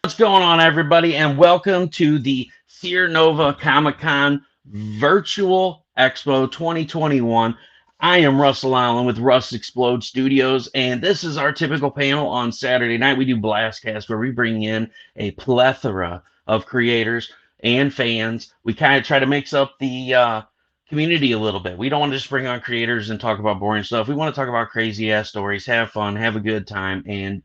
What's going on, everybody, and welcome to the Seer Nova Comic Con Virtual Expo 2021. I am Russell Allen with Russ Explode Studios, and this is our typical panel on Saturday night. We do Blastcast, where we bring in a plethora of creators and fans. We kind of try to mix up the community a little bit. We don't want to just bring on creators and talk about boring stuff. We want to talk about crazy ass stories, have fun, have a good time, and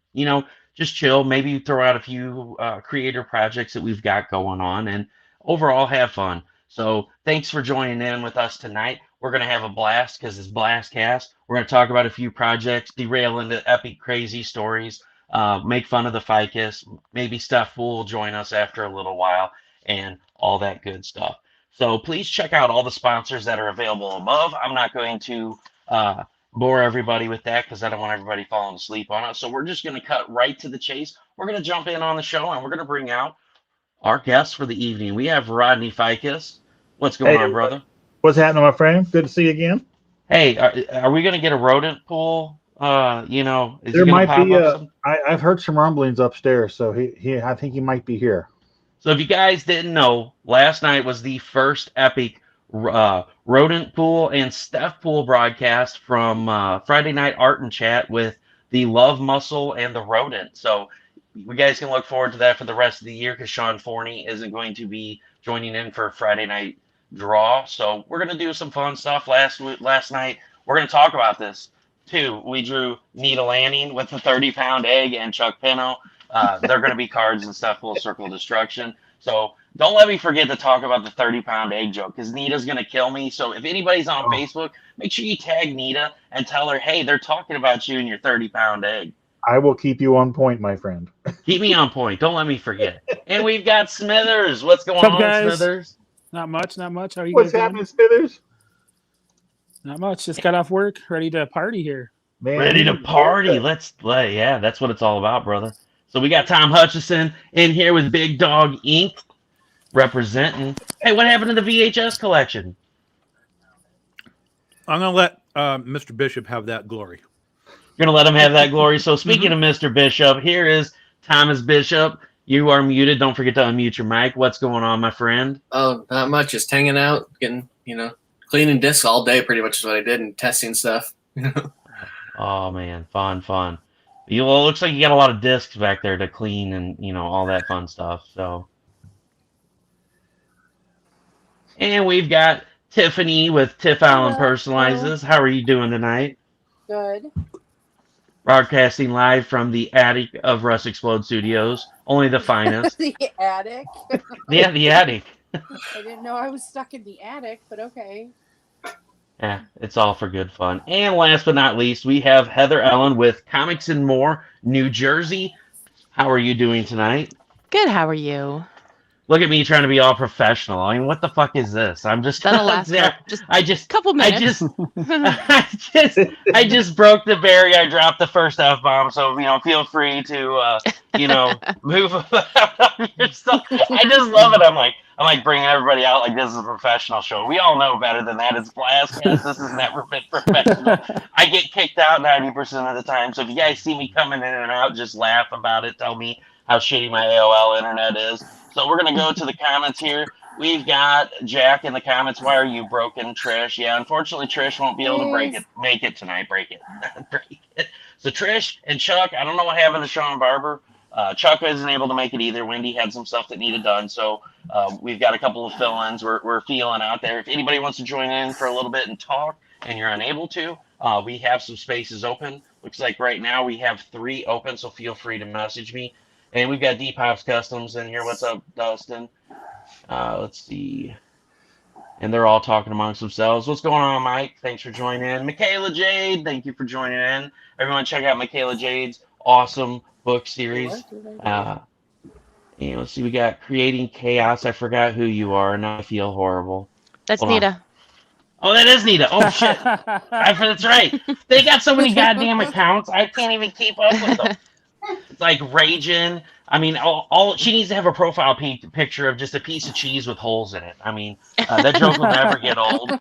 just chill, maybe throw out a few creator projects that we've got going on, and overall have fun. So thanks for joining in with us tonight. We're going to have a blast because it's Blastcast. We're going to talk about a few projects, derail into epic, crazy stories, make fun of the ficus. Maybe Stefpool will join us after a little while, and all that good stuff. So please check out all the sponsors that are available above. I'm not going to bore everybody with that because I don't want everybody falling asleep on it. So we're just going to cut right to the chase. We're going to jump in on the show, and we're going to bring out our guests for the evening. We have Rodney Ficus. What's going on, brother? What's happening, my friend? Good to see you again. Hey, are we going to get a rodent pool? There might be. I've heard some rumblings upstairs, so I think he might be here. So if you guys didn't know, last night was the first epic rodent pool and Stefpool broadcast from Friday Night Art and Chat with the Love Muscle and the Rodent. So you guys can look forward to that for the rest of the year because Sean Forney isn't going to be joining in for Friday Night Draw. So we're going to do some fun stuff last night. We're going to talk about this too. We drew Nita Lanning with the 30-pound egg and Chuck Pino. They're going to be cards and Stefpool Circle of Destruction. So don't let me forget to talk about the 30-pound egg joke because Nita's going to kill me. So if anybody's on Facebook, make sure you tag Nita and tell her, hey, they're talking about you and your 30-pound egg. I will keep you on point, my friend. Keep me on point. Don't let me forget. And we've got Smithers. What's going on, guys? Smithers? Not much. How are you What's guys happening, doing? Smithers? Not much. Just got off work, ready to party here. Man, Ready to party. Yeah, that's what it's all about, brother. So we got Tom Hutchison in here with Big Dog Inc. representing. Hey, what happened to the VHS collection? I'm going to let Mr. Bishop have that glory. You're going to let him have that glory. So speaking of Mr. Bishop, here is Thomas Bishop. You are muted. Don't forget to unmute your mic. What's going on, my friend? Oh, not much. Just hanging out, getting, cleaning discs all day pretty much is what I did and testing stuff. Oh, man. Fun. Well, it looks like you got a lot of discs back there to clean and, all that fun stuff. So. And we've got Tiffaney with Tiff Allen Personalizes. How are you doing tonight? Good. Broadcasting live from the attic of Russ Explode Studios. Only the finest. The attic? Yeah, the attic. I didn't know I was stuck in the attic, but okay. Yeah, it's all for good fun. And last but not least, we have Heather Ellen with Comics and More, New Jersey. How are you doing tonight? Good, how are you? Look at me trying to be all professional. I mean, what the fuck is this? I'm just That'll last just couple minutes. I just broke the barrier. I dropped the first F-bomb, so feel free to move about your stuff. I just love it. I'm like bringing everybody out like this is a professional show. We all know better than that. It's Blastcast. This has never been professional. I get kicked out 90% of the time. So if you guys see me coming in and out, just laugh about it. Tell me how shitty my AOL internet is. So we're going to go to the comments here. We've got Jack in the comments. Why are you broken, Trish? Yeah, unfortunately, Trish won't be able to make it tonight. Break it. So Trish and Chuck, I don't know what happened to Sean Barber. Chuck isn't able to make it either. Wendy had some stuff that needed done. So we've got a couple of fill-ins we're feeling out there. If anybody wants to join in for a little bit and talk and you're unable to, we have some spaces open. Looks like right now we have 3 open, so feel free to message me. And we've got DPopp Customz in here. What's up, Dustin? Let's see. And they're all talking amongst themselves. What's going on, Mike? Thanks for joining in. Michaela Jade, thank you for joining in. Everyone check out Michaela Jade's awesome book series. And let's see, we got Creating Chaos. I forgot who you are. Now I feel horrible. That's Hold Nita. on. Oh, that is Nita. Oh, shit. That's right. They got so many goddamn accounts. I can't even keep up with them. It's like raging. I mean, all she needs to have a profile picture of just a piece of cheese with holes in it. I mean, that joke will never get old.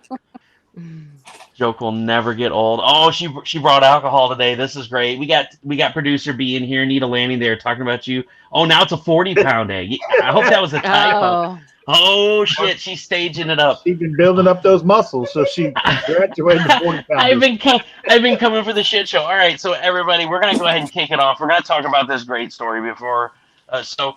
Joke will never get old. Oh, she brought alcohol today. This is great. We got producer B in here, Nita Lanning there talking about you. Oh, now it's a 40-pound egg. I hope that was a typo. Oh, Oh shit, she's staging it up. She's been building up those muscles, so she graduated to 40 pounds. I've been coming for the shit show. All right, so everybody, we're gonna go ahead and kick it off. We're gonna talk about this great story before. So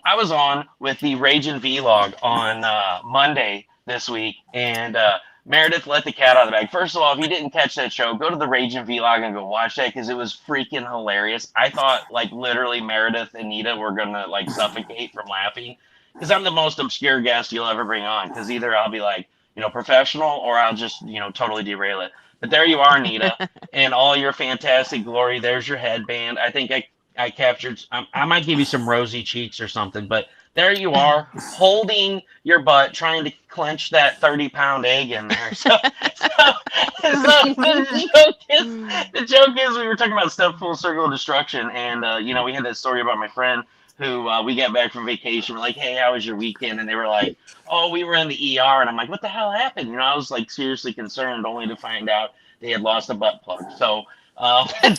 I was on with the Raging Vlog on Monday this week, and Meredith let the cat out of the bag. First of all, if you didn't catch that show, go to the Raging Vlog and go watch that because it was freaking hilarious. I thought like literally Meredith and Nita were gonna like suffocate from laughing. Because I'm the most obscure guest you'll ever bring on. Because either I'll be like, professional, or I'll just, totally derail it. But there you are, Nita, and all your fantastic glory. There's your headband. I think I captured. I might give you some rosy cheeks or something. But there you are, holding your butt, trying to clench that 30-pound egg in there. So the joke is we were talking about Stefpool Circle of Destruction, and we had that story about my friend who we got back from vacation. We're like, hey, how was your weekend? And they were like, oh, we were in the ER. And I'm like, what the hell happened? I was like seriously concerned, only to find out they had lost a butt plug. So what a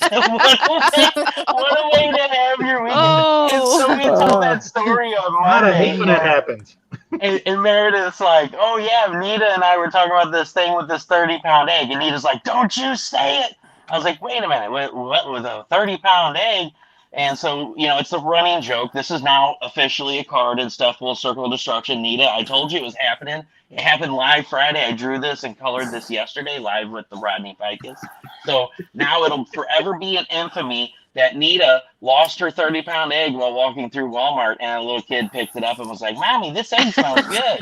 way to have your weekend. Oh. And so we told that story on Not a Monday. hate when that happens. And Meredith's like, oh yeah, Nita and I were talking about this thing with this 30-pound egg. And Nita's like, don't you say it. I was like, wait a minute, what with a 30-pound egg? And so, it's a running joke. This is now officially a card in Stefpool Circle of Destruction. Nita, I told you it was happening. It happened live Friday. I drew this and colored this yesterday live with the Rodney Ficus. So now it'll forever be in infamy that Nita lost her 30-pound egg while walking through Walmart, and a little kid picked it up and was like, Mommy, this egg smells good.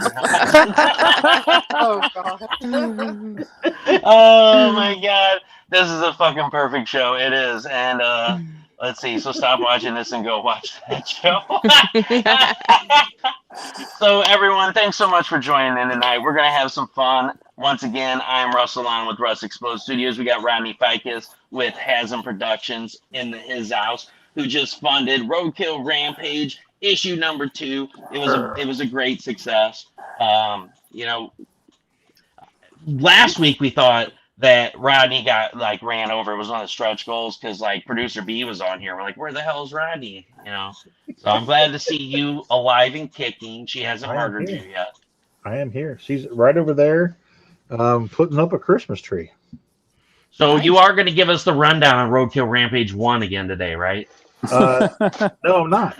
Oh, God. Oh, my God. This is a fucking perfect show. It is. And, let's see. So stop watching this and go watch that show. So everyone, thanks so much for joining in tonight. We're going to have some fun. Once again, I'm Russell on with Russ Exposed Studios. We got Rodney Ficus with Hazzum Productions in his house, who just funded Roadkill Rampage issue number 2. It was a great success. Last week we thought that Rodney got ran over. It was one of the stretch goals because producer B was on here. We're like, where the hell is Rodney? So I'm glad to see you alive and kicking. She hasn't murdered you yet. I am here. She's right over there, putting up a Christmas tree. So you are going to give us the rundown on Roadkill Rampage 1 again today, right? No, I'm not.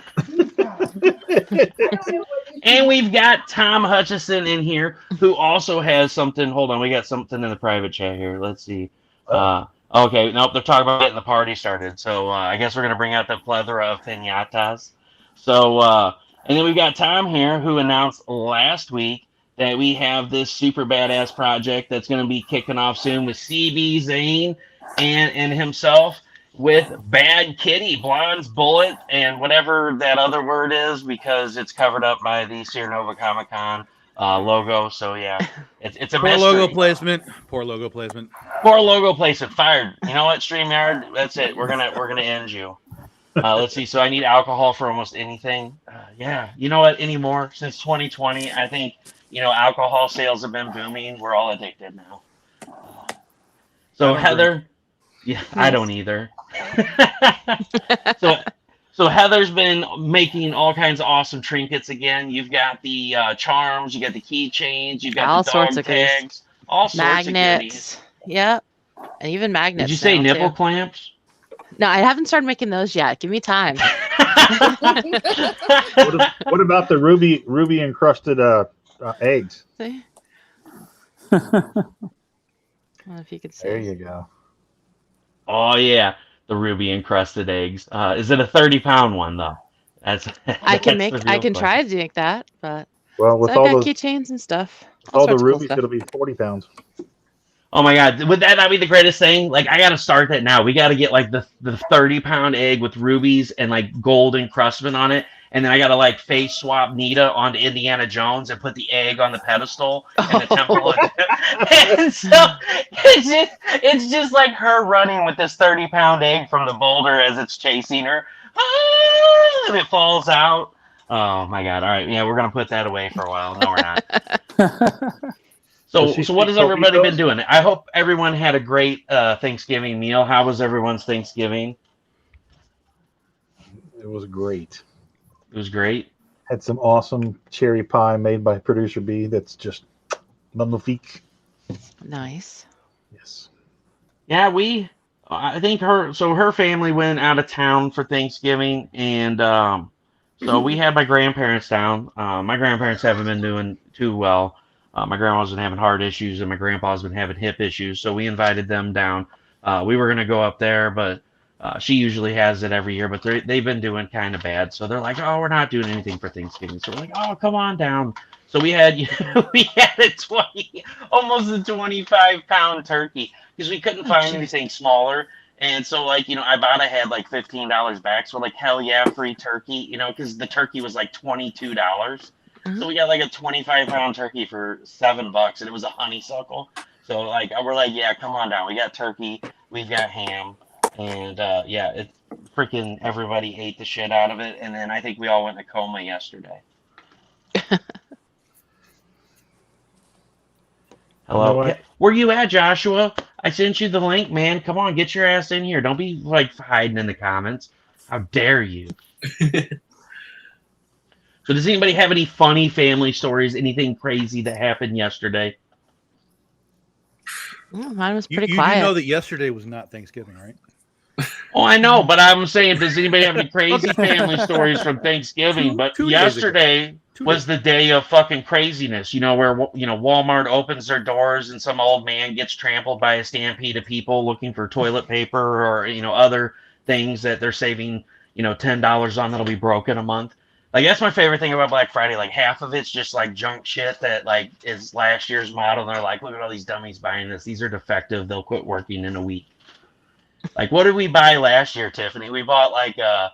And we've got Tom Hutchison in here, who also has something. Hold on, we got something in the private chat here. Let's see. Okay, nope, they're talking about getting the party started. So I guess we're going to bring out the plethora of piñatas. So, and then we've got Tom here, who announced last week that we have this super badass project that's going to be kicking off soon with CB Zane and himself, with Bad Kitty, Blonde's Bullet, and whatever that other word is, because it's covered up by the Seer Nova Comic Con logo. So yeah, it's a Poor mystery. logo placement. Poor logo placement. Poor logo placement. Fired. You know what, StreamYard? That's it. We're gonna end you. Let's see. So I need alcohol for almost anything. Yeah. You know what? Anymore since 2020, I think alcohol sales have been booming. We're all addicted now. So Heather. Yeah, I don't either. So Heather's been making all kinds of awesome trinkets again. You've got the charms, you got the keychains, you've got all the sorts dog of goodies. tags, all sorts of goodies. Magnets. Yep. And even magnets. Did you say now, nipple too. clamps? No, I haven't started making those yet. Give me time. What about the ruby encrusted eggs? See? I don't know if you can see. There you go. Oh yeah, the ruby encrusted eggs. Is it a 30-pound one though? That's I can that's make. the I real can question. try to make that, but Well, with so all I've got those, keychains and stuff. all the sorts of cool rubies, stuff. it'll be 40 pounds. Oh my God, would that not be the greatest thing? I gotta start that now. We gotta get the 30-pound egg with rubies and gold encrustment on it, and then I gotta face swap Nita onto Indiana Jones and put the egg on the pedestal and the temple. And so it's just like her running with this 30-pound egg from the boulder as it's chasing her, and it falls out. Oh my God! All right, yeah, we're gonna put that away for a while. No, we're not. So Does she what has speak everybody been Covito? doing? I hope everyone had a great Thanksgiving meal. How was everyone's Thanksgiving? It was great. It was great. Had some awesome cherry pie made by producer B. That's just magnifique. Nice. Yes. Yeah, I think her family went out of town for Thanksgiving, and so we had my grandparents down. My grandparents haven't been doing too well. My grandma's been having heart issues, and my grandpa's been having hip issues, so we invited them down. We were gonna go up there, but she usually has it every year, but they've been doing kind of bad, so they're like, "Oh, we're not doing anything for Thanksgiving." So we're like, "Oh, come on down." So we had we had almost a 25-pound turkey because we couldn't find anything smaller. And so, like, Ibotta had like $15 back. So we're like, hell yeah, free turkey, because the turkey was like $22. So we got like a 25-pound turkey for $7, and it was a honeysuckle. So like, we're like, yeah, come on down. We got turkey, we've got ham, and yeah, it freaking everybody ate the shit out of it. And then I think we all went in a coma yesterday. Hello. You know Where you at, Joshua? I sent you the link, man. Come on, get your ass in here. Don't be like hiding in the comments. How dare you? So does anybody have any funny family stories? Anything crazy that happened yesterday? Mine was pretty You quiet. do know that yesterday was not Thanksgiving, right? Oh, I know, but I'm saying, does anybody have any crazy family stories from Thanksgiving? But two days ago. yesterday was the day of fucking craziness, where, Walmart opens their doors and some old man gets trampled by a stampede of people looking for toilet paper or, other things that they're saving, $10 on that'll be broke in a month. Like, that's my favorite thing about Black Friday. Like, half of it's just like junk shit that like is last year's model. And they're like, look at all these dummies buying this. These are defective. They'll quit working in a week. Like, what did we buy last year, Tiffany? We bought like a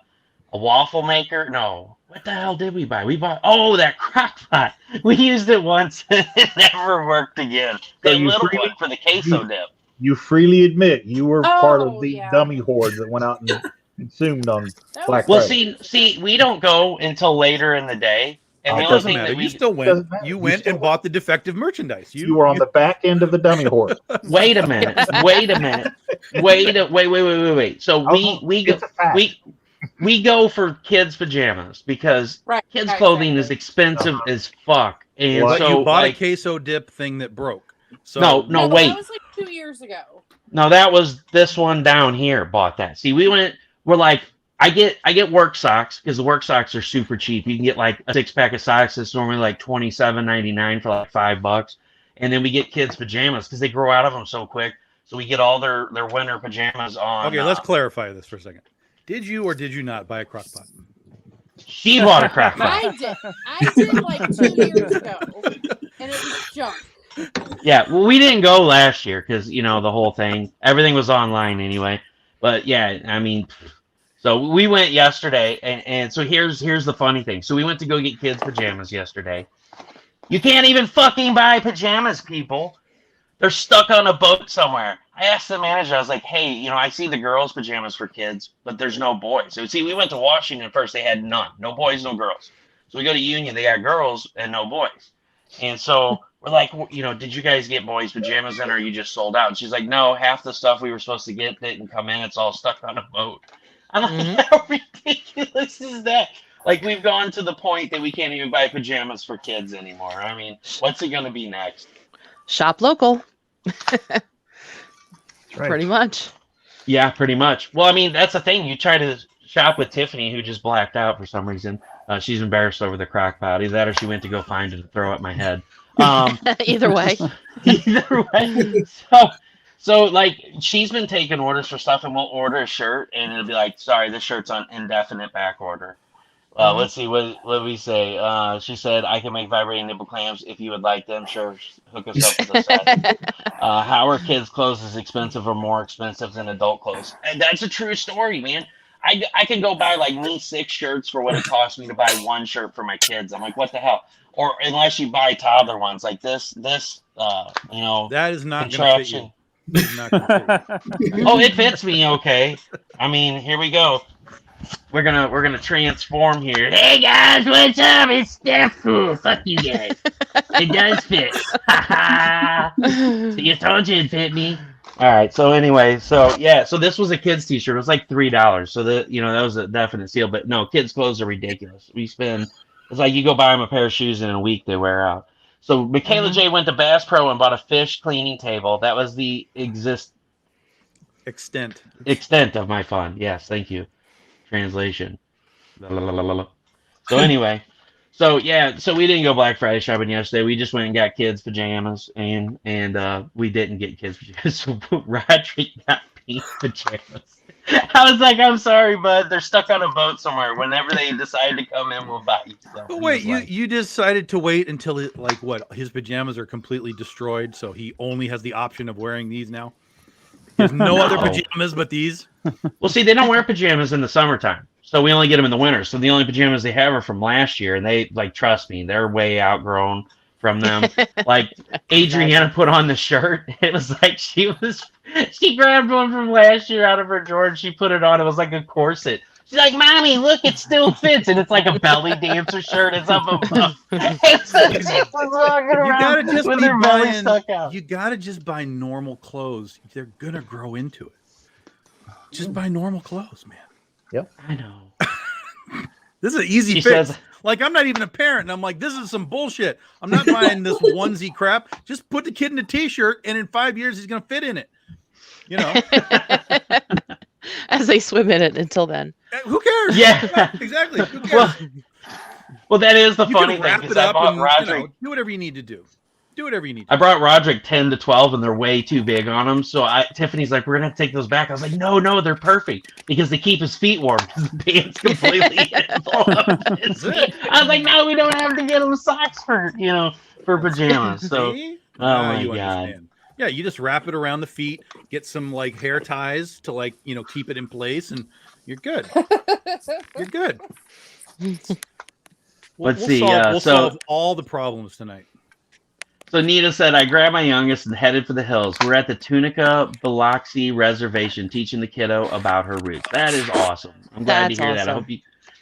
waffle maker. No, what the hell did we buy? We bought that crock pot. We used it once and it never worked again. The little one for the queso dip. You freely admit you were part of the yeah. dummy horde that went out and consumed on Black Well, Friday. see, we don't go until later in the day. And the It only Doesn't thing matter. that You still went. Doesn't matter. You You went still and bought the defective merchandise. You were on the back end of the dummy horde. Wait a minute. Wait. So we go for kids pajamas because kids clothing is expensive as fuck. And But so you bought like, a queso dip thing that broke. So no, but wait. That was like 2 years ago. No, that was this one down here bought that. See, we're like, I get work socks because the work socks are super cheap. You can get like a 6-pack of socks that's normally like $27.99 for like $5. And then we get kids pajamas because they grow out of them so quick. So we get all their winter pajamas on. Okay, let's clarify this for a second. Did you or did you not buy a crock pot? She bought a crock pot. I did like 2 years ago, and it was junk. Yeah, well, we didn't go last year because the whole thing, everything was online anyway. But yeah, I mean, so we went yesterday, and so here's the funny thing. So we went to go get kids pajamas yesterday. You can't even fucking buy pajamas, people. They're stuck on a boat somewhere. I asked the manager, I was like, hey, I see the girls' pajamas for kids, but there's no boys. So see, we went to Washington first, they had none. No boys, no girls. So we go to Union, they got girls and no boys. And so we're like, did you guys get boys' pajamas in, or are you just sold out? And she's like, no, half the stuff we were supposed to get didn't come in. It's all stuck on a boat. I'm like, how ridiculous is that? Like, we've gone to the point that we can't even buy pajamas for kids anymore. I mean, what's it going to be next? Shop local. Right. Pretty much. Yeah, pretty much. Well, I mean, that's the thing. You try to shop with Tiffany, who just blacked out for some reason. She's embarrassed over the crock pot. Either that or she went to go find it and throw at my head. Either way. Either way. So, like, she's been taking orders for stuff, and we'll order a shirt, and it'll be like, sorry, this shirt's on indefinite back order. Let's see, what did we say? She said, I can make vibrating nipple clamps if you would like them. Sure, hook us up with a set. How are kids' clothes as expensive or more expensive than adult clothes? And that's a true story, man. I can go buy like me 6 shirts for what it costs me to buy 1 shirt for my kids. I'm like, what the hell? Or unless you buy toddler ones like this, that is not contraption. Not gonna fit you. Oh, it fits me okay. I mean, here we go. we're gonna transform here. Hey guys, what's up? It's Stefpool. Fuck you guys. It does fit. You told you it'd fit me. All right. So anyway, so this was a kids T-shirt. It was like $3. So that was a definite steal. But no, kids' clothes are ridiculous. It's like you go buy them a pair of shoes in a week they wear out. So Michaela J went to Bass Pro and bought a fish cleaning table. That was the Extent. extent of my fun. Yes, thank you. Translation. So anyway, so we didn't go Black Friday shopping yesterday. We just went and got kids pajamas, and we didn't get kids pajamas. So Roderick got pink pajamas. I was like, I'm sorry, bud. They're stuck on a boat somewhere. Whenever they decide to come in, we'll buy you. So But wait, you decided to wait until his pajamas are completely destroyed, so he only has the option of wearing these now? There's no other pajamas but these? Well, see, they don't wear pajamas in the summertime, so we only get them in the winter. So the only pajamas they have are from last year, and they trust me, they're way outgrown from them. Like Adriana put on the shirt. It was like she grabbed one from last year out of her drawer and she put it on. It was like a corset. She's like, "Mommy, look, it still fits," and it's like a belly dancer shirt. It's up above. You gotta just buy normal clothes. They're gonna grow into it. Just buy normal clothes, man. Yep, I know. This is an easy fix. Like, I'm not even a parent, and I'm like, this is some bullshit. I'm not buying this onesie crap. Just put the kid in a T-shirt, and in 5 years, he's gonna fit in it. You know. As they swim in it until then. Who cares? Yeah, exactly. Who cares? Well, that is the funny thing. Wrap it up and do whatever you need to do. Do whatever you need to I brought Roderick 10 to 12, and they're way too big on him. So Tiffany's like, "We're going to have to take those back." I was like, no, they're perfect because they keep his feet warm. His pants completely full of his feet. I was like, "No, we don't have to get him socks for pajamas." So, oh my God. Understand. Yeah, you just wrap it around the feet, get some like hair ties to keep it in place, and you're good. You're good. We'll solve all the problems tonight. So Nita said, "I grabbed my youngest and headed for the hills. We're at the Tunica Biloxi Reservation teaching the kiddo about her roots." That is awesome. I'm glad to hear that.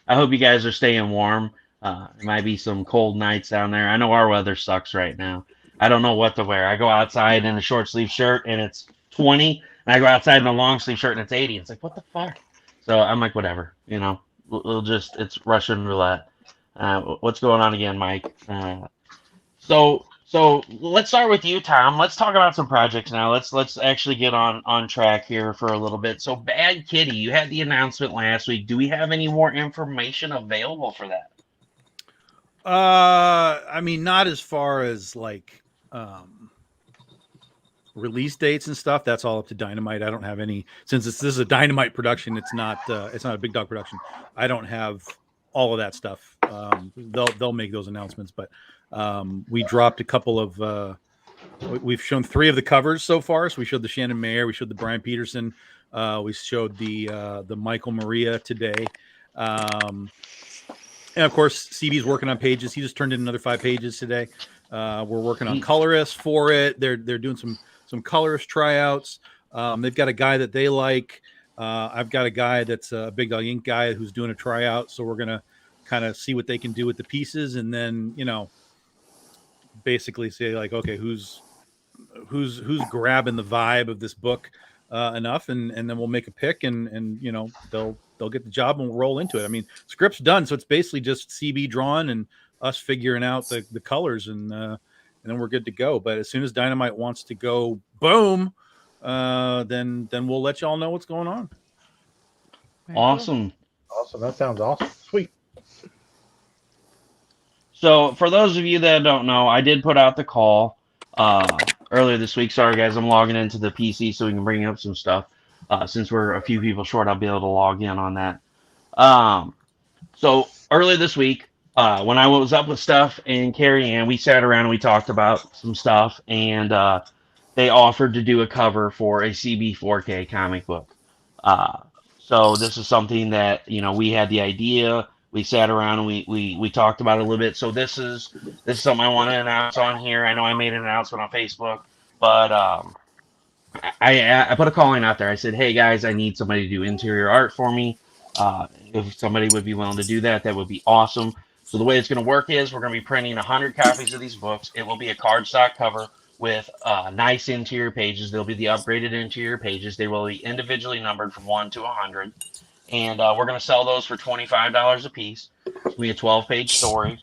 I hope you guys are staying warm. It might be some cold nights down there. I know our weather sucks right now. I don't know what to wear. I go outside in a short sleeve shirt and it's 20, and I go outside in a long sleeve shirt and it's 80. It's like, what the fuck? So I'm like, whatever, it's Russian roulette. What's going on again, Mike? So let's start with you, Tom. Let's talk about some projects now. Let's actually get on track here for a little bit. So Bad Kitty, you had the announcement last week. Do we have any more information available for that? I mean, not as far as release dates and stuff. That's all up to Dynamite. I don't have any, since this is a Dynamite production. It's not a Big Dog production. I don't have all of that stuff. They'll make those announcements, but we dropped a couple of we've shown 3 of the covers so far. So we showed the Shannon Mayer, we showed the Brian Peterson, we showed the Michael Maria today, and of course CB's working on pages. He just turned in another 5 pages today. We're working on colorists for it. They're doing some colorist tryouts. They've got a guy that they like. I've got a guy that's a Big Dog Ink guy who's doing a tryout. So we're gonna kind of see what they can do with the pieces, and then basically say okay, who's grabbing the vibe of this book enough, and then we'll make a pick, and they'll get the job and we'll roll into it. I mean, script's done, so it's basically just CB drawing and us figuring out the colors, and then we're good to go. But as soon as Dynamite wants to go boom, then we'll let y'all know what's going on. Awesome. That sounds awesome. Sweet. So for those of you that don't know, I did put out the call earlier this week. Sorry guys, I'm logging into the PC so we can bring up some stuff. Since we're a few people short, I'll be able to log in on that. So earlier this week, when I was up with Steph and Carrie Ann, we sat around and we talked about some stuff, and they offered to do a cover for a CB 4K comic book. So this is something that we had the idea. We sat around and we talked about it a little bit. So this is something I want to announce on here. I know I made an announcement on Facebook, but I put a calling out there. I said, "Hey guys, I need somebody to do interior art for me. If somebody would be willing to do that, that would be awesome. So the way it's going to work is we're going to be printing 100 copies of these books. It will be a cardstock cover with nice interior pages. They'll be the upgraded interior pages. They will be individually numbered from 1 to 100. And we're going to sell those for $25 a piece. It's going to be a 12-page story.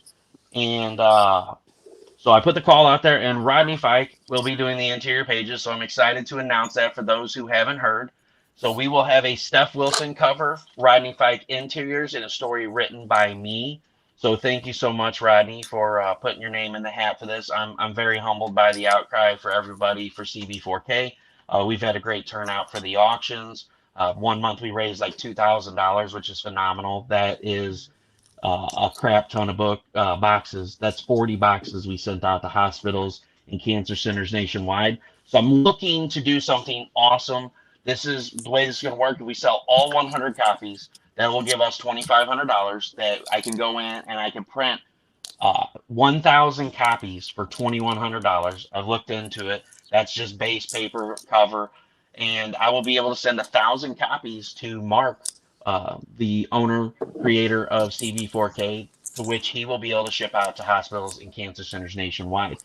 And so I put the call out there, and Rodney Fike will be doing the interior pages. So I'm excited to announce that for those who haven't heard. So we will have a Steph Wilson cover, Rodney Fike interiors, and a story written by me. So thank you so much, Rodney, for putting your name in the hat for this. I'm very humbled by the outcry for everybody for CB4K. We've had a great turnout for the auctions. 1 month we raised like $2,000, which is phenomenal. That is a crap ton of boxes. That's 40 boxes we sent out to hospitals and cancer centers nationwide. So I'm looking to do something awesome. This is the way this is going to work. If we sell all 100 copies, that will give us $2,500 that I can go in and I can print 1,000 copies for $2,100. I've looked into it. That's just base paper cover. And I will be able to send 1,000 copies to Mark, the owner, creator of CB4K, to which he will be able to ship out to hospitals and cancer centers nationwide.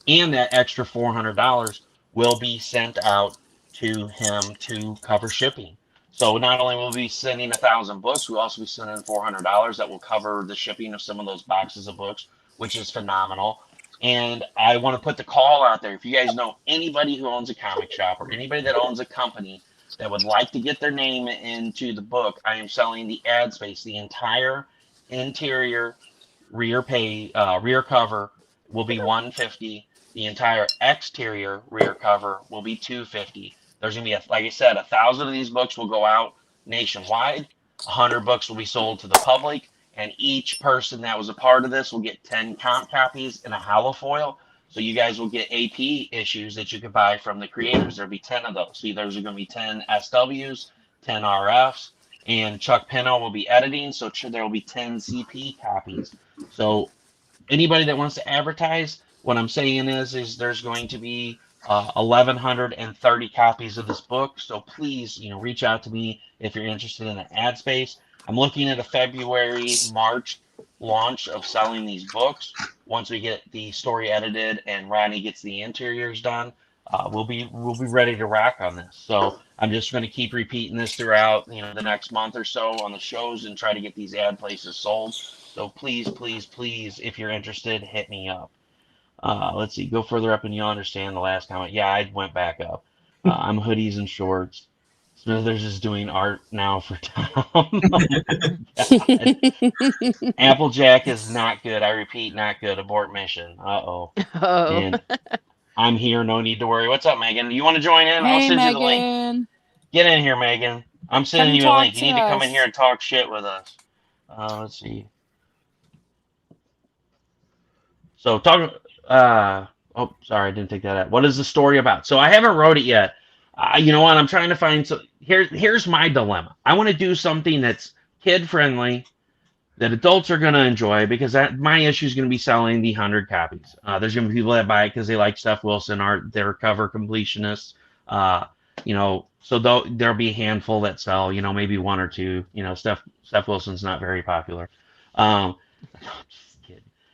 And that extra $400 will be sent out to him to cover shipping. So not only will we be sending 1,000 books, we'll also be sending $400 that will cover the shipping of some of those boxes of books, which is phenomenal. And I want to put the call out there. If you guys know anybody who owns a comic shop or anybody that owns a company that would like to get their name into the book, I am selling the ad space. The entire interior rear cover will be $150. The entire exterior rear cover will be $250. There's going to be, like I said, 1,000 of these books will go out nationwide. 100 books will be sold to the public, and each person that was a part of this will get 10 comp copies in a hollow foil. So you guys will get AP issues that you can buy from the creators. There'll be 10 of those. So there's going to be 10 SWs, 10 RFs, and Chuck Pino will be editing. So there will be 10 CP copies. So anybody that wants to advertise, what I'm saying is there's going to be 1,130 copies of this book. So please, reach out to me if you're interested in the ad space. I'm looking at a February, March launch of selling these books. Once we get the story edited and Ronnie gets the interiors done, we'll be ready to rock on this. So I'm just going to keep repeating this throughout, the next month or so on the shows and try to get these ad places sold. So please, please, please, if you're interested, hit me up. Let's see, go further up and you'll understand the last comment. Yeah, I went back up. I'm hoodies and shorts. Smithers is doing art now for Tom. Applejack is not good. I repeat, not good. Abort mission. Uh-oh. Oh. And I'm here. No need to worry. What's up, Megan? Do you want to join in? I'll Hey, send you the link. Megan. Get in here, Megan. I'm sending you a talk link. You to need to come in us. here and talk shit with us. Let's see. So talk. Oh, sorry, I didn't take that out. What is the story about? So I haven't wrote it yet. You know what? I'm trying to find. So here's my dilemma. I want to do something that's kid friendly, that adults are going to enjoy, because my issue is going to be selling the 100 copies. There's going to be people that buy it because they like Steph Wilson art. They're cover completionists. So there'll be a handful that sell. Maybe one or two. Steph Wilson's not very popular.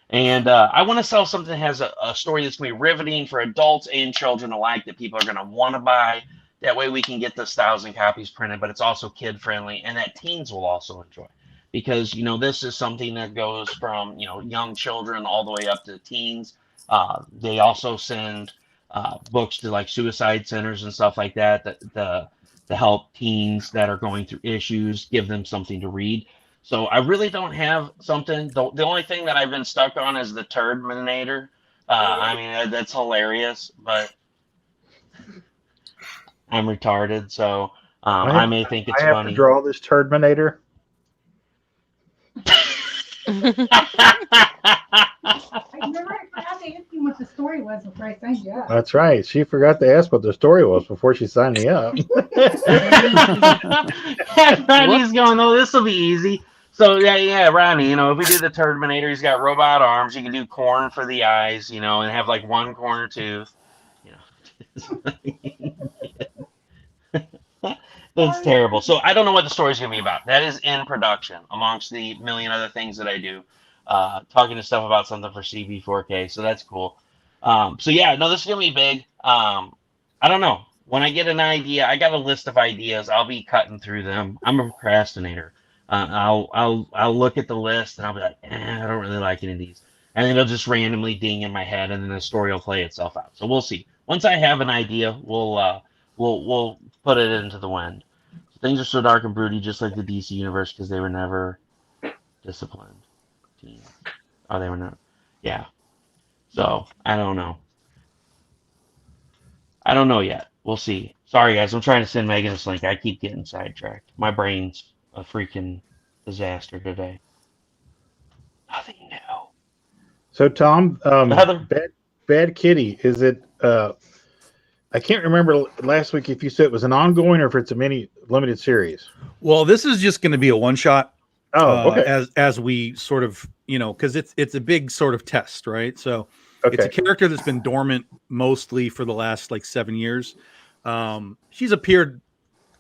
And I want to sell something that has a story that's going to be riveting for adults and children alike, that people are going to want to buy. That way we can get this 1,000 copies printed, but it's also kid friendly, and that teens will also enjoy. Because, this is something that goes from, young children all the way up to teens. They also send books to like suicide centers and stuff like that to help teens that are going through issues, give them something to read. So I really don't have something. The only thing that I've been stuck on is the Turdminator. That's hilarious, but I'm retarded, so I may think it's I have funny. to draw this Turdminator. Remember, I forgot to ask you what the story was before I signed you up. That's right. She forgot to ask what the story was before she signed me up. Ronnie's going, oh, this will be easy. So yeah, Ronnie, if we do the Turdminator, he's got robot arms. You can do corn for the eyes, and have like one corner tooth. That's terrible. So I don't know what the story's gonna be about. That is in production amongst the million other things that I do. Talking to stuff about something for CB4K, so that's cool. So yeah, no, this is gonna be big. I don't know. When I get an idea, I got a list of ideas. I'll be cutting through them. I'm a procrastinator. I'll look at the list and I'll be like, I don't really like any of these, and then it'll just randomly ding in my head, and then the story will play itself out. So we'll see. Once I have an idea, we'll put it into the wind. Things are so dark and broody, just like the DC universe, because they were never disciplined. Oh, they were not. Yeah. So I don't know. I don't know yet. We'll see. Sorry, guys. I'm trying to send Megan this link. I keep getting sidetracked. My brain's a freaking disaster today. Nothing new. So, Tom, Heather? Bad Kitty, is it? I can't remember last week if you said it was an ongoing or if it's a mini limited series. Well, this is just going to be a one shot. Oh, okay. As we sort of, because it's a big sort of test, right? So it's a character that's been dormant mostly for the last like 7 years. She's appeared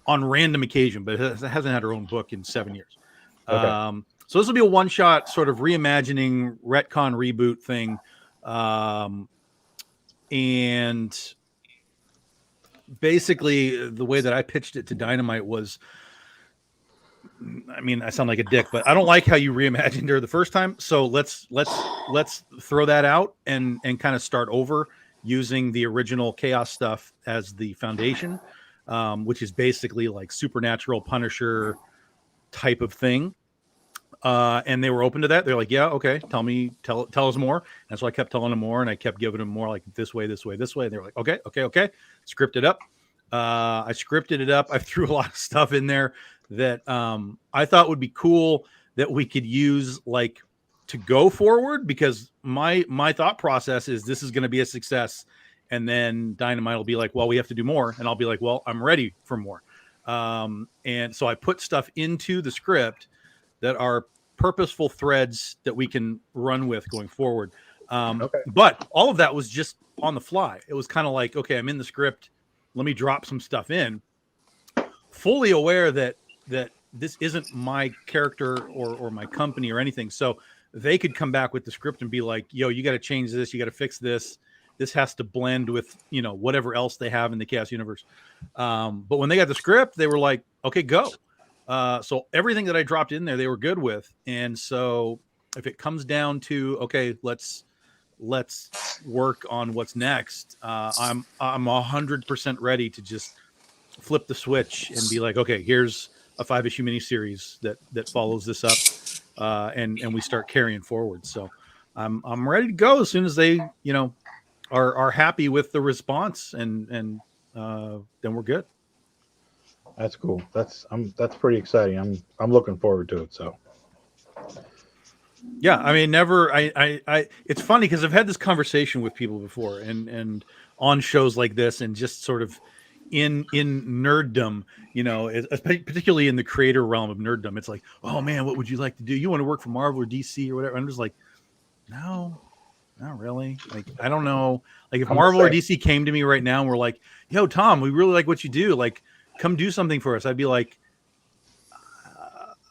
on random occasion, but hasn't had her own book in 7 years. So this will be a one shot sort of reimagining retcon reboot thing. And basically the way that I pitched it to Dynamite was, I mean, I sound like a dick, but I don't like how you reimagined her the first time. So let's throw that out and kind of start over using the original Chaos stuff as the foundation, which is basically like supernatural Punisher type of thing. And they were open to that. They're like, yeah, okay, tell us more. And so I kept telling them more, and I kept giving them more, like this way. And they were like, okay. Script it up. I scripted it up. I threw a lot of stuff in there that I thought would be cool that we could use like to go forward, because my thought process is this is going to be a success. And then Dynamite will be like, well, we have to do more. And I'll be like, well, I'm ready for more. And so I put stuff into the script that are purposeful threads that we can run with going forward. But all of that was just on the fly. It was kind of like, okay, I'm in the script. Let me drop some stuff in, fully aware that this isn't my character or my company or anything. So they could come back with the script and be like, yo, you got to change this. You got to fix this. This has to blend with, whatever else they have in the Chaos universe. But when they got the script, they were like, okay, go. So everything that I dropped in there, they were good with. And so if it comes down to, okay, let's work on what's next. I'm 100% ready to just flip the switch and be like, okay, here's a 5-issue miniseries that follows this up, and we start carrying forward. So I'm ready to go as soon as they are happy with the response, and then we're good. That's cool. That's pretty exciting. I'm looking forward to it. So. Yeah, I mean, it's funny because I've had this conversation with people before and on shows like this, and just sort of in nerddom, particularly in the creator realm of nerddom. It's like, oh man, what would you like to do? You want to work for Marvel or DC or whatever? I'm just like, no, not really. Like, I don't know. Like, if Marvel or DC came to me right now and were like, yo, Tom, we really like what you do. Like, come do something for us. I'd be like,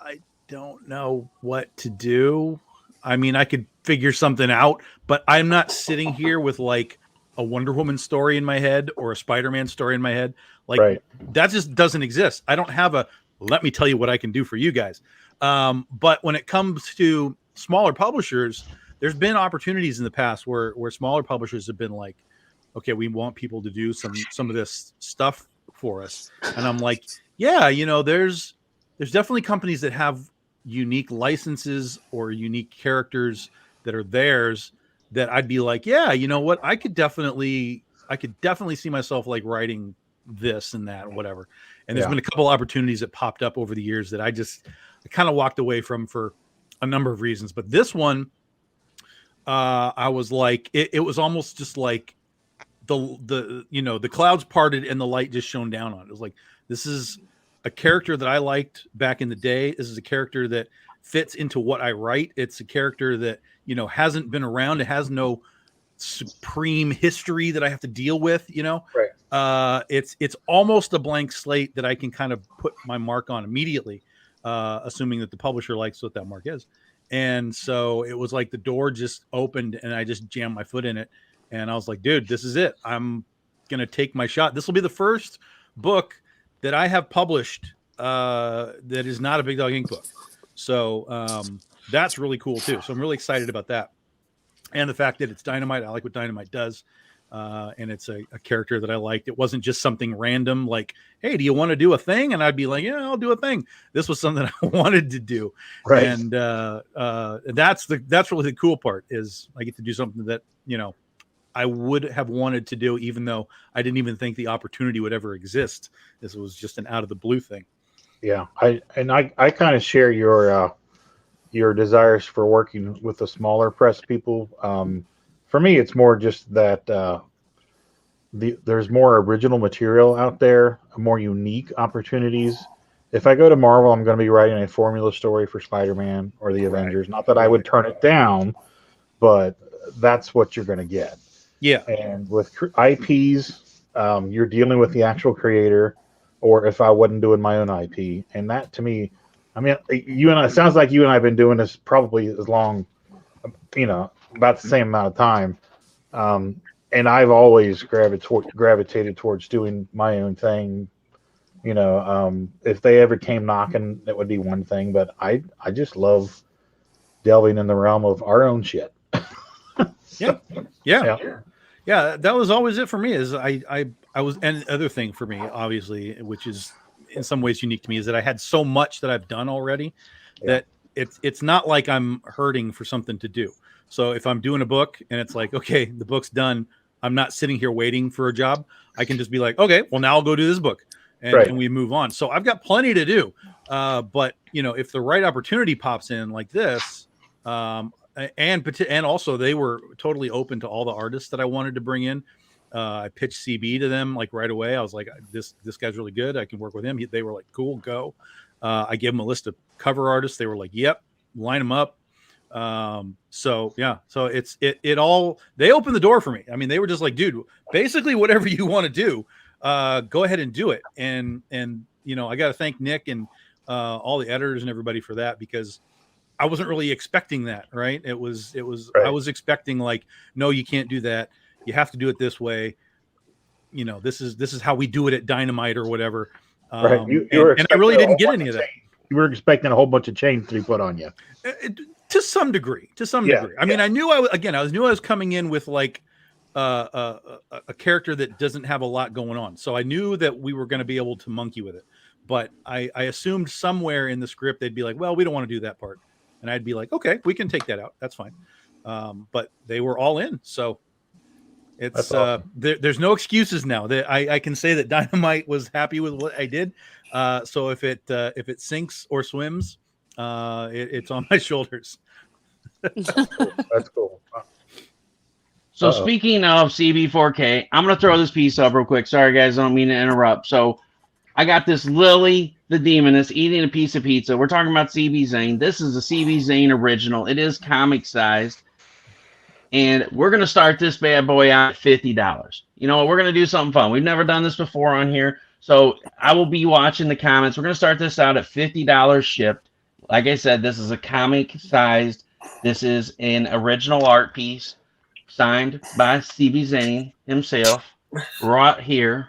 I don't know what to do. I mean, I could figure something out, but I'm not sitting here with like a Wonder Woman story in my head or a Spider-Man story in my head. Like, that just doesn't exist. I don't have let me tell you what I can do for you guys. But when it comes to smaller publishers, there's been opportunities in the past where smaller publishers have been like, okay, we want people to do some of this stuff for us. And I'm like, yeah, there's definitely companies that have unique licenses or unique characters that are theirs that I'd be like, yeah, you know what? I could definitely see myself like writing this and that or whatever. And there's been a couple opportunities that popped up over the years that I kind of walked away from for a number of reasons. But this one, I was like, it was almost just like the clouds parted and the light just shone down on it. It was like, this is a character that I liked back in the day. This is a character that fits into what I write. It's a character that, hasn't been around. It has no supreme history that I have to deal with, Right. It's almost a blank slate that I can kind of put my mark on immediately, assuming that the publisher likes what that mark is. And so it was like the door just opened and I just jammed my foot in it. And I was like, dude, this is it. I'm going to take my shot. This will be the first book that I have published that is not a Big Dog Ink book. So that's really cool too. So I'm really excited about that. And the fact that it's Dynamite. I like what Dynamite does. And it's a character that I liked. It wasn't just something random like, hey, do you want to do a thing? And I'd be like, yeah, I'll do a thing. This was something I wanted to do. Right. And that's really the cool part is I get to do something that, you know, I would have wanted to do, even though I didn't even think the opportunity would ever exist. This was just an out of the blue thing. Yeah. I kind of share your desires for working with the smaller press people. For me, it's more just that there's more original material out there, more unique opportunities. If I go to Marvel, I'm going to be writing a formula story for Spider-Man or the Avengers. Not that I would turn it down, but that's what you're going to get. Yeah. And with IPs, you're dealing with the actual creator, or if I wasn't doing my own IP. And that, to me, I mean, it sounds like you and I have been doing this probably as long, you know, about the same amount of time. And I've always gravitated towards doing my own thing. You know, if they ever came knocking, that would be one thing. But I just love delving in the realm of our own shit. Yeah. That was always it for me. Is I was, and the other thing for me, obviously, which is in some ways unique to me, is that I had so much that I've done already that it's not like I'm hurting for something to do. So if I'm doing a book and it's like, okay, the book's done, I'm not sitting here waiting for a job. I can just be like, okay, well, now I'll go do this book and we move on. So I've got plenty to do. But you know, if the right opportunity pops in like this, and also they were totally open to all the artists that I wanted to bring in. I pitched CB to them like right away. I was like, this guy's really good. I can work with him. They were like, cool, go. I gave them a list of cover artists. They were like, yep, line them up. So it all, they opened the door for me. I mean, they were just like, dude, basically whatever you want to do, go ahead and do it. And, you know, I got to thank Nick and, all the editors and everybody for that, because I wasn't really expecting that. Right. It was, I was expecting like, no, you can't do that. You have to do it this way. You know, this is how we do it at Dynamite or whatever. Right. And I really didn't get any of that. You were expecting a whole bunch of chains to be put on you. To some degree. I mean, I knew I was coming in with like a character that doesn't have a lot going on. So I knew that we were going to be able to monkey with it. But I assumed somewhere in the script they'd be like, well, we don't want to do that part. And I'd be like, okay, we can take that out. That's fine. But they were all in. So it's awesome. There's no excuses now. That I can say that Dynamite was happy with what I did. So if it sinks or swims, it's on my shoulders. That's cool. So speaking of CB4K, I'm gonna throw this piece up real quick. Sorry guys, I don't mean to interrupt. So I got this Lily the Demoness eating a piece of pizza. We're talking about CB Zane. This is a CB Zane original. It is comic sized. And we're going to start this bad boy out at $50. You know what? We're going to do something fun. We've never done this before on here. So I will be watching the comments. We're going to start this out at $50 shipped. Like I said, this is a comic sized. This is an original art piece signed by CB Zane himself right here.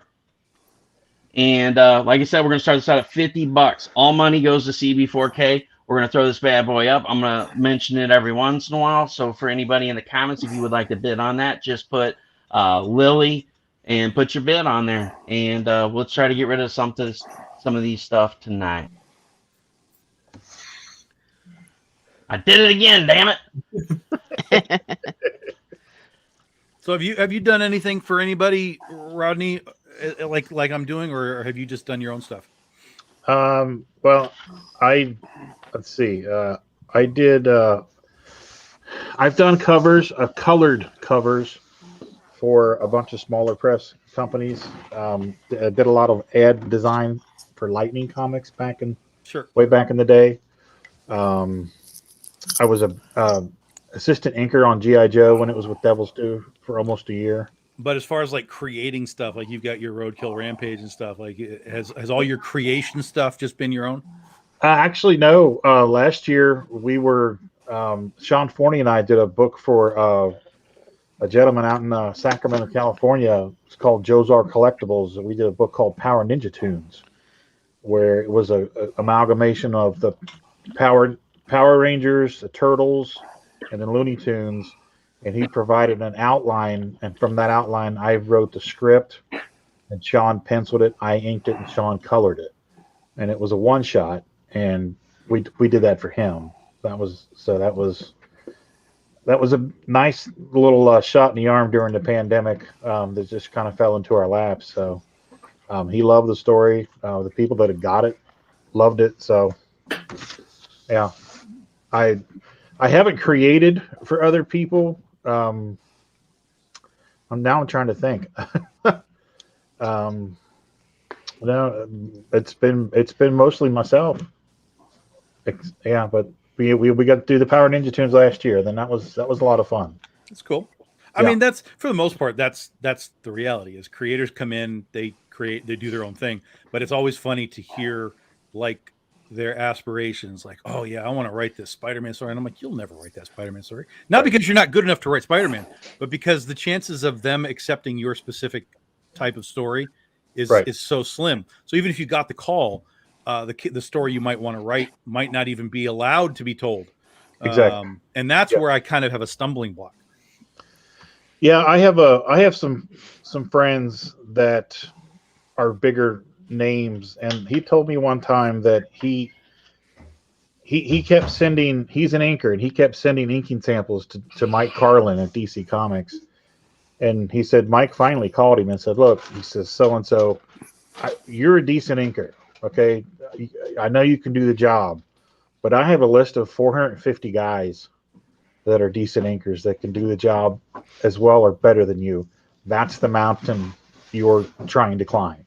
And like I said, we're going to start this out at $50. All money goes to CB4K. We're going to throw this bad boy up. I'm going to mention it every once in a while. So for anybody in the comments, if you would like to bid on that, just put Lily and put your bid on there. And we'll try to get rid of some of these stuff tonight. I did it again, damn it. So have you done anything for anybody, Rodney, like I'm doing, or have you just done your own stuff? Well, let's see. I did. I've done covers, colored covers for a bunch of smaller press companies. Did a lot of ad design for Lightning Comics way back in the day. I was a assistant inker on G.I. Joe when it was with Devil's Due for almost a year. But as far as like creating stuff, like you've got your Roadkill Rampage and stuff, like has all your creation stuff just been your own? Actually, no. Last year we were Sean Forney and I did a book for a gentleman out in Sacramento, California. It's called Jozar Collectibles. We did a book called Power Ninja Tunes, where it was a amalgamation of the Power Rangers, the Turtles, and then Looney Tunes. And he provided an outline, and from that outline, I wrote the script, and Sean penciled it, I inked it, and Sean colored it. And it was a one-shot, and we did that for him. That was a nice little shot in the arm during the pandemic that just kind of fell into our laps. So he loved the story. The people that had got it loved it. So yeah, I haven't created for other people. I'm trying to think. No, it's been mostly myself. Yeah, but we got to do the Power Ninja Tunes last year. Then that was a lot of fun. That's cool. I mean, that's for the most part. That's the reality. Is creators come in, they do their own thing. But it's always funny to hear like their aspirations, like, oh yeah, I want to write this Spider-Man story, and I'm like, you'll never write that Spider-Man story. Not because you're not good enough to write Spider-Man, but because the chances of them accepting your specific type of story is so slim. So even if you got the call, the story you might want to write might not even be allowed to be told. Exactly. And that's where I kind of have a stumbling block. Yeah, I have some friends that are bigger names, and he told me one time that he kept sending, he's an inker, and he kept sending inking samples to Mike Carlin at DC Comics. And he said Mike finally called him and said, look, he says, so-and-so, you're a decent inker, okay? I know you can do the job, but I have a list of 450 guys that are decent inkers that can do the job as well or better than you. That's the mountain you're trying to climb.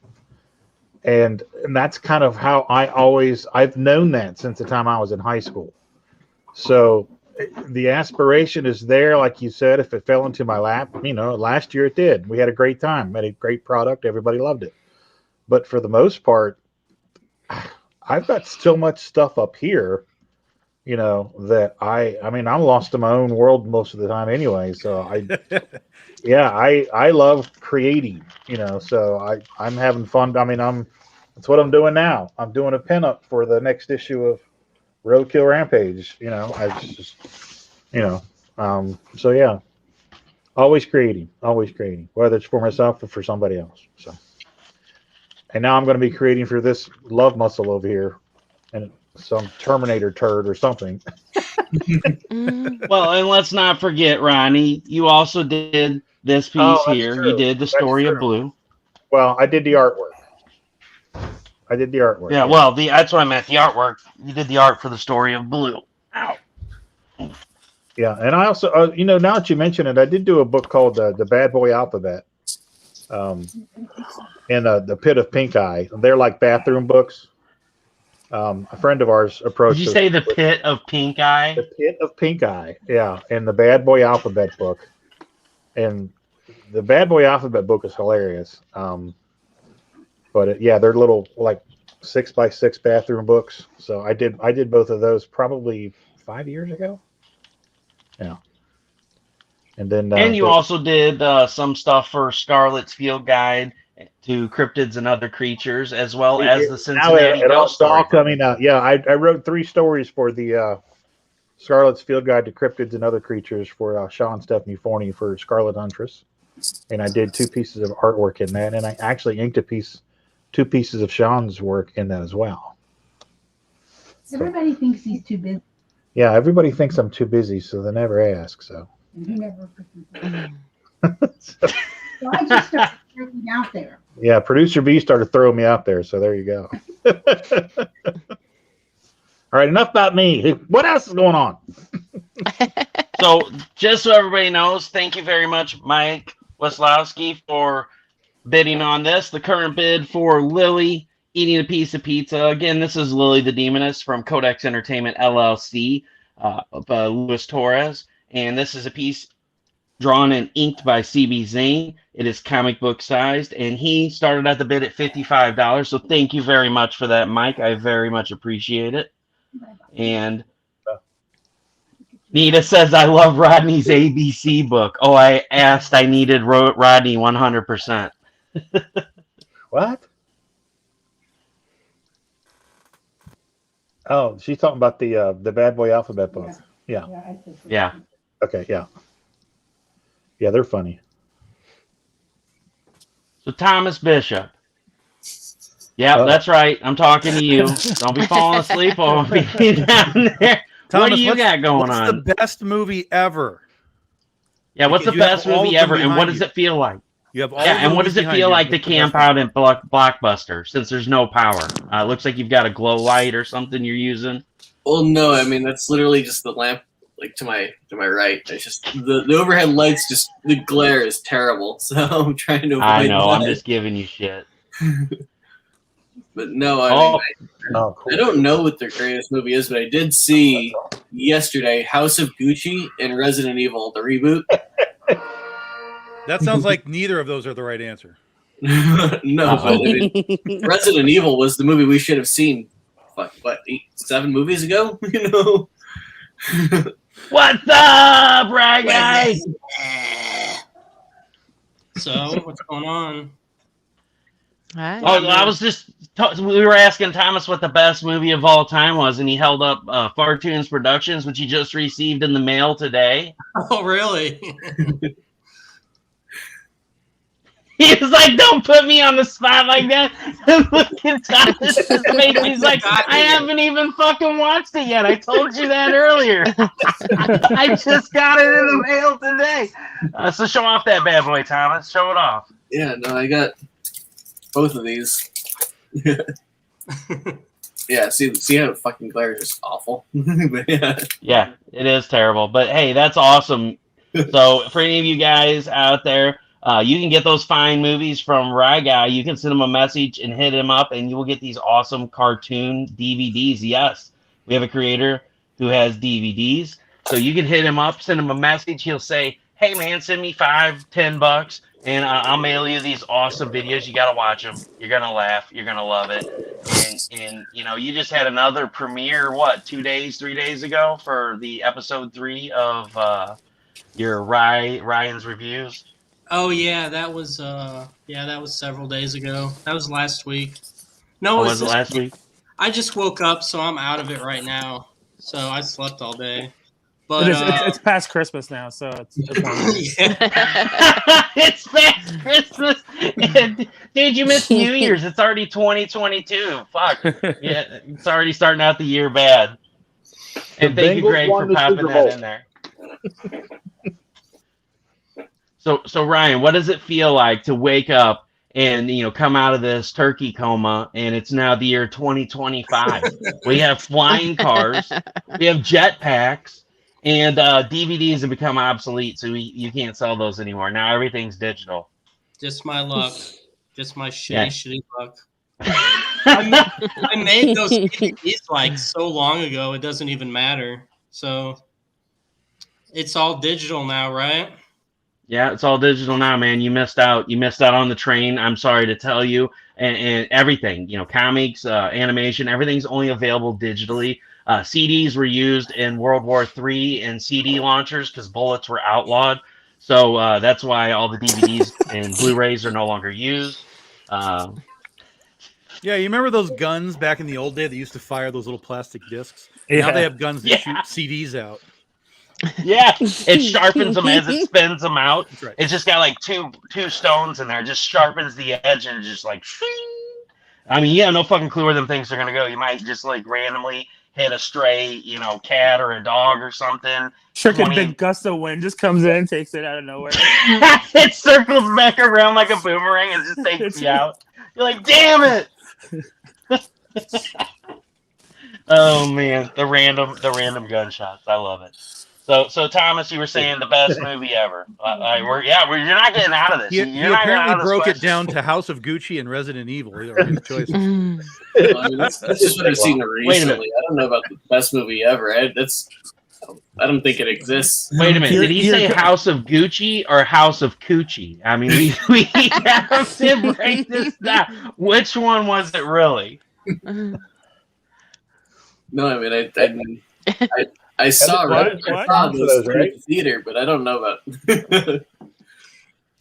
And that's kind of how I've known that since the time I was in high school. So the aspiration is there, like you said. If it fell into my lap, last year it did. We had a great time, made a great product. Everybody loved it. But for the most part, I've got so much stuff up here, that I'm lost in my own world most of the time anyway. So I love creating, so I'm having fun. That's what I'm doing now. I'm doing a pinup for the next issue of Roadkill Rampage. So yeah, always creating, whether it's for myself or for somebody else. So, and now I'm going to be creating for this love muscle over here, and some Terminator turd or something. Well, and let's not forget, Ronnie, you also did this piece here. True. You did the story of Blue. Well, I did the artwork. Yeah, well, that's what I meant. The artwork. You did the art for the story of Blue. Ow. Yeah, and I also, now that you mention it, I did do a book called The Bad Boy Alphabet, and The Pit of Pink Eye. They're like bathroom books. A friend of ours approached. Did you say The Pit of Pink Eye? The Pit of Pink Eye, yeah, and the Bad Boy Alphabet book. And the Bad Boy Alphabet book is hilarious. But they're little like 6x6 bathroom books. So I did both of those probably 5 years ago. Yeah. And then and you also did some stuff for Scarlet's Field Guide to Cryptids and Other Creatures, as well as the Cincinnati Ghost It's all story. coming out. Yeah, I wrote 3 stories for the Scarlet's Field Guide to Cryptids and Other Creatures for Sean and Stephanie Forney for Scarlet Huntress. And I did 2 pieces of artwork in that, and I actually inked 2 pieces of Sean's work in that as well. Everybody thinks he's too busy. Yeah, everybody thinks I'm too busy, so they never ask. So, And he never so I just started throwing out there. yeah, Producer B started throwing me out there, so there you go. All right, enough about me. What else is going on? So, just so everybody knows, thank you very much, Mike Weslowski, for bidding on this. The current bid for Lily eating a piece of pizza. Again, this is Lily the Demoness from Codex Entertainment LLC, Luis Torres. And this is a piece drawn and inked by CB Zane. It is comic book sized, and he started at the bid at $55. So thank you very much for that, Mike. I very much appreciate it. And Nita says, I love Rodney's ABC book. Oh, I asked, I needed Rodney 100%. What? Oh, she's talking about the Bad Boy Alphabet book. Yeah. Yeah. Okay. Yeah. Yeah, they're funny. So Thomas Bishop. Yeah, that's right. I'm talking to you. Don't be falling asleep on me down there. Thomas, what do you got going what's on? the best movie ever? Yeah, what's the You have best all movie of them ever, and what behind does you. it feel like? You have all Yeah, of and the what does movies it behind feel you. like to What's the camp best out in Blockbuster since there's no power? It looks like you've got a glow light or something you're using. Well, no, I mean that's literally just the lamp, like to my right. It's just the overhead lights. Just the glare is terrible, so I'm trying to avoid I know. that. I'm just giving you shit. But no, I mean, Oh, cool. I don't know what their greatest movie is, but I did see yesterday House of Gucci and Resident Evil, the reboot. That sounds like neither of those are the right answer. No, but I mean, Resident Evil was the movie we should have seen. What, 7 movies ago? You know. What's up, Rag Guy? So, what's going on? Hi. Oh, I was just we were asking Thomas what the best movie of all time was, and he held up Fartoons Productions, which he just received in the mail today. Oh, really? He was like, "Don't put me on the spot like that." And look at Thomas just made me. He's like, "I haven't even fucking watched it yet. I told you that earlier. I just got it in the mail today." So show off that bad boy, Thomas. Show it off. Yeah, no, I got both of these. Yeah, see how the fucking glare is just awful. But yeah. Yeah, it is terrible. But hey, that's awesome. So for any of you guys out there, you can get those fine movies from Rye Guy. You can send him a message and hit him up, and you will get these awesome cartoon DVDs. Yes, we have a creator who has DVDs. So you can hit him up, send him a message. He'll say, "Hey, man, send me $5-10, and I'll mail you these awesome videos. You got to watch them. You're going to laugh. You're going to love it." And you know, you just had another premiere, 3 days ago for the episode 3 of your Ryan's reviews. Oh yeah, that was several days ago. That was last week. No, Oh, it was it last week? I just woke up, so I'm out of it right now. So I slept all day. But It's past Christmas now, so it's yeah. It's past Christmas. Dude, you missed New Year's. It's already 2022. Fuck. Yeah, it's already starting out the year bad. And thank you, Bengals Greg, won for the popping Super that Bowl. in there. So Ryan, what does it feel like to wake up and come out of this turkey coma, and it's now the year 2025? We have flying cars, we have jetpacks, and DVDs have become obsolete, so you can't sell those anymore. Now everything's digital. Just my luck. Just my Yeah. shitty luck. I made those DVDs like so long ago, it doesn't even matter. So it's all digital now, right? Yeah, it's all digital now, man. You missed out. You missed out on the train. I'm sorry to tell you. And everything, comics, animation, everything's only available digitally. CDs were used in World War III and CD launchers because bullets were outlawed. So that's why all the DVDs and Blu-rays are no longer used. Yeah, you remember those guns back in the old day that used to fire those little plastic discs? Yeah. Now they have guns that Yeah. shoot CDs out. Yeah, it sharpens them as it spins them out. That's right. It's just got like two stones in there. It just sharpens the edge and just like. I mean, you have no fucking clue where them things are gonna go. You might just like randomly hit a stray, cat or a dog or something. freaking 20 big gust of wind just comes in, takes it out of nowhere. It circles back around like a boomerang and just takes you out. You're like, damn it! Oh man, the random gunshots. I love it. So Thomas, you were saying the best movie ever. You're not getting out of this. You You're not getting out apparently of this broke it question. down to House of Gucci and Resident Evil. These are good choices. I mean, that's just what I've seen recently. I don't know about the best movie ever. That's I don't think it exists. Wait a minute. Did he say You're- House of Gucci or House of Coochie? I mean, we have to break this down. Which one was it really? No, I mean, I saw What? it. I What? saw For those those, in right? the theater, but I don't know about.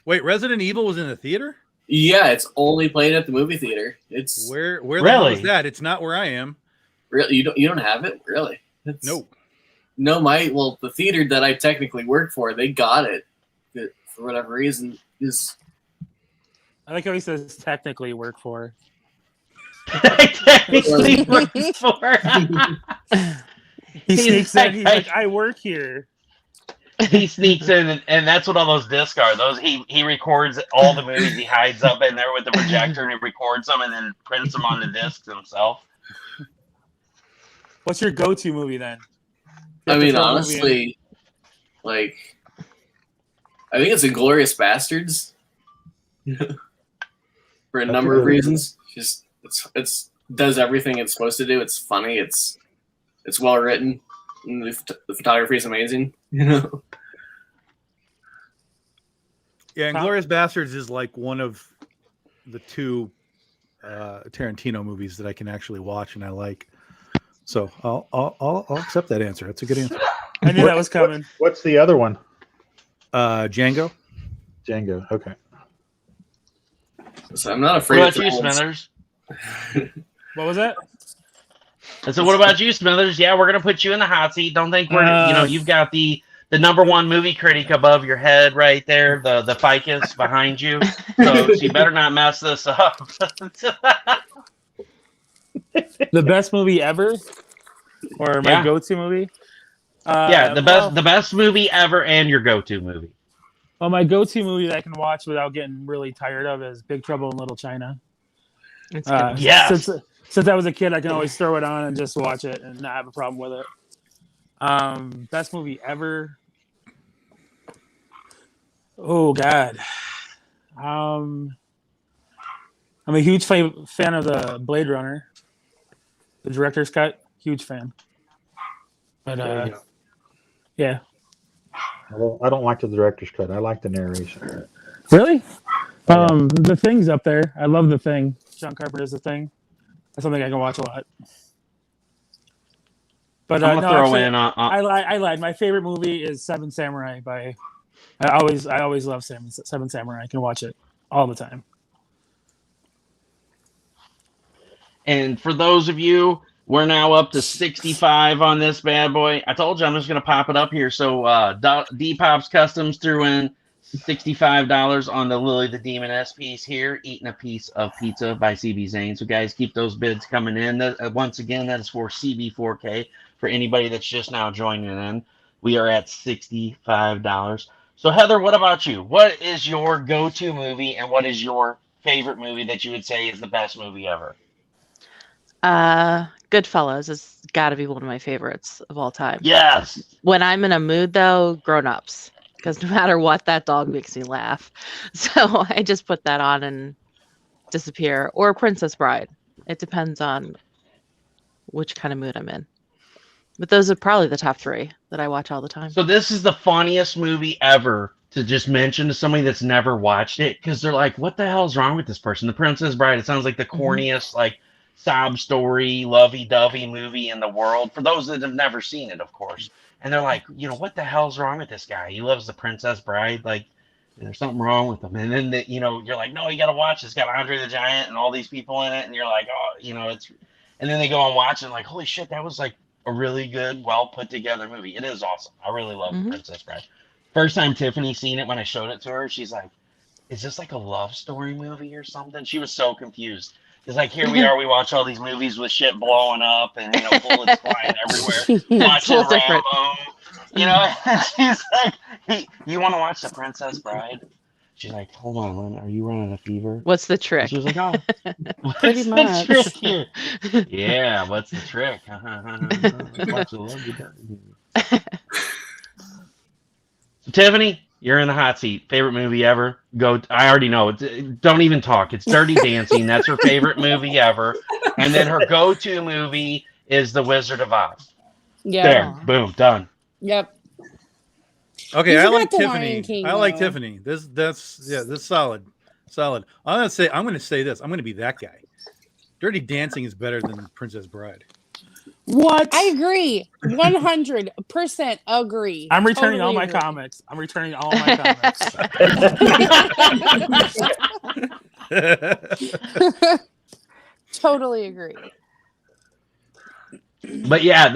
Wait, Resident Evil was in the theater? Yeah, it's only played at the movie theater. It's Where the hell is Really? that? It's not where I am. really you don't have it really. It's, No. No, the theater that I technically work for, they got it for whatever reason. Is I like how he says technically work for. Technically works for. He He's sneaks like, in. He's like, I work here. He sneaks in, and that's what all those discs are. Those he records all the movies. He hides up in there with the projector, and he records them, and then prints them on the discs himself. What's your go-to movie then? I mean, Throw a movie honestly, like, I think it's Inglourious Bastards for a number of reasons. Just it's does everything it's supposed to do. It's funny. It's well written. And the photography is amazing. You know. Yeah, Inglourious Bastards is like one of the two Tarantino movies that I can actually watch and I like. So I'll accept that answer. That's a good answer. I knew that was coming. What's the other one? Django. Django. Okay. So I'm not What afraid. about you, Smithers? What was that? I said, what about you, Smithers? Yeah, we're gonna put you in the hot seat. Don't think we're you've got the number one movie critic above your head right there, the ficus behind you. So you better not mess this up. The best movie ever, or my Yeah. go-to movie? Yeah, the best movie ever and your go-to movie. Well, my go-to movie that I can watch without getting really tired of is Big Trouble in Little China. It's good. Yes. Since I was a kid, I can always throw it on and just watch it and not have a problem with it. Best movie ever. Oh God. I'm a huge fan of the Blade Runner, the director's cut. Huge fan. But yeah. I don't like the director's cut. I like the narration. Really? The Thing's up there. I love The Thing. John Carpenter's The Thing. That's something I can watch a lot. But I'm gonna no, throw actually, in. I lied. My favorite movie is Seven Samurai. I always love Seven Samurai. I can watch it all the time. And for those of you, we're now up to 65 on this bad boy. I told you I'm just going to pop it up here. So DPopp Customz threw in $65 on the Lily the Demoness piece here, eating a piece of pizza by CB Zane. So guys, keep those bids coming in. Once again, that is for CB4K. For anybody that's just now joining in, we are at $65. So Heather, what about you? What is your go-to movie, and what is your favorite movie that you would say is the best movie ever? Goodfellas has got to be one of my favorites of all time. Yes. When I'm in a mood, though, Grown Ups, because no matter what, that dog makes me laugh. So I just put that on and disappear. Or Princess Bride. It depends on which kind of mood I'm in. But those are probably the top three that I watch all the time. So this is the funniest movie ever to just mention to somebody that's never watched it, because they're like, what the hell's wrong with this person? The Princess Bride, it sounds like the corniest, like, sob story, lovey-dovey movie in the world, for those that have never seen it, of course. And they're like, what the hell's wrong with this guy? He loves the Princess Bride. Like, there's something wrong with him. And then, you're like, no, you got to watch. It's got Andre the Giant and all these people in it. And you're like, oh, it's... And then they go and watch it and like, holy shit, that was like a really good, well put together movie. It is awesome. I really love the Princess Bride. First time Tiffany seen it, when I showed it to her, she's like, is this like a love story movie or something? She was so confused. It's like, here we are, we watch all these movies with shit blowing up and, bullets flying everywhere. Watching Rambo. And she's like, you want to watch The Princess Bride? She's like, hold on, Lynn, are you running a fever? What's the trick? She was like, oh, what's Pretty the much. trick here? Yeah, what's the trick? Watch the love you got. So, Tiffany, you're in the hot seat. Favorite movie ever? Go. I already know. Don't even talk. It's Dirty Dancing. That's her favorite movie ever. And then her go-to movie is The Wizard of Oz. Yeah. There, boom, done. Yep. Okay, You I forgot like the Lion Tiffany. King, I like though. Tiffany. This solid. I'm gonna say this. I'm gonna be that guy. Dirty Dancing is better than Princess Bride. What? I agree. 100% agree. I'm returning all Totally my agree. comics. I'm returning all my comics. Totally agree. But yeah,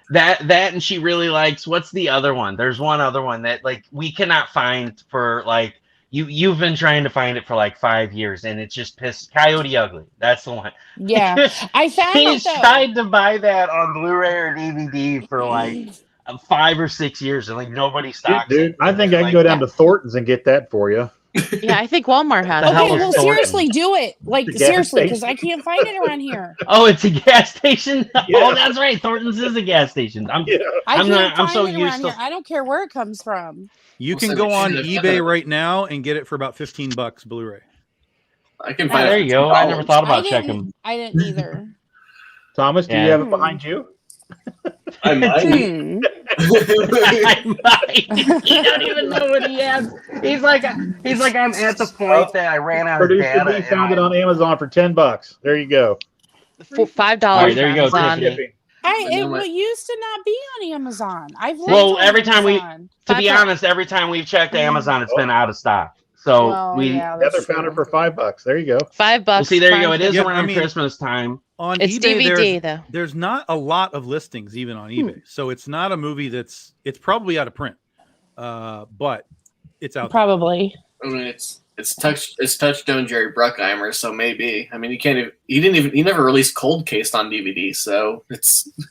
that and she really likes, what's the other one? There's one other one that like we cannot find for like you've been trying to find it for like 5 years and it's just pissed. Coyote Ugly. That's the one. Yeah. I found He's it though. tried to buy that on Blu-ray or DVD for like 5 or 6 years and like nobody stocks Dude, it. I think I can go down to Thornton's and get that for you. Yeah, I think Walmart has The it. hell Okay, is well, Thornton? seriously, do it. Like, The gas seriously, because station. I can't find it around here. Oh, it's a gas station. Yeah. Oh, that's right. Thornton's is a gas station. I I'm can't not- I'm find so it used around to- here. I don't care where it comes from. You Well, can so go we on should have- eBay right now and get it for about $15 Blu-ray. I can Oh, find there it you go. I never thought about I checking. didn't. I didn't either. Thomas, do you Yeah. have it behind you? I might. Hmm. I might. He don't even know what he has. He's like I'm at the point that I ran out of Producer data. B and found it I- on Amazon for $10. There you go. $5 All right, there you go, Amazon. Tiffany. Shipping. It used to not be on Amazon. I've looked Well, on every time we- Amazon. To be $5. honest, every time we've checked Amazon, it's been out of stock. So Well, we yeah, Heather that's found true. it for $5. There you go. $5. well, see. There you go. It is Yeah, around I mean- Christmas time. On It's eBay, DVD though. there's not a lot of listings even on eBay, so it's not a movie it's probably out of print, but it's out there. Probably. I mean, it's Touchstone Jerry Bruckheimer, so maybe. I mean, he never released Cold Case on DVD, so it's. I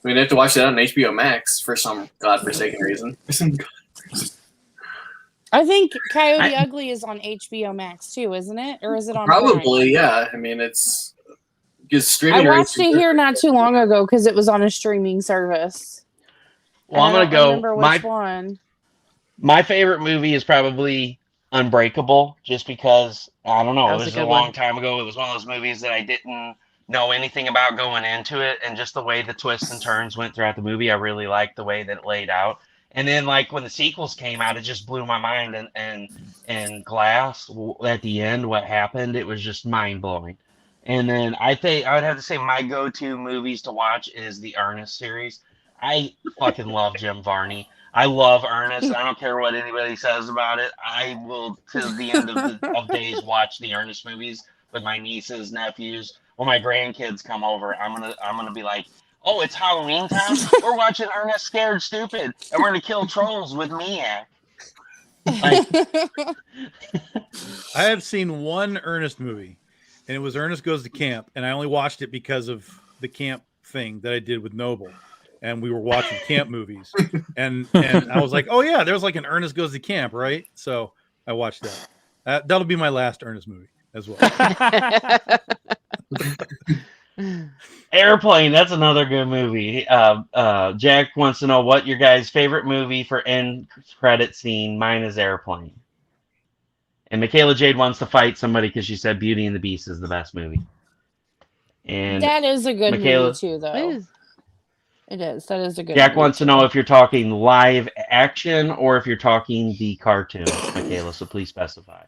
mean, I have to watch that on HBO Max for some godforsaken reason. I think Coyote Ugly is on HBO Max too, isn't it? Or is it on Probably, yeah. I mean, it's because Prime? streaming. I watched it here not too long ago because it was on a streaming service. Well, I'm And I gonna don't go. remember which one. My favorite movie is probably Unbreakable, just because I don't know. That It was was a a good long one. time ago. It was one of those movies that I didn't know anything about going into it, and just the way the twists and turns went throughout the movie, I really liked the way that it laid out. And then, like when the sequels came out, it just blew my mind. And Glass at the end, what happened? It was just mind blowing. And then I think I would have to say my go-to movies to watch is the Ernest series. I fucking love Jim Varney. I love Ernest. I don't care what anybody says about it. I will, to the end of days, watch the Ernest movies with my nieces, nephews. When my grandkids come over, I'm gonna be like, "Oh, it's Halloween time. We're watching Ernest Scared Stupid, and we're gonna kill trolls with Miak." Like, I have seen one Ernest movie, and it was Ernest Goes to Camp, and I only watched it because of the camp thing that I did with Noble, and we were watching camp movies, and I was like, oh yeah, there's like an Ernest Goes to Camp, right? So I watched that. That'll be my last Ernest movie as well. Airplane, that's another good movie. Jack wants to know what your guys' favorite movie for end credit scene. Mine is Airplane. And Michaela Jade wants to fight somebody because she said Beauty and the Beast is the best movie. And That is a good Michaela- movie too, though. It is. That is a good Jack movie wants to too. know if you're talking live action or if you're talking the cartoon, Michaela, so please specify.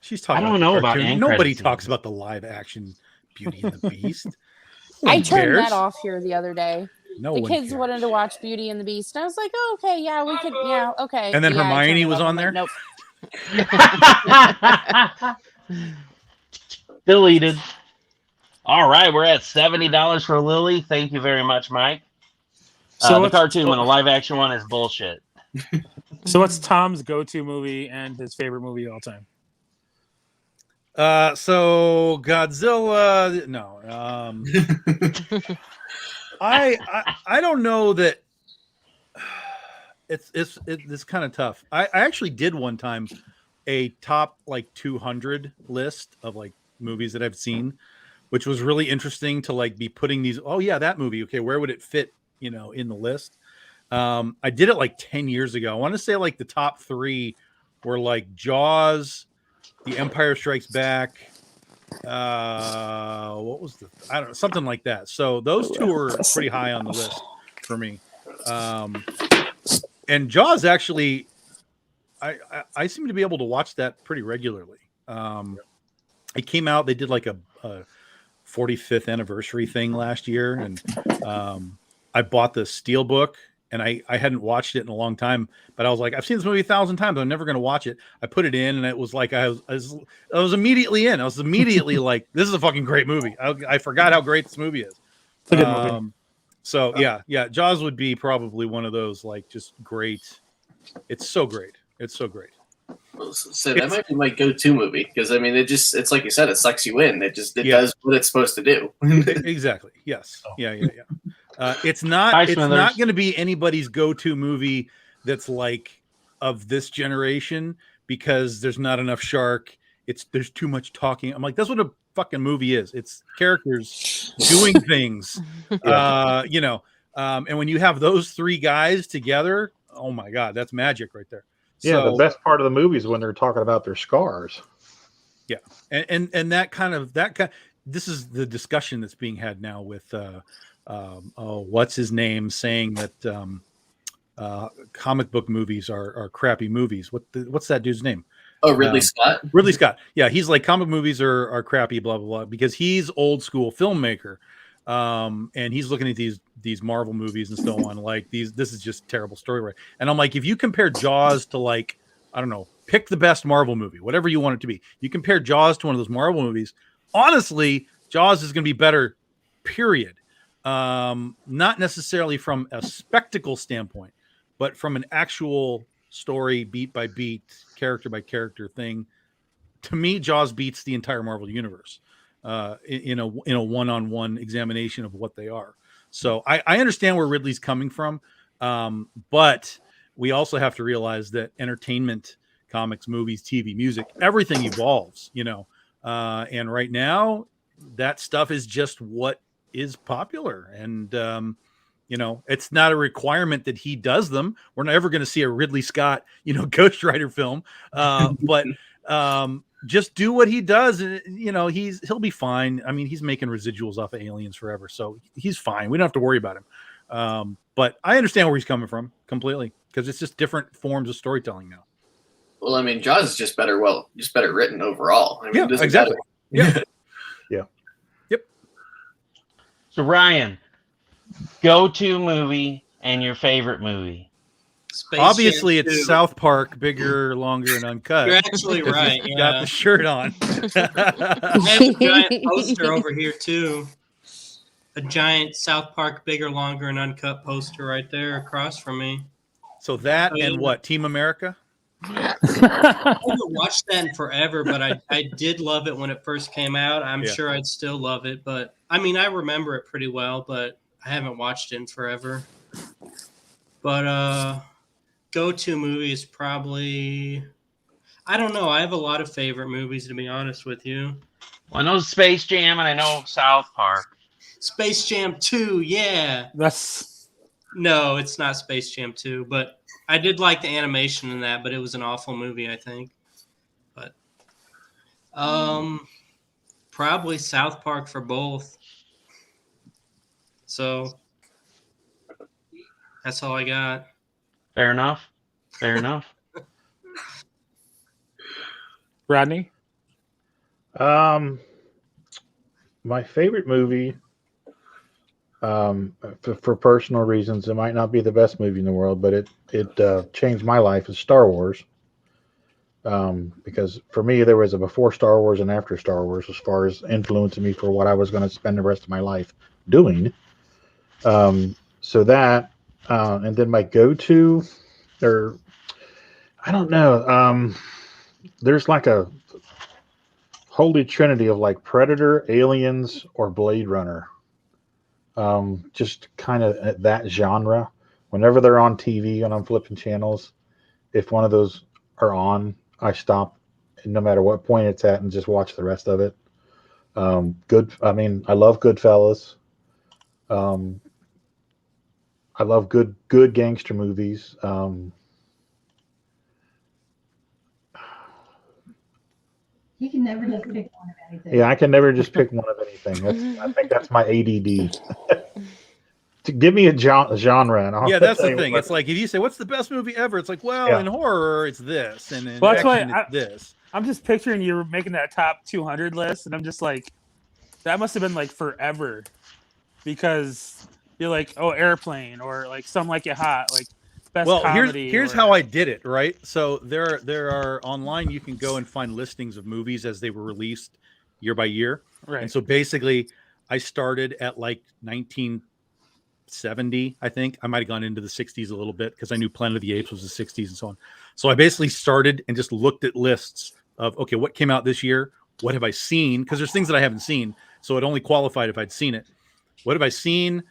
She's talking. I don't know about cartoon. end Nobody credit talks scenes. about the live action Beauty and the Beast. I Who turned cares? that off here the other day. No The one kids cares. wanted to watch Beauty and the Beast, and I was like, "Oh, okay, yeah, we could, yeah, okay." And then Yeah, I turned Hermione it was off. on I'm like, there? Nope. Deleted. All right, we're at $70 for Lily. Thank you very much, Mike. So The what's- cartoon one, the live action one, is bullshit. So what's Tom's go-to movie and his favorite movie of all time? So Godzilla, no. I don't know that. It's kind of tough. I actually did one time a top like 200 list of like movies that I've seen, which was really interesting to like be putting these. Oh yeah, that movie. Okay, where would it fit? You know, in the list. I did it like 10 years ago. I want to say like the top 3 were like Jaws, The Empire Strikes Back. What was I don't know, something like that. So those two were pretty high on the list for me. And Jaws actually, I seem to be able to watch that pretty regularly. It came out, they did like a 45th anniversary thing last year, and I bought the Steelbook, and I hadn't watched it in a long time, but I was like, I've seen this movie 1,000 times, I'm never going to watch it. I put it in, and it was like I was immediately in. I was immediately like, this is a fucking great movie. I forgot how great this movie is. It's a good movie. So yeah, Jaws would be probably one of those, like, just great. It's so great. It's so great. So that might be my go-to movie, because I mean, it's like you said, it sucks you in. It does what it's supposed to do. Exactly. Yes. Yeah. It's not going to be anybody's go-to movie that's like of this generation, because there's not enough shark. There's too much talking. I'm like, that's what a fucking movie is. It's characters doing things. And when you have those three guys together, oh my God, that's magic right there. Yeah, So, the best part of the movie is when they're talking about their scars. Yeah, and this is the discussion that's being had now with what's his name saying that comic book movies are crappy movies. What's that dude's name? Oh, Ridley Scott. Ridley Scott. Yeah, he's like, comic movies are crappy, blah blah blah, because he's old school filmmaker. And he's looking at these Marvel movies and so on, like this is just terrible story, right? And I'm like, if you compare Jaws to, like, I don't know, pick the best Marvel movie, whatever you want it to be. You compare Jaws to one of those Marvel movies, honestly, Jaws is going to be better, period. Not necessarily from a spectacle standpoint, but from an actual story, beat by beat, character by character thing. To me, Jaws beats the entire Marvel universe. In a one-on-one examination of what they are. So I understand where Ridley's coming from, but we also have to realize that entertainment, comics, movies, TV, music, everything evolves, and right now that stuff is just what is popular. And, it's not a requirement that he does them. We're never going to see a Ridley Scott, Ghost Rider film. But just do what he does. He'll be fine. I mean, he's making residuals off of Aliens forever, so he's fine. We don't have to worry about him. But I understand where he's coming from completely, because it's just different forms of storytelling now. Well, I mean, Jaws is just better written overall. I mean, yeah, exactly. Yeah. Yeah. Yep. So Ryan, go-to movie and your favorite movie. Space Obviously, Jam it's 2. South Park, bigger, longer, and uncut. You're actually right. He's Yeah. got the shirt on. I have a giant poster over here too. A giant South Park, bigger, longer, and uncut poster right there across from me. So that and what? Team America? I haven't watched that in forever, but I did love it when it first came out. I'm sure I'd still love it, but I mean, I remember it pretty well, but I haven't watched it in forever. But go-to movie is probably, I don't know. I have a lot of favorite movies, to be honest with you. Well, I know Space Jam and I know South Park. Space Jam 2, yeah. No, it's not Space Jam 2, but I did like the animation in that, but it was an awful movie, I think. But probably South Park for both. So that's all I got. Fair enough. Rodney? My favorite movie, for personal reasons, it might not be the best movie in the world, but it changed my life, is Star Wars. Because for me, there was a before Star Wars and after Star Wars as far as influencing me for what I was going to spend the rest of my life doing. So that, and then my go-to, or I don't know, there's like a holy trinity of like Predator, Aliens, or Blade Runner. Just kind of that genre. Whenever they're on TV and I'm flipping channels, if one of those are on, I stop, and no matter what point it's at, and just watch the rest of it. I love Goodfellas. I love good gangster movies. You can never just pick one of anything. Yeah, I can never just pick one of anything. I think that's my ADD give me a genre, and I'll Yeah, that's tell the you thing. what- It's like if you say, "What's the best movie ever?" It's like, well, Yeah. in horror, it's this, and in Well, that's why action, it's this. I'm just picturing you making that top 200 list, and I'm just like, that must have been like forever, because you're like, oh, Airplane, or like Some Like It Hot, like best Well, comedy. here's or- how I did it. Right, so there are online. You can go and find listings of movies as they were released year by year. right. And so basically, I started at like 1970. I think I might have gone into the 60s a little bit because I knew Planet of the Apes was the 60s and so on. So I basically started and just looked at lists of, okay, what came out this year? What have I seen? Because there's things that I haven't seen. So it only qualified if I'd seen it. What have I seen?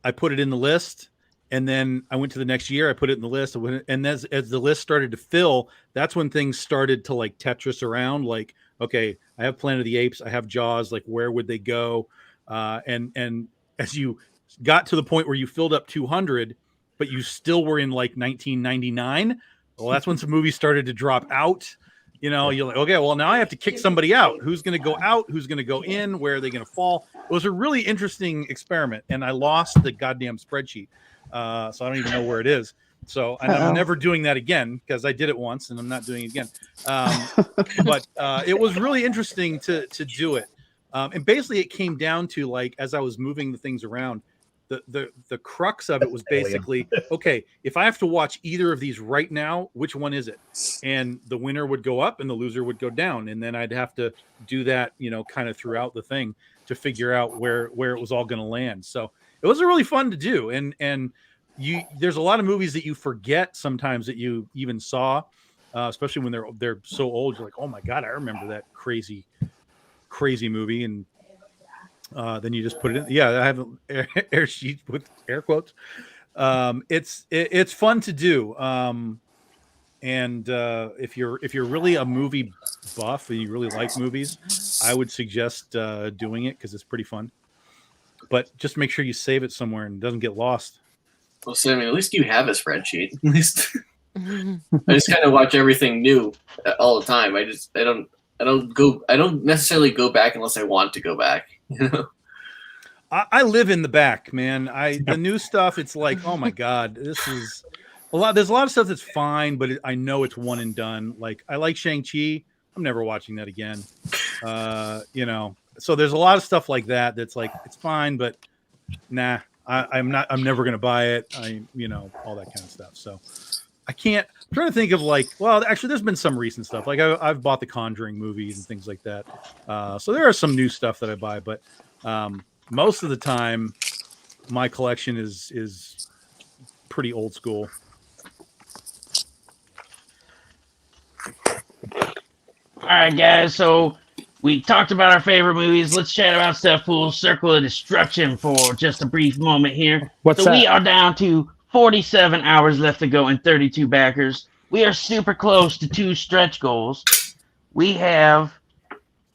I put it in the list. And then I went to the next year. I put it in the list. And as the list started to fill, that's when things started to like Tetris around. Like, okay, I have Planet of the Apes. I have Jaws. Like, where would they go? And as you got to the point where you filled up 200, but you still were in like 1999, well, that's when some movies started to drop out. You know, you're like, okay, well, now I have to kick somebody out. Who's going to go out? Who's going to go in? Where are they going to fall? It was a really interesting experiment, and I lost the goddamn spreadsheet. So I don't even know where it is. So I'm never doing that again because I did it once, and I'm not doing it again. But it was really interesting to do it. And basically, it came down to, like, as I was moving the things around, the crux of it was basically, okay, if I have to watch either of these right now, which one is it? And the winner would go up and the loser would go down. And then I'd have to do that, you know, kind of throughout the thing to figure out where it was all going to land. So it was really fun to do. And there's a lot of movies that you forget sometimes that you even saw, especially when they're so old. You're like, oh my God, I remember that crazy movie. And then you just put it in. Yeah, I have an air sheet with air quotes. It's fun to do. And if you're really a movie buff and you really like movies, I would suggest doing it because it's pretty fun. But just make sure you save it somewhere and it doesn't get lost. Well, Sammy, at least you have a spreadsheet. At least I just kind of watch everything new all the time. I don't necessarily go back unless I want to go back. You know? I live in the back, man. The new stuff, it's like, oh my God, this is a lot. There's a lot of stuff that's fine, but I know it's one and done. Like, I like Shang-Chi. I'm never watching that again. You know, so there's a lot of stuff like that that's like, it's fine, but nah, I'm never gonna buy it. You know, all that kind of stuff. So I'm trying to think of, like, well, actually, there's been some recent stuff. Like I've bought the Conjuring movies and things like that. So there are some new stuff that I buy, but most of the time, my collection is pretty old school. All right, guys. So we talked about our favorite movies. Let's chat about Stefpool's Circle of Destruction for just a brief moment here. What's so that? we are down to 47 hours left to go and 32 backers. We are super close to 2 stretch goals. We have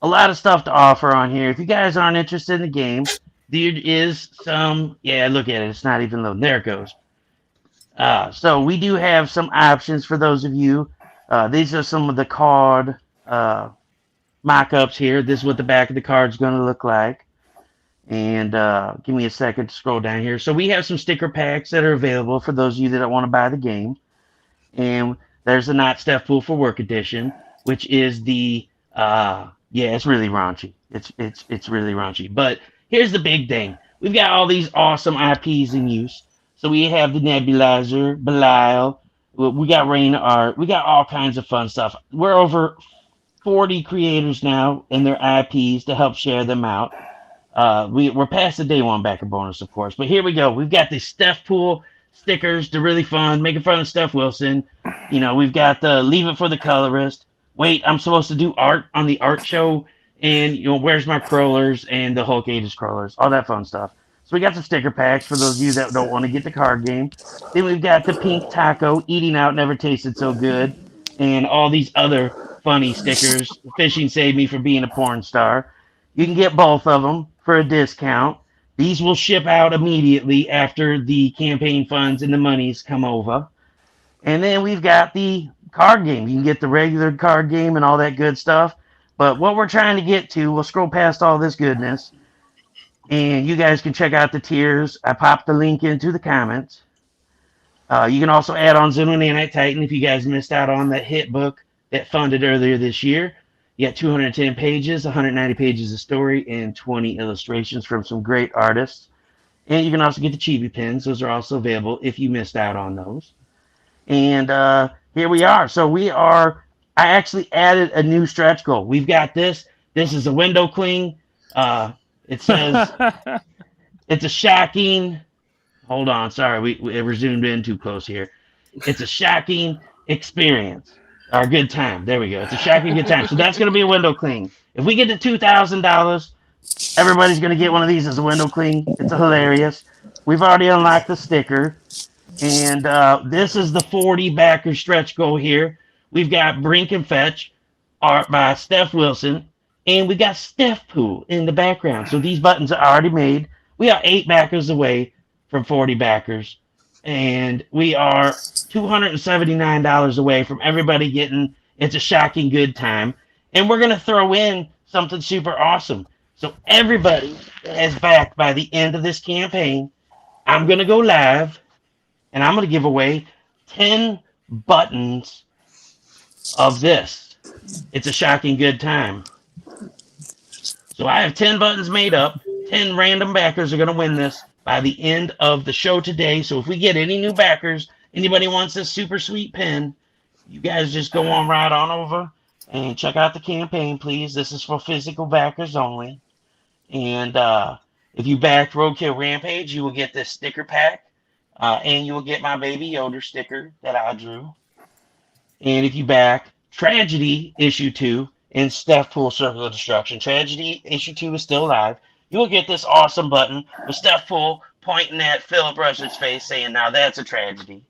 a lot of stuff to offer on here. If you guys aren't interested in the game, there is some. Yeah, look at it. It's not even loading. There it goes. So we do have some options for those of you. These are some of the card mock-ups here. This is what the back of the card is going to look like. And give me a second to scroll down here. So we have some sticker packs that are available for those of you that don't want to buy the game. And there's the Not Stefpool for Work edition, which is the it's really raunchy. It's really raunchy. But here's the big thing. We've got all these awesome IPs in use. So we have the Nebulizer, Belial, we got Rain Art, we got all kinds of fun stuff. We're over 40 creators now and their IPs to help share them out. We're past the day one backer bonus, of course, but here we go. We've got the Stefpool stickers. They're really fun, making fun of Steph Wilson. You know, we've got the Leave It for the Colorist. Wait, I'm supposed to do art on the art show, and you know, Where's My Crawlers and the Hulk Ages Crawlers, all that fun stuff. So we got the sticker packs for those of you that don't want to get the card game. Then we've got the Pink Taco, Eating Out Never Tasted So Good, and all these other funny stickers. Fishing Saved Me from Being a Porn Star. You can get both of them for a discount. These will ship out immediately after the campaign funds and the monies come over. And then we've got the card game. You can get the regular card game and all that good stuff. But what we're trying to get to, we'll scroll past all this goodness. And you guys can check out the tiers. I popped the link into the comments. You can also add on Zoom and Nanite Titan if you guys missed out on that hit book that funded earlier this year. You got 210 pages, 190 pages of story, and 20 illustrations from some great artists. And you can also get the chibi pins. Those are also available if you missed out on those. And here we are. So I actually added a new stretch goal. We've got this. This is a window cling. It says it's a shocking. Hold on, sorry, we're zoomed in too close here. It's a shocking experience or good time. There we go. It's a shocking good time. So that's going to be a window cling. If we get to $2,000, everybody's going to get one of these as a window cling. It's hilarious. We've already unlocked the sticker, and this is the 40 backer stretch goal here. We've got Brink and Fetch, art by Steph Wilson, and we got Stefpool in the background. So these buttons are already made. We are 8 backers away from 40 backers, and we are $279 away from everybody getting It's a Shocking Good Time. And we're going to throw in something super awesome. So everybody that is backed by the end of this campaign, I'm going to go live, and I'm going to give away 10 buttons of this. It's a Shocking Good Time. So I have 10 buttons made up. 10 random backers are going to win this by the end of the show today. So if we get any new backers, anybody wants this super sweet pin, you guys just go on right on over and check out the campaign, please. This is for physical backers only. And if you backed Roadkill Rampage, you will get this sticker pack. And you will get my Baby Yoda sticker that I drew. And if you back Tragedy Issue 2 and Stefpool Circle of Destruction, Tragedy Issue 2 is still live. You will get this awesome button with Stefpool pointing at Philip Rush's face saying, now that's a tragedy.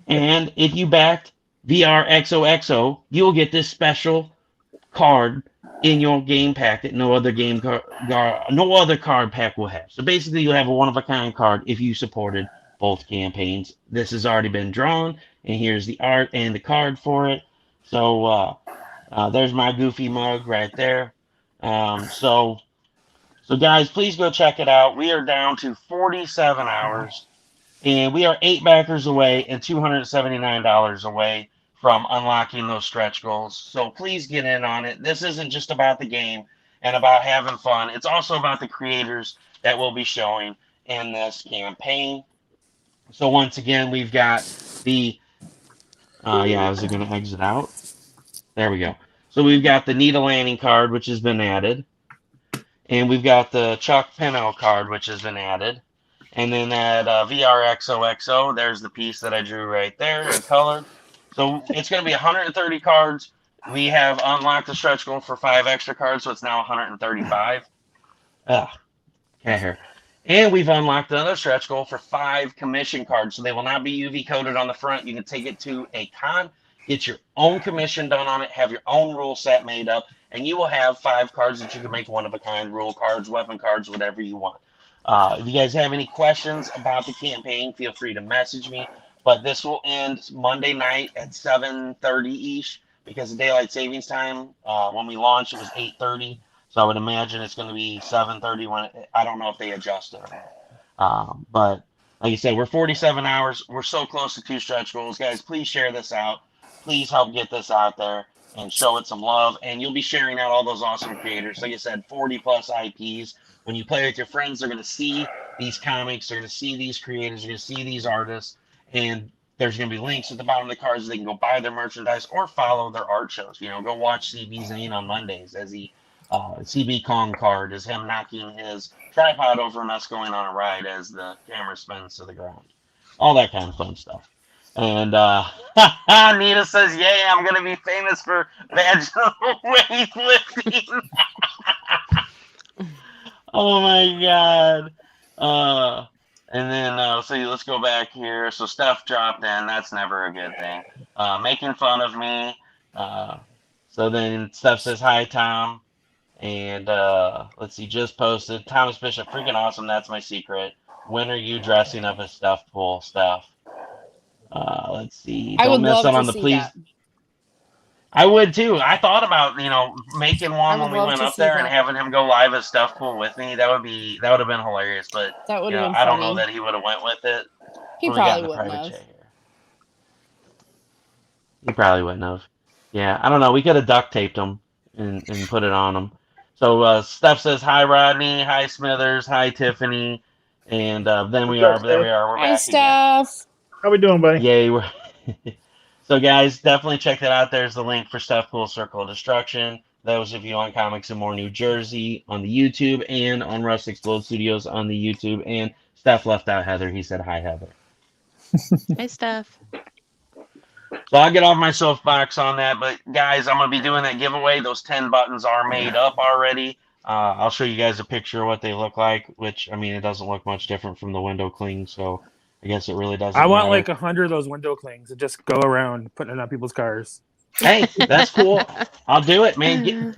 And if you backed VR XOXO, you will get this special card in your game pack that no other card pack will have. So basically, you'll have a one-of-a-kind card if you supported both campaigns. This has already been drawn, and here's the art and the card for it. So there's my goofy mug right there. So guys, please go check it out. We are down to 47 hours, and we are 8 backers away and $279 away from unlocking those stretch goals. So please get in on it. This isn't just about the game and about having fun. It's also about the creators that will be showing in this campaign. So once again, we've got the, is it going to exit out? There we go. So we've got the Nita Lanning card, which has been added. And we've got the Chuck Pino card, which has been added. And then that VR XOXO, there's the piece that I drew right there in color. So it's going to be 130 cards. We have unlocked the stretch goal for 5 extra cards, so it's now 135. Can't hear. And we've unlocked another stretch goal for 5 commission cards. So they will not be UV coded on the front. You can take it to a con, get your own commission done on it, have your own rule set made up, and you will have 5 cards that you can make one-of-a-kind rule cards, weapon cards, whatever you want. If you guys have any questions about the campaign, feel free to message me. But this will end Monday night at 7:30-ish because of daylight savings time. When we launched, it was 8:30. So I would imagine it's going to be 7:30 when I don't know if they adjust it. But like I said, we're 47 hours. We're so close to 2 stretch goals. Guys, please share this out. Please help get this out there and show it some love. And you'll be sharing out all those awesome creators. Like I said, 40-plus IPs. When you play with your friends, they're going to see these comics. They're going to see these creators. They're going to see these artists. And there's going to be links at the bottom of the cards. They can go buy their merchandise or follow their art shows. You know, go watch CB Zane on Mondays as he CB Kong card is him knocking his tripod over and us going on a ride as the camera spins to the ground. All that kind of fun stuff. And Nita says, yay, I'm going to be famous for vaginal weightlifting. Oh, my God. And then, so let's go back here. So Steph dropped in. That's never a good thing. Making fun of me. So then Steph says, hi, Tom. And let's see, just posted. Thomas Bishop, freaking awesome. That's my secret. When are you dressing up as Stefpool, Steph? Let's see. I Don't would miss love out to on the see please. that. I would too. I thought about making I one would when we love went to up see there and that. having him go live at Stefpool with me. That would have been hilarious. But That would have been I don't know funny. that he would have went with it. He when we got in probably the wouldn't private have. chat here. He probably wouldn't have. Yeah, I don't know. We could have duct taped him and put it on him. So Steph says hi, Rodney. Hi, Smithers. Hi, Tiffany. And then we What's up, are. We're Hi, back again. Steph. How we doing, buddy? Yay! So guys, definitely check that out. There's the link for Stefpool Circle of Destruction. Those of you on Comics and More New Jersey on the YouTube and on Rust Explode Studios on the YouTube. And Steph left out Heather. He said hi, Heather. Hey, Steph. So I'll get off my soapbox on that. But guys, I'm going to be doing that giveaway. Those 10 buttons are made up already. I'll show you guys a picture of what they look like, which, I mean, it doesn't look much different from the window cling. So I guess it really doesn't I want matter. like 100 of those window clings and just go around putting it on people's cars. Hey, that's cool. I'll do it, man. You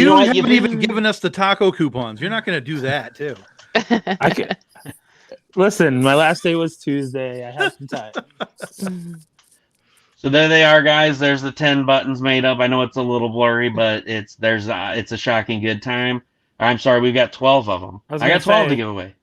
know what? haven't You've even given us the taco coupons. You're not going to do that, too. I can, listen, my last day was Tuesday. I have some time. So there they are, guys. There's the 10 buttons made up. I know it's a little blurry, but it's a shocking good time. I'm sorry, we've got 12 of them. I got 12 to give away.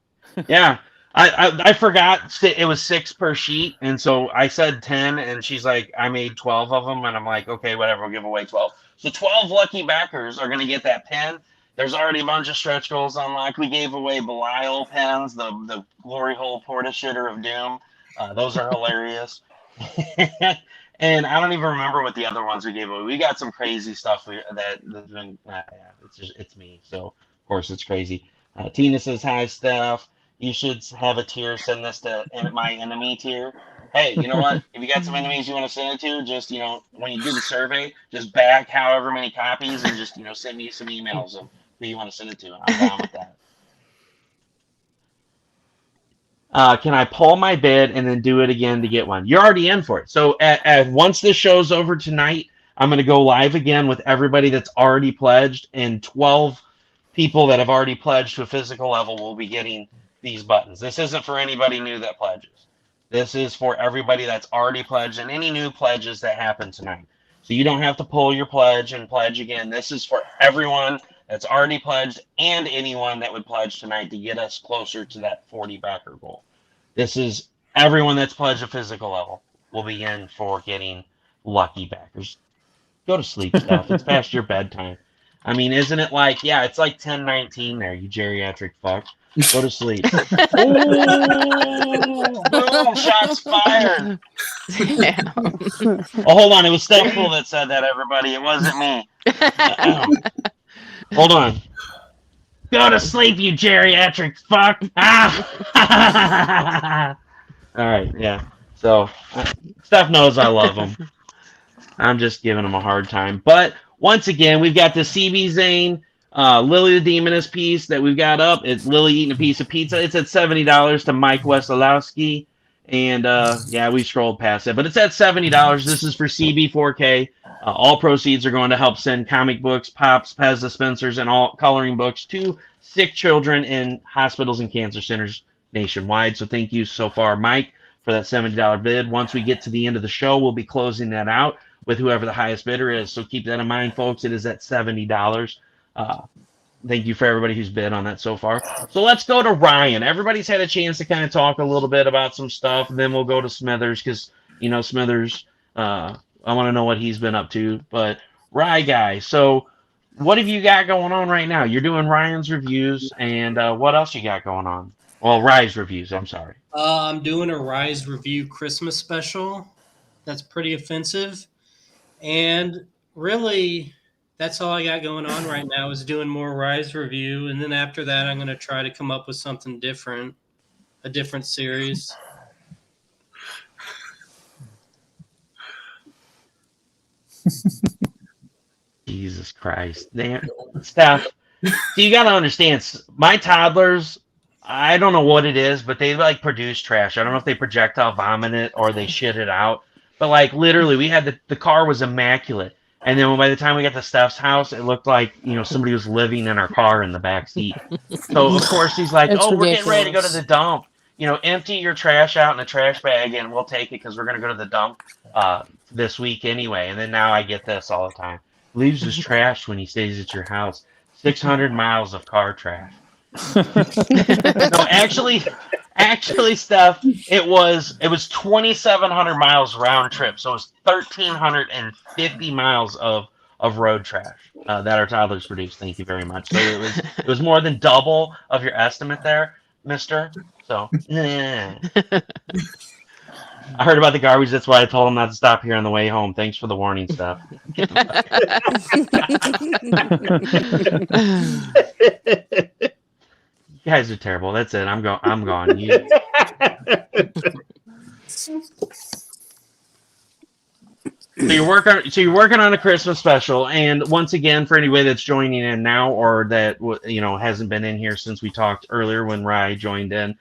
Yeah. I forgot it was 6 per sheet, and so I said 10, and she's like, I made 12 of them, and I'm like, okay, whatever, we'll give away 12. So 12 lucky backers are going to get that pen. There's already a bunch of stretch goals unlocked. We gave away Belial pens, the Glory Hole Porta Shitter of Doom. Those are hilarious. And I don't even remember what the other ones we gave away. We got some crazy stuff that's been, it's me. So, of course, it's crazy. Tina says, hi, Steph. You should have a tier. Send this to my enemy tier. Hey, you know what? If you got some enemies you want to send it to, just, when you do the survey, just back however many copies and just, send me some emails of who you want to send it to. I'm down with that. Can I pull my bid and then do it again to get one? You're already in for it. So once this show's over tonight, I'm going to go live again with everybody that's already pledged, and 12 people that have already pledged to a physical level will be getting these buttons. This isn't for anybody new that pledges. This is for everybody that's already pledged and any new pledges that happen tonight. So you don't have to pull your pledge and pledge again. This is for everyone that's already pledged and anyone that would pledge tonight to get us closer to that 40 backer goal. This is everyone that's pledged a physical level will be in for getting lucky backers. Go to sleep, Steph. It's past your bedtime. I mean, isn't it like, yeah, it's like 10:19 there, you geriatric fuck. Go to sleep. Ooh, boom, shots fired. Yeah. Oh, hold on. It was Stefpool that said that, everybody. It wasn't me. Hold on. Go to sleep, you geriatric fuck. Ah! All right, yeah. So, Steph knows I love him. I'm just giving him a hard time. But, once again, we've got the CB Zane, Lily the Demoness piece that we've got up. It's Lily eating a piece of pizza. It's at $70 to Mike Wesolowski. And, yeah, we scrolled past it. But it's at $70. This is for CB4K. All proceeds are going to help send comic books, pops, Pez dispensers, and all coloring books to sick children in hospitals and cancer centers nationwide. So thank you so far, Mike, for that $70 bid. Once we get to the end of the show, we'll be closing that out with whoever the highest bidder is. So keep that in mind, folks. It is at $70. Thank you for everybody who's bid on that so far. So let's go to Ryan. Everybody's had a chance to kind of talk a little bit about some stuff. And then we'll go to Smithers because, Smithers, I want to know what he's been up to. But Rye guy, so what have you got going on right now? You're doing Ryan's reviews, and what else you got going on? Well, Rye's reviews, I'm sorry. I'm doing a Rise review Christmas special. That's pretty offensive. And really, that's all I got going on right now is doing more Rise review. And then after that, I'm going to try to come up with something different, a different series. Jesus Christ. Steph, you got to understand, my toddlers, I don't know what it is, but they like produce trash. I don't know if they projectile vomit it or they shit it out. But like literally, we had the car was immaculate. And then by the time we got to Steph's house, it looked like, somebody was living in our car in the back seat. So, of course, he's like, It's we're getting ready to go to the dump. empty your trash out in a trash bag, and we'll take it because we're gonna go to the dump this week anyway. And then now I get this all the time. Leaves his trash when he stays at your house. 600 miles of car trash. No, actually, Steph, it was 2,700 miles round trip, so it was 1,350 miles of road trash that our toddlers produced. Thank you very much. So it was more than double of your estimate there, Mister. So I heard about the garbage. That's why I told him not to stop here on the way home. Thanks for the warning, Steph. You guys are terrible. That's it. I'm gone. So you're working on a Christmas special, and once again, for anybody that's joining in now or that hasn't been in here since we talked earlier when Rye joined in,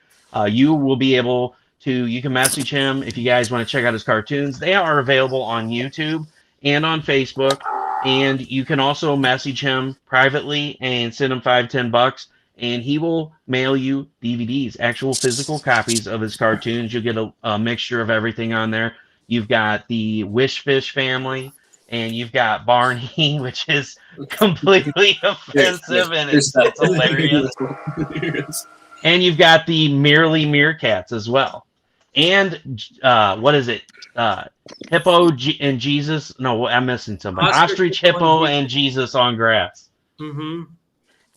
you will be able to. You can message him if you guys want to check out his cartoons. They are available on YouTube and on Facebook, and you can also message him privately and send him $5-10. And he will mail you DVDs, actual physical copies of his cartoons. You'll get a mixture of everything on there. You've got the Wishfish family, and you've got Barney, which is completely offensive, and it's hilarious. And you've got the Merely Meerkats as well. And what is it? Hippo and Jesus. No, I'm missing something. Ostrich, Hippo, and Jesus on Grass. Mm-hmm.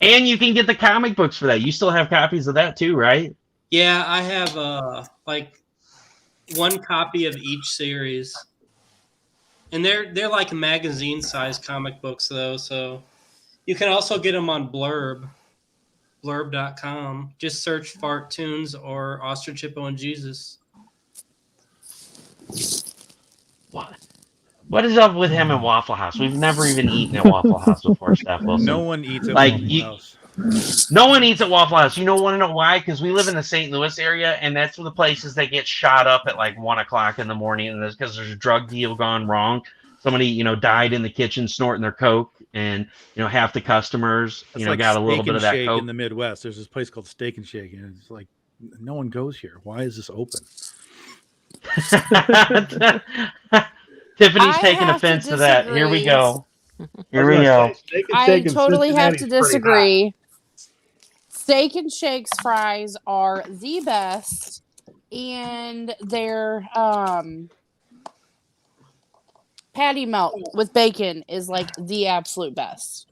And you can get the comic books for that. You still have copies of that too, right? Yeah, I have one copy of each series, and they're like magazine-sized comic books though. So you can also get them on blurb.com. Just search Farttoons or Ostrich, Hippo, and Jesus. What is up with him and Waffle House? We've never even eaten at Waffle House before, Steph Wilson. No one eats at Waffle House. No one eats at Waffle House. You want to know why? Because we live in the St. Louis area, and that's one of the places that get shot up at like 1 o'clock in the morning, and that's because there's a drug deal gone wrong. Somebody, died in the kitchen snorting their coke, and half the customers, That's got a little bit of that Shake coke in the Midwest. There's this place called Steak and Shake, and it's like no one goes here. Why is this open? Tiffany's taking offense to that. Here we go. Here we go. I totally have to disagree. Steak and Shake's fries are the best, and their patty melt with bacon is like the absolute best.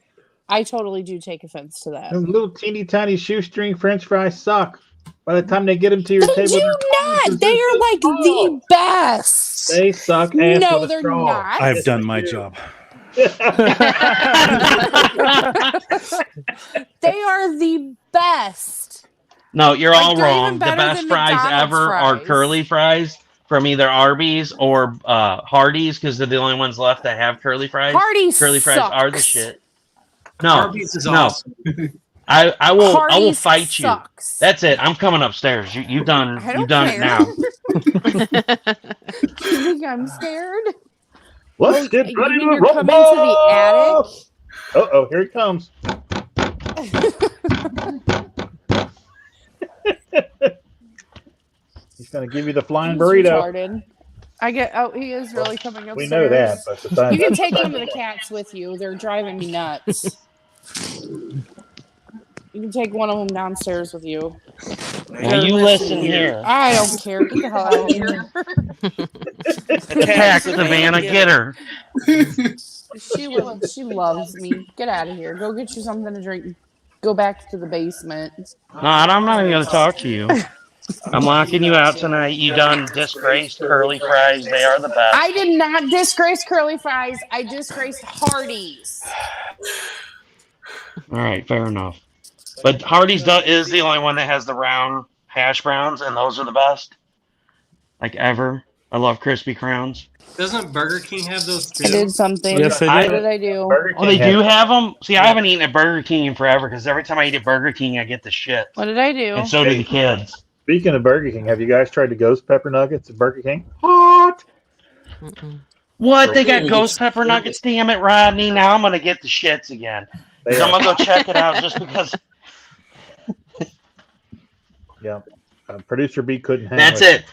I totally do take offense to that. Them little teeny tiny shoestring French fries suck. By the time they get them to your table, do not. They are like the best. They suck. No, they're not. I've done my job. They are the best. No, you're all they're wrong. even The better best than fries McDonald's ever are fries. curly fries from either Arby's or Hardee's, because they're the only ones left that have curly fries. Hardee's curly fries sucks. are the shit. No, Arby's is awesome. I will Hardee's fight sucks. you. That's it. I'm coming upstairs. You've done I don't it care. now. You think I'm scared? Let's get You ready mean to you're coming to the attic? Uh-oh, here he comes. He's going to give you the flying He's burrito. retarded. He is really coming upstairs. We know that, but the time You can take one of the cats with you. They're driving me nuts. You can take one of them downstairs with you. Now you listen here. I don't care. Get the hell out of here. Attack Savannah, get her. She loves me. Get out of here. Go get you something to drink. Go back to the basement. No, I'm not even going to talk to you. I'm locking you out tonight. You done disgraced curly fries. They are the best. I did not disgrace curly fries. I disgraced Hardee's. All right, fair enough. But Hardee's is the only one that has the round hash browns, and those are the best. Like ever. I love crispy crowns. Doesn't Burger King have those too? I did something. Yes, they What do. did I do? Burger Oh, they King do has- have them? See, I haven't eaten at Burger King in forever because every time I eat at Burger King, I get the shit. What did I do? And so do the kids. Speaking of Burger King, have you guys tried the ghost pepper nuggets at Burger King? What? What? They got ghost pepper nuggets? Damn it, Rodney. Now I'm going to get the shits again. They I'm are, going to go check it out just because. yeah. Producer B couldn't hang. That's with it.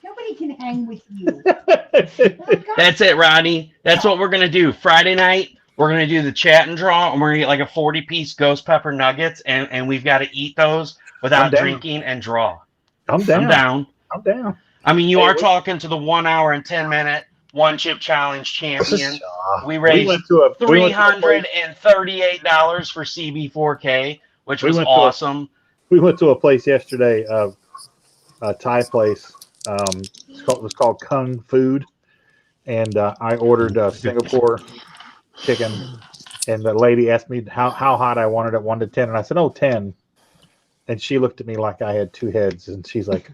Nobody can hang with you. That's it, Rodney. That's what we're gonna do. Friday night, we're gonna do the chat and draw, and we're gonna get like a 40-piece ghost pepper nuggets, and we've got to eat those without drinking and draw. I'm down. I'm down. I'm down. I mean, you Hey, are we- talking to the 1 hour and 10-minute one chip challenge champion. We We raised went to a $338 for CB4K, which was awesome. We went to a place yesterday, a Thai place. It was called Kung Food, and I ordered Singapore chicken, and the lady asked me how hot I wanted it, 1 to 10, and I said, 10. And she looked at me like I had two heads, and she's like,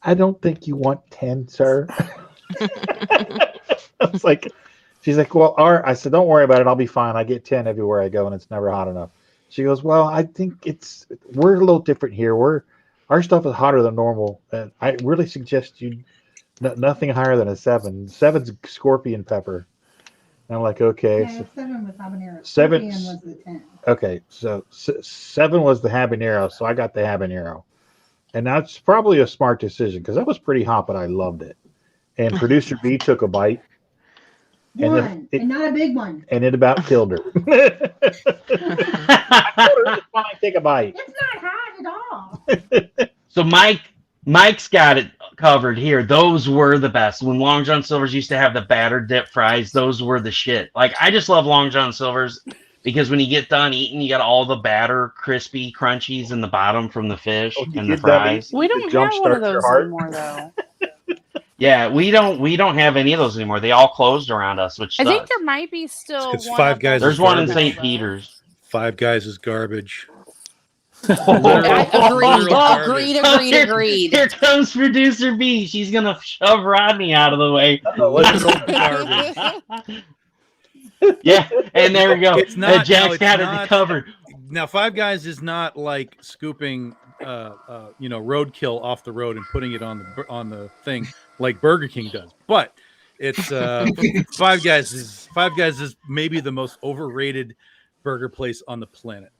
I don't think you want 10, sir. I was like, she's like, well, I said, don't worry about it. I'll be fine. I get 10 everywhere I go, and it's never hot enough. She goes, well, I think we're a little different here. Our stuff is hotter than normal. And I really suggest you nothing higher than a 7. 7's scorpion pepper. And I'm like, okay. Yeah, 7 was habanero. 7 was the 10. Okay, so 7 was the habanero, so I got the habanero. And that's probably a smart decision because that was pretty hot, but I loved it. And producer B took a bite. And not a big one. And it about killed her. I told her it's fine, take a bite. It's not hot at all. So Mike's got it covered here. Those were the best. When Long John Silver's used to have the batter dip fries, those were the shit. Like, I just love Long John Silver's because when you get done eating, you got all the batter, crispy crunchies in the bottom from the fish and the fries. We don't have one of those anymore, though. Yeah, we don't have any of those anymore. They all closed around us, which I sucks. think there might be still It's one. Five Guys. There's one in St. Peter's. Five Guys is garbage. Agreed. Here comes producer B. She's gonna shove Rodney out of the way. Yeah, and there we go. It's not. Jack's got it covered. Now, Five Guys is not like scooping, roadkill off the road and putting it on the thing like Burger King does. But it's Five Guys is maybe the most overrated burger place on the planet.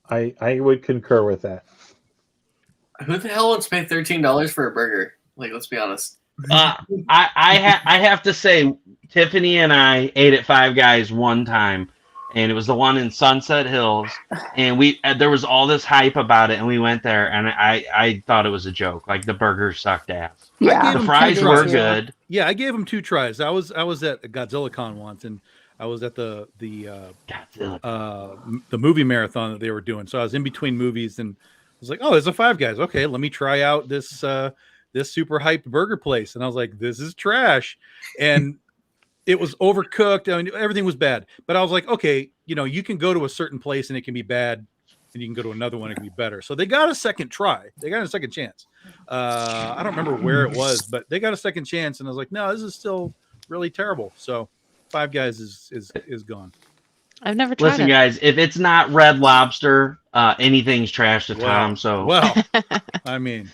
I would concur with that. Who the hell wants to pay $13 for a burger? Like, let's be honest. I have to say, Tiffany and I ate at Five Guys one time, and it was the one in Sunset Hills, and there was all this hype about it, and we went there, and I thought it was a joke. Like, the burger sucked ass. Yeah, the fries were good. Yeah, I gave them 2 tries. I was at GodzillaCon once, and I was at the movie marathon that they were doing. So I was in between movies, and I was like, "Oh, there's a Five Guys. Okay, let me try out this super hyped burger place." And I was like, "This is trash," and it was overcooked. I mean, everything was bad. But I was like, "Okay, you can go to a certain place and it can be bad, and you can go to another one and it can be better." So they got a second try. They got a second chance. I don't remember where it was, but they got a second chance, and I was like, "No, this is still really terrible." So Five Guys is gone. I've never tried Listen, it. guys, if it's not Red Lobster, anything's trash to Tom. So I mean,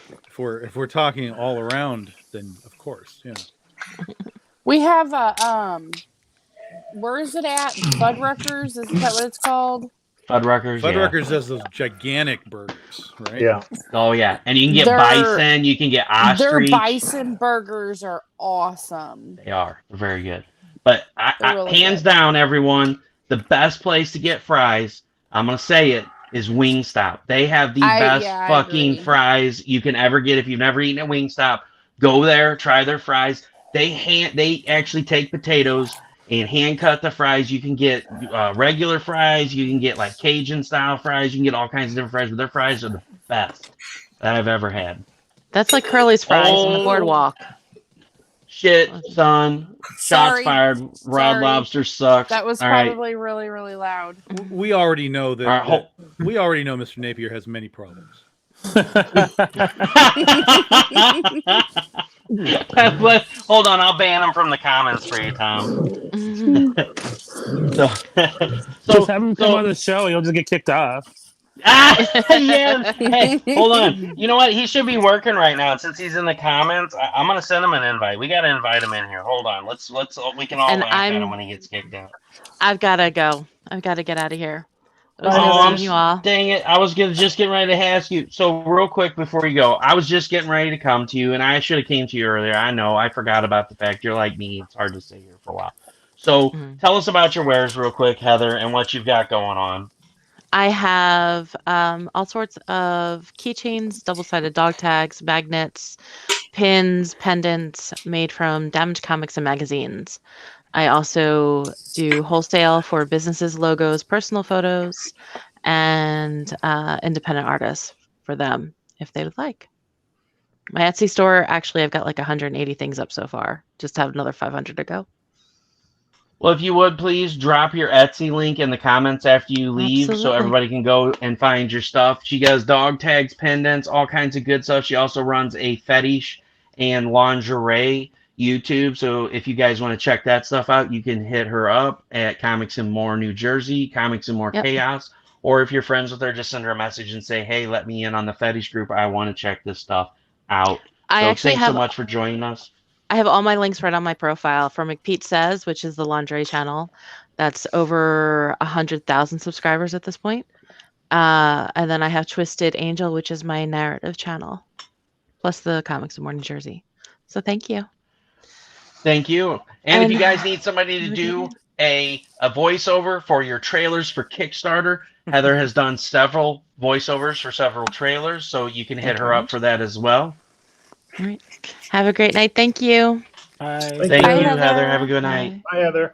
if we're talking all around, then of course, We have where is it at? Fuddruckers? Isn't that what it's called? Fuddruckers. Fuddruckers does those gigantic burgers, right? Yeah. Oh yeah, and you can get bison. You can get ostrich. Their bison burgers are awesome. They are. They're very good. But Really hands good. down, everyone, the best place to get fries, I'm going to say it, is Wingstop. They have the best fucking fries you can ever get. If you've never eaten at Wingstop, go there, try their fries. They actually take potatoes and hand cut the fries. You can get regular fries. You can get like Cajun style fries. You can get all kinds of different fries, but their fries are the best that I've ever had. That's like Curly's fries on the boardwalk. Shit, son. Shots fired. Rod Lobster sucks. That was all right. probably really, really loud. We already know that. We already know Mr. Napier has many problems. Hold on, I'll ban him from the comments for you, Tom. Just have him come on the show. He'll just get kicked off. Yeah. Hey, hold on. You know what? He should be working right now. Since he's in the comments, I'm gonna send him an invite. We gotta invite him in here. Hold on. Let's. We can all laugh at him when he gets kicked out. I've gotta go. I've got to get out of here. It was nice seeing you all. Dang it. I was just getting ready to ask you. So real quick before you go, I was just getting ready to come to you, and I should have came to you earlier. I know. I forgot about the fact you're like me. It's hard to stay here for a while. So tell us about your wares real quick, Heather, and what you've got going on. I have all sorts of keychains, double-sided dog tags, magnets, pins, pendants made from damaged comics and magazines. I also do wholesale for businesses, logos, personal photos, and independent artists for them if they would like. My Etsy store, actually, I've got like 180 things up so far. Just have another 500 to go. Well, if you would please drop your Etsy link in the comments after you leave so everybody can go and find your stuff. She does dog tags, pendants, all kinds of good stuff. She also runs a fetish and lingerie YouTube. So if you guys want to check that stuff out, you can hit her up at Comics and More New Jersey, Comics and More Chaos. Or if you're friends with her, just send her a message and say, hey, let me in on the fetish group. I want to check this stuff out. Thanks so much for joining us. I have all my links right on my profile for McPete Says, which is the lingerie channel. That's over 100,000 subscribers at this point. And then I have Twisted Angel, which is my narrative channel, plus the Comics of More New Jersey. So thank you. Thank you. And if you guys need somebody to do a voiceover for your trailers for Kickstarter, Heather has done several voiceovers for several trailers, so you can hit her up for that as well. All right. Have a great night. Thank you. Bye. Thank you, Heather. Have a good night. Bye, Heather.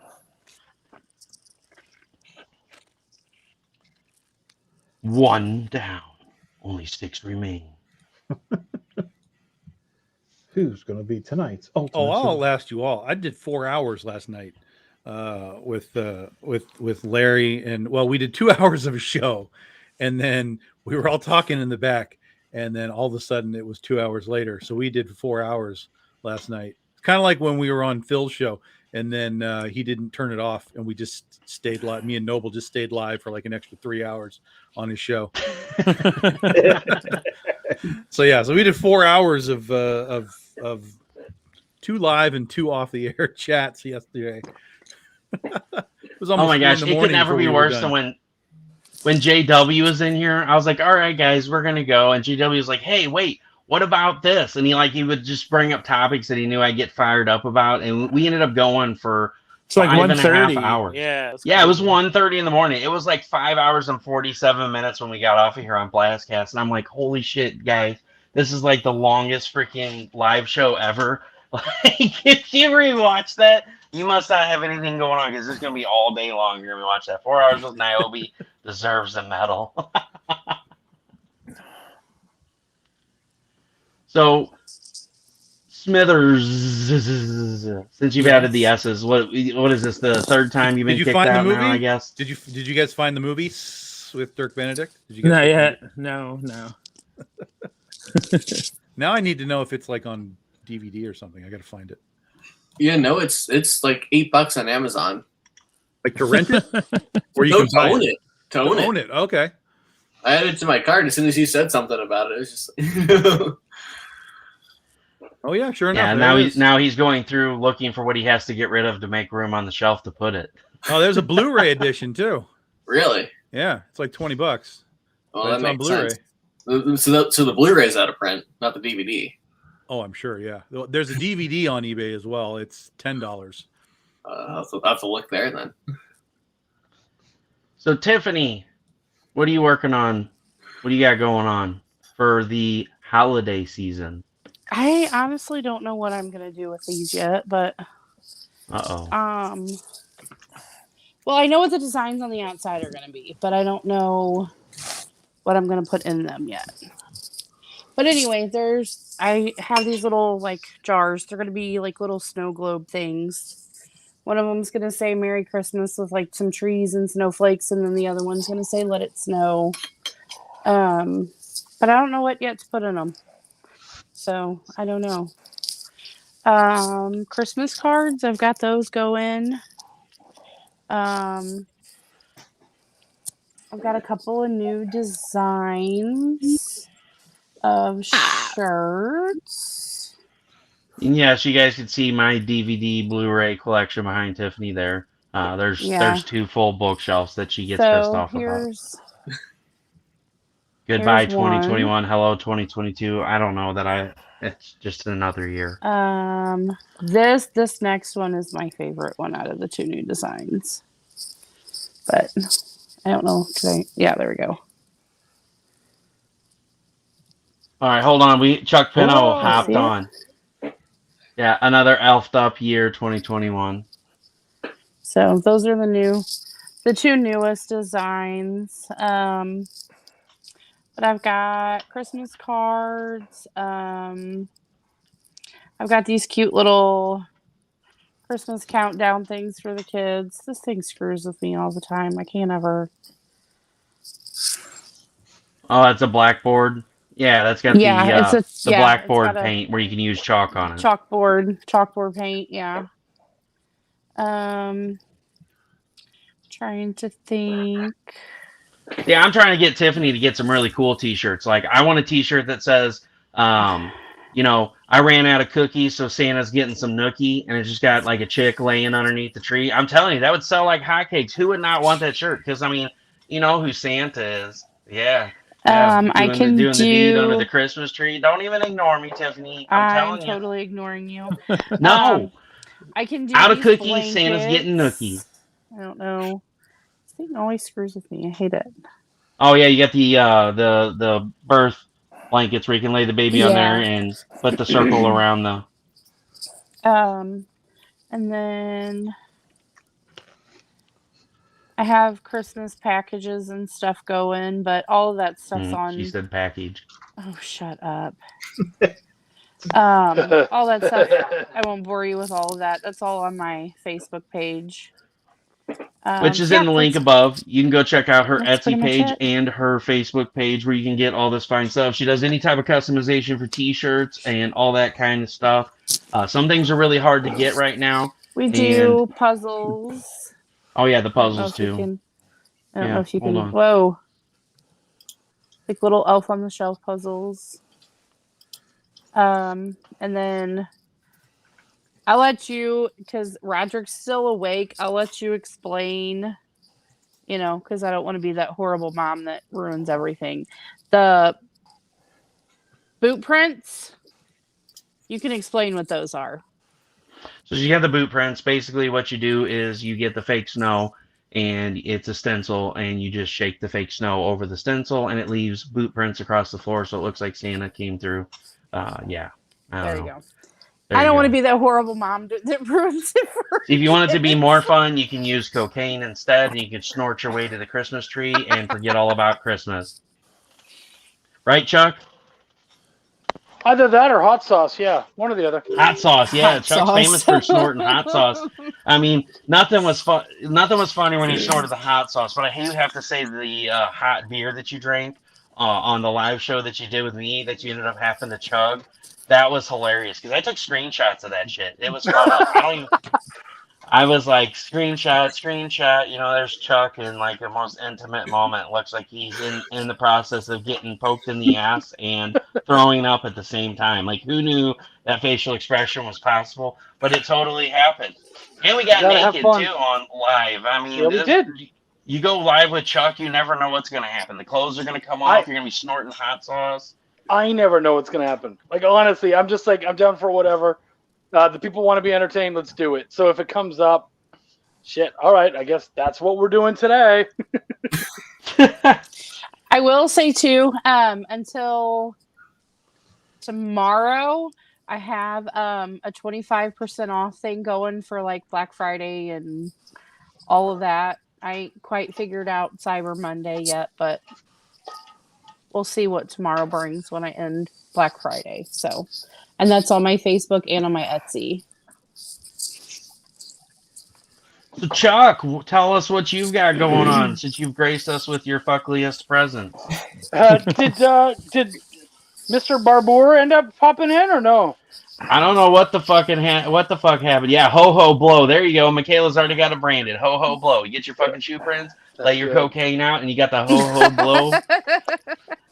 One down. Only 6 remain. Who's going to be tonight's ultimate? Oh, I'll outlast you all. I did 4 hours last night with Larry, and well, we did 2 hours of a show, and then we were all talking in the back. And then all of a sudden it was 2 hours later. So we did 4 hours last night. It's kind of like when we were on Phil's show and then he didn't turn it off and we just stayed live. Me and Noble just stayed live for like an extra 3 hours on his show. So we did 4 hours of 2 live and 2 off the air chats yesterday. It was almost oh my gosh, it could never be worse than when JW was in here. I was like, all right, guys, we're going to go. And JW was like, hey, wait, what about this? And he would just bring up topics that he knew I'd get fired up about. And we ended up going for like 5.5 hours. Yeah. It was 1:30 in the morning. It was like 5 hours and 47 minutes when we got off of here on Blastcast. And I'm like, holy shit, guys, this is like the longest freaking live show ever. Like, if you rewatch that, you must not have anything going on because it's going to be all day long. You're going to watch that. 4 hours with Niobe deserves a medal. So, Smithers, since you've added the S's, what is this, the third time you've been kicked out now, I guess? Did you guys find the movie with Dirk Benedict? Did you guys Not yet. No. Now I need to know if it's like on DVD or something. I got to find it. Yeah, no, it's like $8 on Amazon. Like to rent it, or you can buy own it. To own it. Okay. I added it to my cart as soon as you said something about it. It's just. Oh yeah, sure enough. Yeah, now he's going through looking for what he has to get rid of to make room on the shelf to put it. Oh, there's a Blu-ray edition too. Really? Yeah, it's like $20. Oh, that makes sense. So the Blu-ray is out of print, not the DVD. Oh, I'm sure. Yeah, there's a DVD on eBay as well. It's $10. I'll have to look there then. So Tiffaney, what are you working on? What do you got going on for the holiday season? I honestly don't know what I'm gonna do with these yet, but well, I know what the designs on the outside are gonna be, but I don't know what I'm gonna put in them yet. But anyway, I have these little like jars. They're gonna be like little snow globe things. One of them's gonna say Merry Christmas with like some trees and snowflakes, and then the other one's gonna say Let It Snow. But I don't know what yet to put in them. So I don't know. Christmas cards, I've got those going. I've got a couple of new designs of shirts. Yeah, so you guys can see my DVD Blu-ray collection behind Tiffaney there. There's 2 full bookshelves that she gets So pissed off about. Goodbye here's one. 2021, hello 2022. I don't know that it's just another year. This next one is my favorite one out of the 2 new designs. But I don't know. Yeah, there we go. All right, hold on. Chuck Pinto Oh, hopped see it? on. Yeah, another elfed up year 2021. So those are the 2 newest designs. But I've got Christmas cards. I've got these cute little Christmas countdown things for the kids. This thing screws with me all the time. I can't ever. Oh, that's a blackboard. Yeah, that's got the blackboard it's got paint where you can use chalk on it. Chalkboard paint. Yeah. Trying to think. Yeah, I'm trying to get Tiffany to get some really cool T-shirts. Like, I want a T-shirt that says, you know, I ran out of cookies, so Santa's getting some nookie, and it's just got like a chick laying underneath the tree. I'm telling you, that would sell like hotcakes. Who would not want that shirt? Because I mean, you know who Santa is. Yeah. I can doing do the deed under the Christmas tree. Don't even ignore me, Tiffany. I'm totally ignoring you. No. I can do out of these cookies. blankets. Santa's getting nookie. I don't know. This thing always screws with me. I hate it. Oh yeah, you got the birth blankets where you can lay the baby on there and put the circle around the. And then I have Christmas packages and stuff going, but all of that stuff's on. She said package. Oh, shut up. All that stuff. I won't bore you with all of that. That's all on my Facebook page. Which is in the link above. You can go check out her That's Etsy page and her Facebook page where you can get all this fine stuff. She does any type of customization for T-shirts and all that kind of stuff. Some things are really hard to get right now. We do puzzles. Oh yeah, the puzzles too. I don't know if you can. Whoa. Like little elf on the shelf puzzles. And then I'll let you, because Roderick's still awake, I'll let you explain, you know, because I don't want to be that horrible mom that ruins everything. The boot prints, you can explain what those are. So you have the boot prints. Basically what you do is you get the fake snow and it's a stencil and you just shake the fake snow over the stencil and it leaves boot prints across the floor so it looks like Santa came through. Yeah. There you go. I don't want to be that horrible mom that ruins it for If you want it to be more fun, you can use cocaine instead, and you can snort your way to the Christmas tree and forget all about Christmas. Right, Chuck? Either that or hot sauce, yeah. One or the other. Hot sauce, yeah. Hot Chuck's sauce. famous for snorting hot sauce. I mean, nothing was funny when he snorted the hot sauce, but I do have to say the hot beer that you drank on the live show that you did with me that you ended up having to chug. That was hilarious because I took screenshots of that shit. It was fun. I was like, screenshot. You know, there's Chuck in like the most intimate moment. Looks like he's in the process of getting poked in the ass and throwing up at the same time. Like, who knew that facial expression was possible? But it totally happened. And we got naked too on live. I mean, yeah, we did. You go live with Chuck, you never know what's going to happen. The clothes are going to come off. You're going to be snorting hot sauce. I never know what's going to happen. Like, honestly, I'm just like, I'm down for whatever. The people want to be entertained. Let's do it. So if it comes up, shit, all right, I guess that's what we're doing today. I will say, too, until tomorrow, I have a 25% off thing going for, like, Black Friday and all of that. I ain't quite figured out Cyber Monday yet, but we'll see what tomorrow brings when I end Black Friday. So, and that's on my Facebook and on my Etsy. So Chuck, tell us what you've got going on since you've graced us with your fuckliest presents. Did Mr. Barbour end up popping in or no? I don't know what the fuck happened. Yeah, ho ho blow. There you go. Michaela's already got it branded. Ho ho blow. You get your fucking shoe prints, lay your cocaine out, and you got the ho ho blow.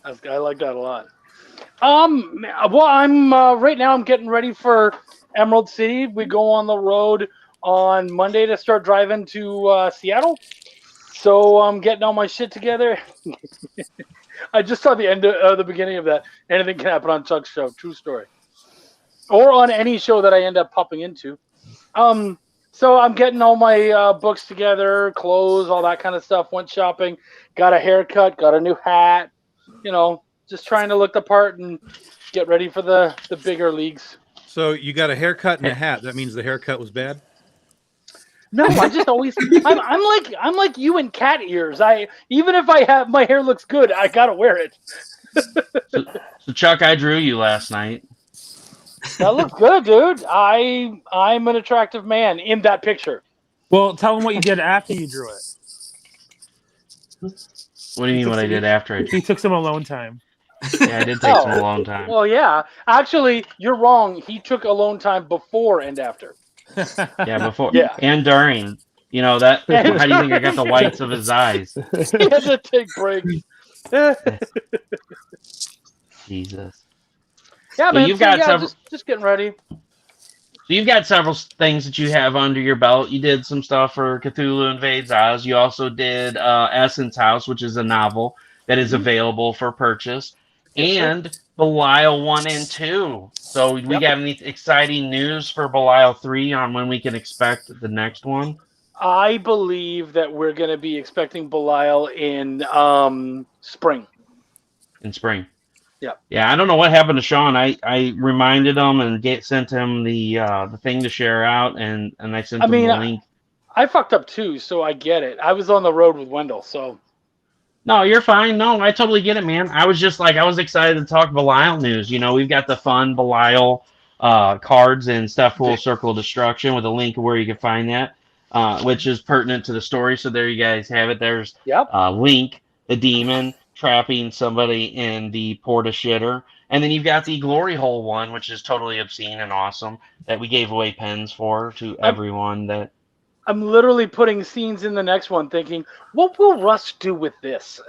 I like that a lot. Well, I'm right now. I'm getting ready for Emerald City. We go on the road on Monday to start driving to Seattle. So I'm getting all my shit together. I just saw the end of the beginning of that. Anything can happen on Chuck's show. True story. Or on any show that I end up popping into. So I'm getting all my books together, clothes, all that kind of stuff. Went shopping, got a haircut, got a new hat. You know, just trying to look the part and get ready for the bigger leagues. So you got a haircut and a hat. That means the haircut was bad? No, I just always I'm like you in cat ears. Even if my hair looks good, I gotta wear it. So Chuck, I drew you last night. That looks good, dude. I'm an attractive man in that picture. Well, tell them what you did after you drew it. What do you mean what I did after I drew? He took some alone time. Yeah, I did take some alone time. Well, yeah. Actually, you're wrong. He took alone time before and after. Yeah, before Yeah. and during. You know that. How do you think I got the whites of his eyes? He had to take breaks. Jesus. Yeah, So man. you've got several. Just getting ready. So you've got several things that you have under your belt. You did some stuff for Cthulhu Invades Oz. You also did Essence House, which is a novel that is available for purchase, and Belial 1 and 2. So we got any exciting news for Belial 3 on when we can expect the next one? I believe that we're going to be expecting Belial in spring. In spring. Yeah. Yeah, I don't know what happened to Sean. I reminded him and sent him the thing to share out, and I sent him the link. I fucked up too, so I get it. I was on the road with Wendell, so. No, you're fine. No, I totally get it, man. I was just like, I was excited to talk Belial news. You know, we've got the fun Belial cards in Stefpool Circle of Destruction with a link where you can find that, which is pertinent to the story. So there you guys have it. There's Link, the demon, trapping somebody in the Porta Shitter. And then you've got the Glory Hole one, which is totally obscene and awesome, that we gave away pens for to everyone that... I'm literally putting scenes in the next one thinking, what will Russ do with this?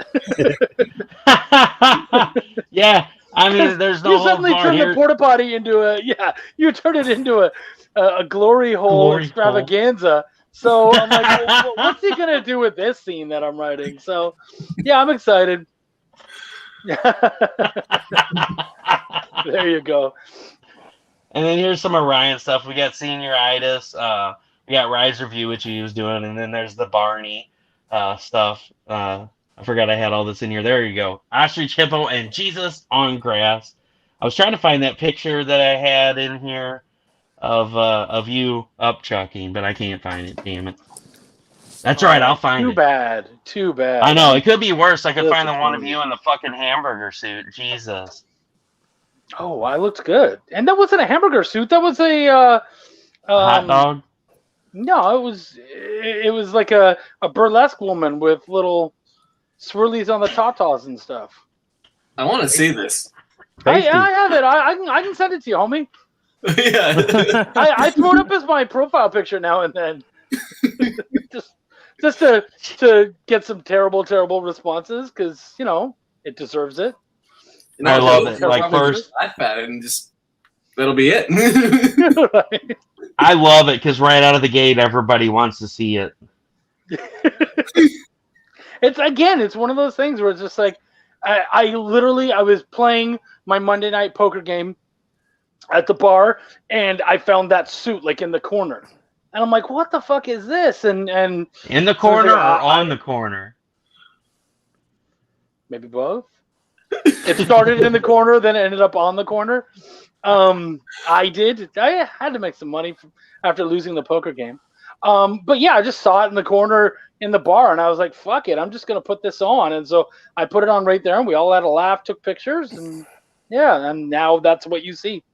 Yeah, I mean, there's no You suddenly turn the porta potty into you turn it into a glory hole extravaganza. So I'm like, well, what's he going to do with this scene that I'm writing? So, yeah, I'm excited. There you go. And then here's some Orion stuff. We got Senioritis. We got Rise Review, which he was doing, and then there's the Barney stuff. I forgot I had all this in here. There you go. Ostrich, Hippo, and Jesus on Grass. I was trying to find that picture that I had in here of you upchucking, but I can't find it. Damn it. That's right. I'll find it. Too bad. I know. It could be worse. I could find the one of you in the fucking hamburger suit. Jesus. Oh, I looked good. And that wasn't a hamburger suit. That was a hot dog. No, it was like a burlesque woman with little swirlies on the tatas and stuff. I want to see this. I have it. I can send it to you, homie. Yeah. I throw it up as my profile picture now and then. just to get some terrible responses because it deserves it. I love it. Like first, laugh at it and just that'll be it. Right. I love it because right out of the gate, everybody wants to see it. It's one of those things where it's just like, I was playing my Monday night poker game at the bar, and I found that suit like in the corner, and I'm like, "What the fuck is this?" And in the corner or on the corner? Maybe both. It started in the corner, then it ended up on the corner. I had to make some money after losing the poker game. But yeah, I just saw it in the corner in the bar, and I was like, fuck it, I'm just going to put this on. And so I put it on right there, and we all had a laugh, took pictures, and yeah, and now that's what you see.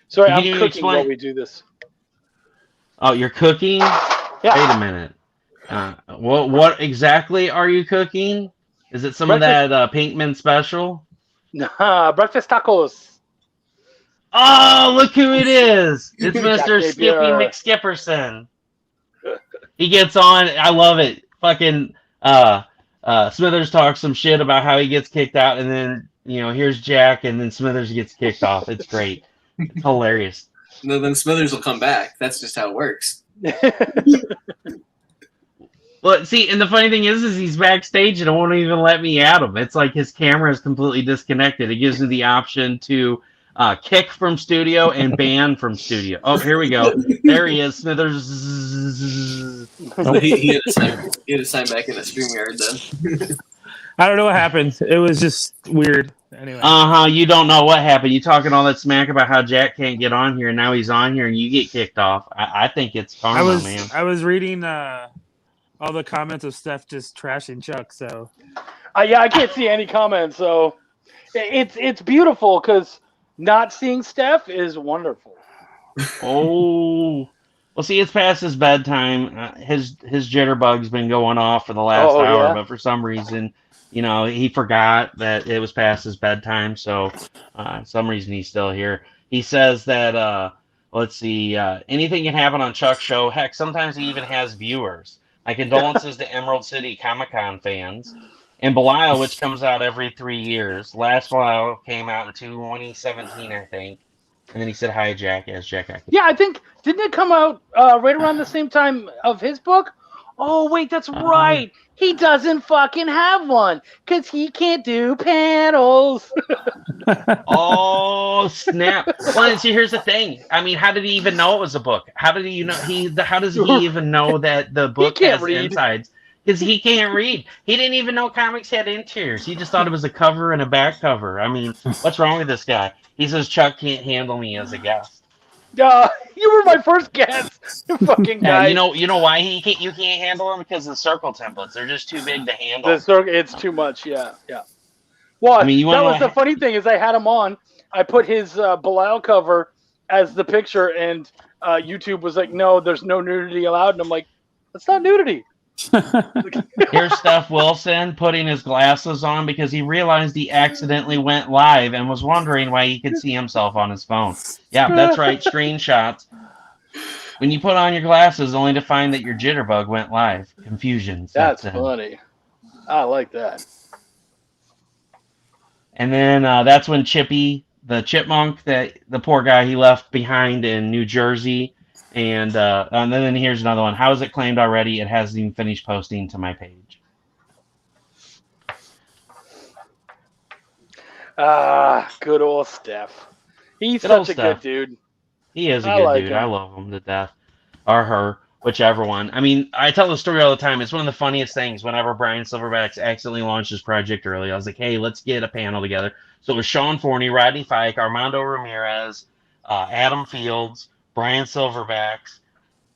Sorry, I'm cooking while we do this. Oh, you're cooking? Yeah. Wait a minute. What exactly are you cooking? Is it some of that Pinkman special? Nah, breakfast tacos. Oh, look who it is! It's Mr. Jack Skippy Napier. McSkipperson. He gets on. I love it. Fucking Smithers talks some shit about how he gets kicked out, and then here's Jack, and then Smithers gets kicked off. It's great. It's hilarious. No, then Smithers will come back. That's just how it works. Well, see, and the funny thing is he's backstage and it won't even let me at him. It's like his camera is completely disconnected. It gives me the option to kick from studio and ban from studio. Oh, here we go. There he is, Smithers. He had to sign back in a StreamYard then. I don't know what happened. It was just weird. Anyway. You don't know what happened. You talking all that smack about how Jack can't get on here, and now he's on here, and you get kicked off. I think it's karma, man. I was reading all the comments of Steph just trashing Chuck. So, yeah, I can't see any comments. So, it's beautiful because not seeing Steph is wonderful. Oh, well, see, it's past his bedtime. His jitterbug's been going off for the last hour, but for some reason, he forgot that it was past his bedtime. So, some reason he's still here. He says that let's see, anything can happen on Chuck's show. Heck, sometimes he even has viewers. My condolences to Emerald City Comic-Con fans. And Belial, which comes out every 3 years. Last Belial came out in 2017, I think. And then he said, "Hi, Jack." As Jack. Yeah, I think, didn't it come out right around the same time of his book? Oh, wait, that's right. He doesn't fucking have one because he can't do panels. Oh, snap. Well, see, here's the thing. I mean, how did he even know it was a book? How did he know? How does he even know that the book has insides? Because he can't read. He didn't even know comics had interiors. He just thought it was a cover and a back cover. I mean, what's wrong with this guy? He says Chuck can't handle me as a guest. You were my first guest, you fucking guy. You know why you can't handle him? Because the circle templates, they're just too big to handle. It's too much, yeah. Well, I mean, that was the funny thing is I had him on. I put his Belial cover as the picture, and YouTube was like, "No, there's no nudity allowed," and I'm like, "That's not nudity." Here's Steph Wilson putting his glasses on because he realized he accidentally went live and was wondering why he could see himself on his phone. Yeah, that's right. Screenshots. When you put on your glasses only to find that your jitterbug went live. Confusion. That's funny. I like that. And then that's when Chippy, the chipmunk, that the poor guy he left behind in New Jersey. And then here's another one. How is it claimed already? It hasn't even finished posting to my page. Good old Steph. He's Good such old a Steph. good dude. He is a good dude. I love him to death. Or her, whichever one. I mean, I tell the story all the time. It's one of the funniest things whenever Brian Silverback accidentally launched his project early. I was like, hey, let's get a panel together. So it was Sean Forney, Rodney Fike, Armando Ramirez, Adam Fields, Brian Silverbacks,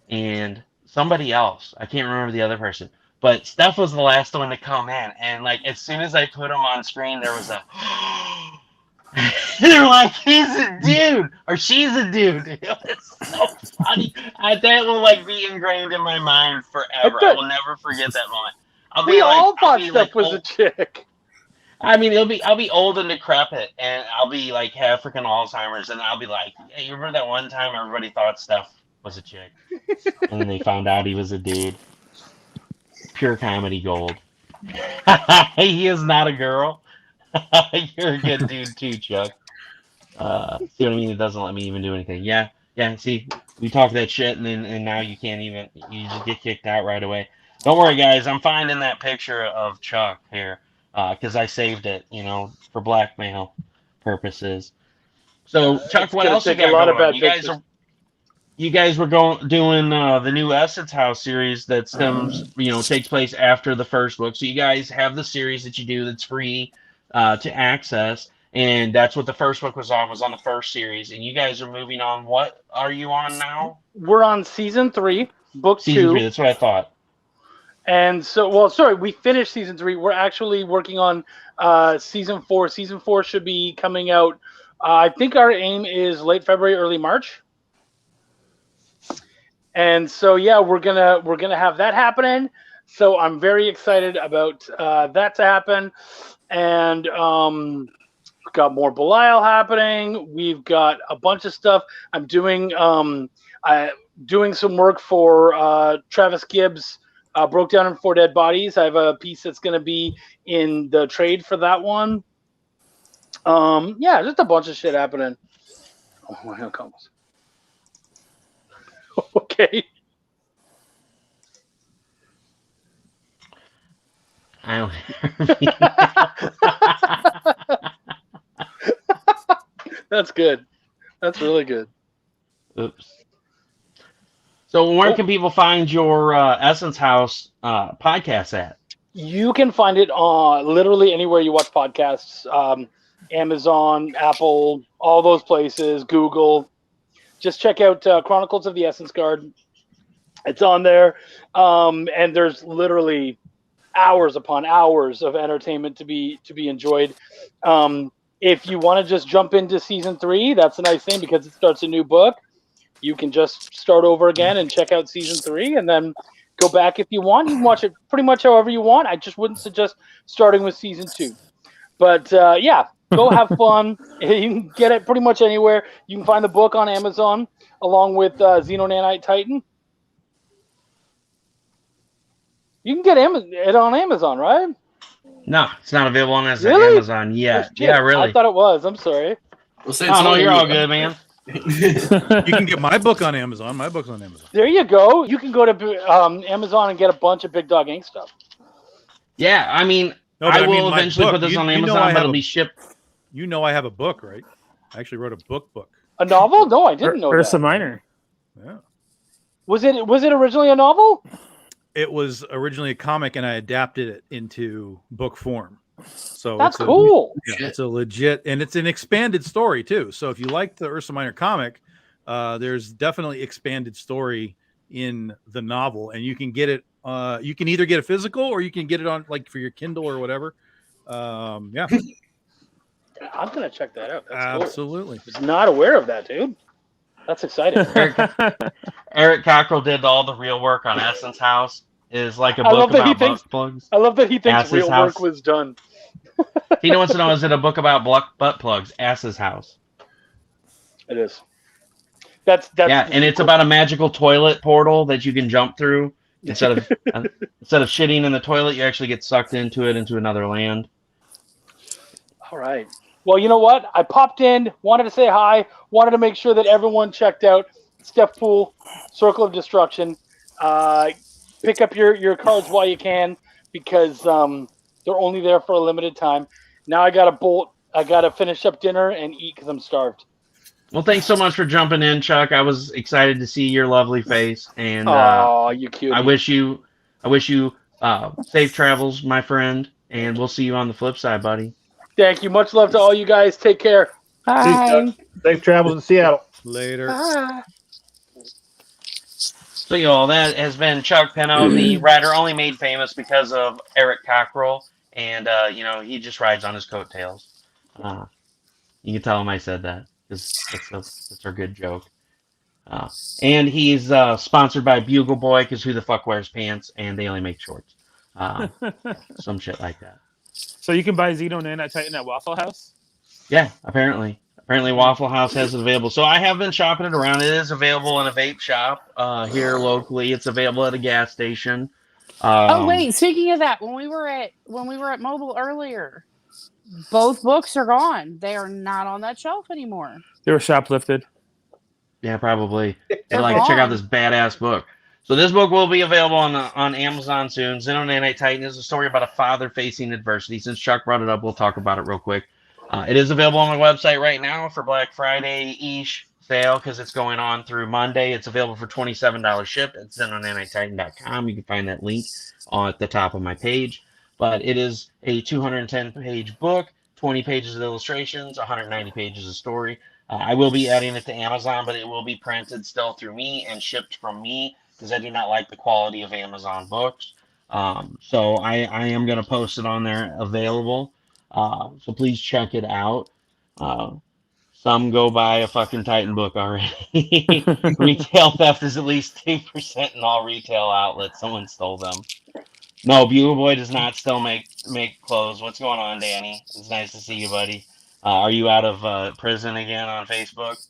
and somebody else. I can't remember the other person. But Steph was the last one to come in. And, like, as soon as I put him on screen, there was a... They're like, he's a dude! Or she's a dude! It was so funny. That will, like, be ingrained in my mind forever. I will never forget that moment. We all thought Steph was a chick. I mean, I'll be old and decrepit, and I'll be like have freaking Alzheimer's, and I'll be like, hey, you remember that one time everybody thought Steph was a chick, and then they found out he was a dude. Pure comedy gold. He is not a girl. You're a good dude too, Chuck. See what I mean? It doesn't let me even do anything. Yeah. See, we talk that shit, and now you can't even. You just get kicked out right away. Don't worry, guys. I'm finding that picture of Chuck here. Because I saved it, for blackmail purposes. So, Chuck, what else you got going on? You guys were doing the new Essence House series that takes place after the first book. So you guys have the series that you do that's free to access, and that's what the first book was on the first series. And you guys are moving on. What are you on now? We're on season 3, book 2. Season 3, that's what I thought. And so, we finished season 3. We're actually working on season 4. Season 4 should be coming out. I think our aim is late February, early March. And so, yeah, we're gonna have that happening. So I'm very excited about that to happen. And we've got more Belial happening. We've got a bunch of stuff. I'm doing some work for Travis Gibbs. Broke Down in 4 Dead Bodies. I have a piece that's going to be in the trade for that one. Yeah, just a bunch of shit happening. Oh, my God, comes. Okay. I don't. That's good. That's really good. Oops. So where can people find your Essence House podcast at? You can find it on literally anywhere you watch podcasts. Amazon, Apple, all those places, Google. Just check out Chronicles of the Essence Guard. It's on there. And there's literally hours upon hours of entertainment to be enjoyed. If you want to just jump into season 3, that's a nice thing because it starts a new book. You can just start over again and check out season 3 and then go back if you want. You can watch it pretty much however you want. I just wouldn't suggest starting with season 2. But yeah, go have fun. You can get it pretty much anywhere. You can find the book on Amazon along with Xenonanite Titan. You can get it on Amazon, right? No, it's not available on Really? Amazon yet. Oh, shit. Yeah, really. I thought it was. I'm sorry. We'll say Oh, no, you're all good, man. You can get my book on Amazon. My book's on Amazon. There you go. You can go to Amazon and get a bunch of Big Dog Ink stuff. Yeah, I mean, No, but I I mean, will my eventually book, put this you- on you know Amazon, I but have it'll a- be shipped. You know I have a book, right? I actually wrote a book. A novel? No, I didn't know Ursa that. Minor. Yeah. Was it originally a novel? It was originally a comic, and I adapted it into book form. So That's it's cool. It's a legit, and it's an expanded story too. So if you like the Ursa Minor comic, there's definitely expanded story in the novel, and you can get it. You can either get a physical, or you can get it on like for your Kindle or whatever. Yeah, I'm gonna check that out. That's cool. absolutely. I was not aware of that, dude. That's exciting. Eric Cockrell did all the real work on Essence House. Is like a I love book that he about thinks- butt plugs. I love that he thinks Ass's real house. work was done. He wants to know, is it a book about butt plugs? Ass's House. It is. That's Yeah, and it's about a magical toilet portal that you can jump through. Instead of shitting in the toilet, you actually get sucked into another land. All right. Well, you know what? I popped in, wanted to say hi, wanted to make sure that everyone checked out Stefpool, Circle of Destruction. Pick up your cards while you can because they're only there for a limited time. Now I got to bolt. I got to finish up dinner and eat because I'm starved. Well, thanks so much for jumping in, Chuck. I was excited to see your lovely face, and Oh, you cute. I wish you safe travels, my friend, and we'll see you on the flip side, buddy. Thank you. Much love to all you guys. Take care. Bye. Safe travels in Seattle. Later. Bye. So, y'all, that has been Chuck Penno, the writer only made famous because of Eric Cockrell, and he just rides on his coattails. You can tell him I said that because that's our good joke. And he's sponsored by Bugle Boy because who the fuck wears pants and they only make shorts. Some shit like that. So you can buy Xenonanite Titan at Waffle House? Yeah, apparently Waffle House has it available. So I have been shopping it around. It is available in a vape shop here locally. It's available at a gas station. Oh wait, speaking of that, when we were at Mobile earlier, both books are gone. They are not on that shelf anymore. They were shoplifted. Yeah, probably. They're And like, check out gone. this badass book. So this book will be available on Amazon soon. Xenonanite Titan is a story about a father facing adversity. Since Chuck brought it up, we'll talk about it real quick. It is available on my website right now for Black Friday-ish sale because it's going on through Monday. It's available for $27 shipped at xenonanitetitan.com. You can find that link at the top of my page. But it is a 210-page book, 20 pages of illustrations, 190 pages of story. I will be adding it to Amazon, but it will be printed still through me and shipped from me because I do not like the quality of Amazon books. So I am going to post it on there available. So please check it out. Some go buy a fucking Titan book already. Retail theft is at least 2% in all retail outlets. Someone stole them. No, Bugle Boy does not still make clothes. What's going on, Danny? It's nice to see you, buddy. Are you out of prison again on Facebook?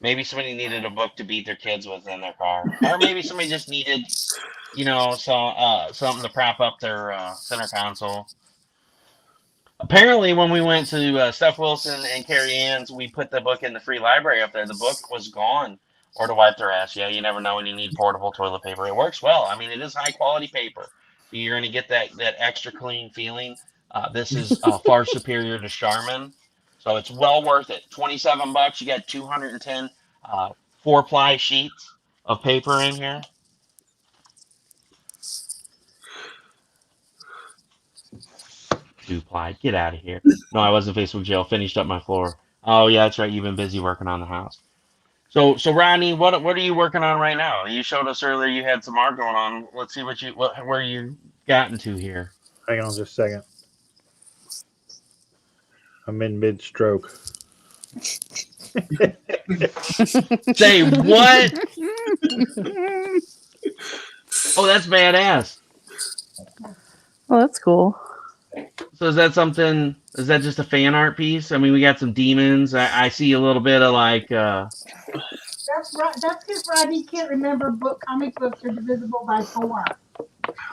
Maybe somebody needed a book to beat their kids with in their car, or maybe somebody just needed, something to prop up their center console. Apparently, when we went to Steph Wilson and Carrie Ann's, we put the book in the free library up there. The book was gone, or to wipe their ass. Yeah, you never know when you need portable toilet paper. It works well. I mean, it is high quality paper. You're going to get that extra clean feeling. This is far superior to Charmin, so it's well worth it. $27. You got 210 4-ply sheets of paper in here. Two-ply. Get out of here. No, I wasn't Facebook jail. Finished up my floor. Oh yeah, that's right. You've been busy working on the house. So Rodney, what are you working on right now? You showed us earlier you had some art going on. Let's see where you gotten to here. Hang on just a second. I'm in mid-stroke. Say what? Oh, that's badass. Oh, that's cool. So is that something? Is that just a fan art piece? I mean, we got some demons. I see a little bit of like. That's right. That's because Rodney can't remember comic books are divisible by 4.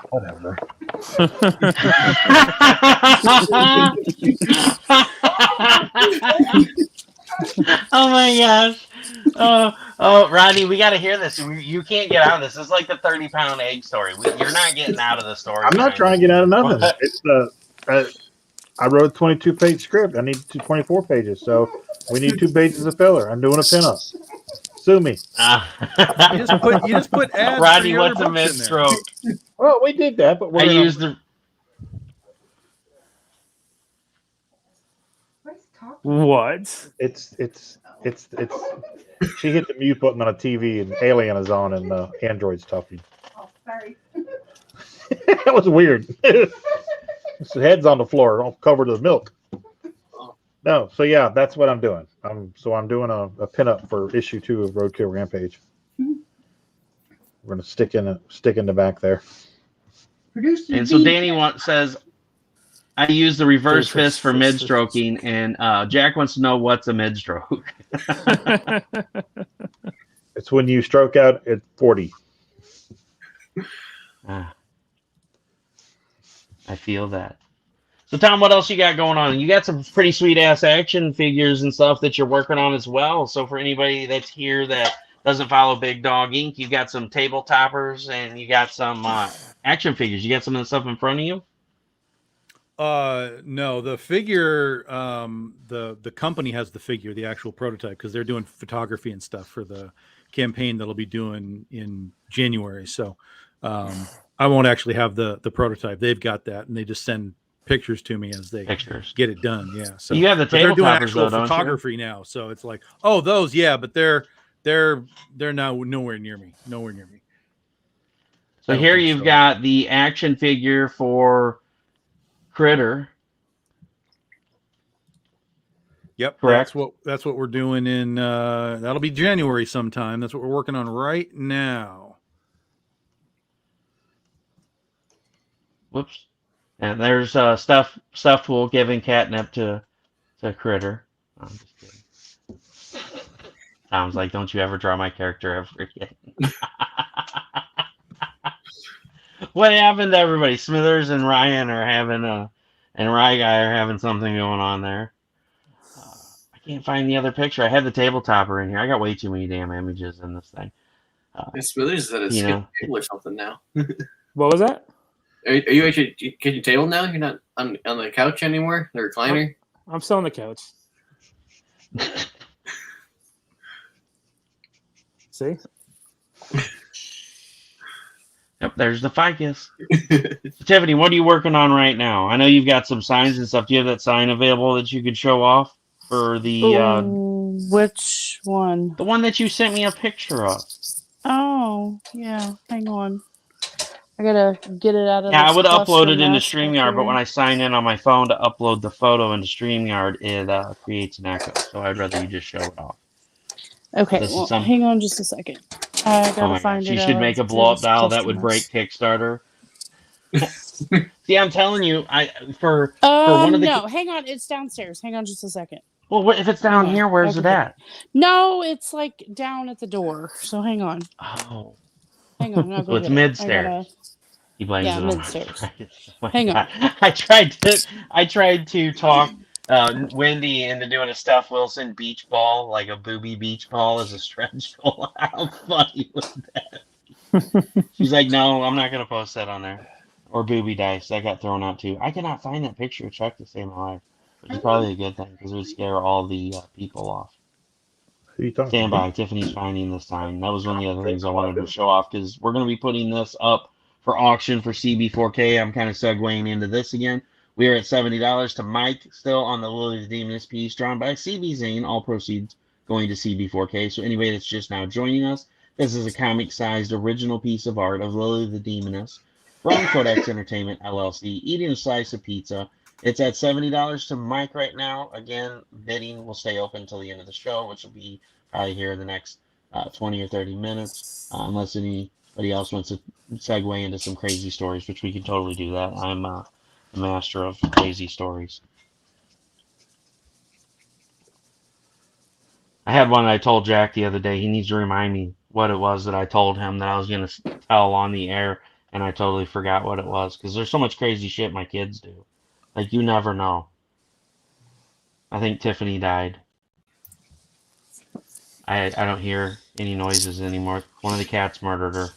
Whatever. Oh my gosh. Oh, Rodney, we got to hear this. You can't get out of this. This is like the 30-pound egg story. You're not getting out of the story. I'm not trying to get out of nothing. It's I wrote a 22-page script. I need 24 pages, so we need 2 pages of filler. I'm doing a pinup. Sue me. You just put ads. Rodney, what's a mid-stroke? Well, we did that, but I used the. What? It's. She hit the mute button on a TV, and Alien is on, and the Android's talking. Oh, sorry. That was weird. His head's on the floor, all covered with milk. No, so yeah, that's what I'm doing. I'm doing a pinup for issue 2 of Roadkill Rampage. We're gonna stick in the back there. And so Danny says, I use the reverse fist for mid stroking, and Jack wants to know what's a mid stroke. It's when you stroke out at 40. I feel that. So Tom, what else you got going on? You got some pretty sweet ass action figures and stuff that you're working on as well. So for anybody that's here that doesn't follow Big Dog Inc., you got some table toppers and you got some action figures. You got some of the stuff in front of you? No, the figure, the company has the figure, the actual prototype, because they're doing photography and stuff for the campaign that'll be doing in January. So I won't actually have the prototype. They've got that, and they just send pictures to me as they get it done. Yeah. So you have the table they're doing toppers, actual though, photography now. So it's like, oh, those, yeah, but they're now nowhere near me. Nowhere near me. So here you've got the action figure for Critter. Yep, correct. That's what we're doing in that'll be January sometime. That's what we're working on right now. Whoops. And there's Stefpool giving catnip to Critter. I'm just kidding. Tom's like, don't you ever draw my character ever again. What happened to everybody? Smithers and Ryan are having and Rye Guy are having something going on there. I can't find the other picture. I have the table topper in here. I got way too many damn images in this thing. Smithers said it's table or something now. What was that? Are you at your kitchen table now? You're not on the couch anymore? The recliner? I'm still on the couch. See? Yep, there's the ficus. Tiffany, what are you working on right now? I know you've got some signs and stuff. Do you have that sign available that you could show off for the which one? The one that you sent me a picture of. Oh, yeah. Hang on. I gotta get it out of I would stuff upload from it into last StreamYard, but year. when I sign in on my phone to upload the photo into StreamYard, it creates an echo. So I'd rather you just show it off. Okay, This is well, some- hang on just a second. I gotta Oh my find gosh, it. you should make a blow up doll that would break Kickstarter. See, I'm telling you, for one of the no, hang on, it's downstairs. Hang on just a second. well, if it's down here, where's it at? No, it's like down at the door. So hang on. Oh, Hang on. I'll so go it's get it. mid-stairs. He blames Yeah, it on mid-stairs. arthritis. Oh my Hang on. God. I tried to talk Wendy into doing a Steph Wilson beach ball, like a booby beach ball as a stretch goal. How funny was that? She's like, no, I'm not gonna post that on there. Or booby dice. That got thrown out too. I cannot find that picture of Chuck to save my life, which is probably a good thing because it would scare all the people off. Who are you talking Stand about? by. Tiffany's finding the sign. That was one of the other things I wanted to show off because we're going to be putting this up for auction for CB4K. I'm kind of segueing into this again. We are at $70 to Mike still on the Lily the Demoness piece drawn by CB Zane. All proceeds going to CB4K. So anybody that's just now joining us, this is a comic-sized original piece of art of Lily the Demoness from Codex Entertainment LLC eating a slice of pizza. It's at $70 to Mike right now. Again, bidding will stay open until the end of the show, which will be probably here in the next 20 or 30 minutes, unless anybody else wants to segue into some crazy stories, which we can totally do that. I'm a master of crazy stories. I had one I told Jack the other day. He needs to remind me what it was that I told him that I was going to tell on the air, and I totally forgot what it was because there's so much crazy shit my kids do. Like, you never know. I think Tiffany died. I don't hear any noises anymore. One of the cats murdered her.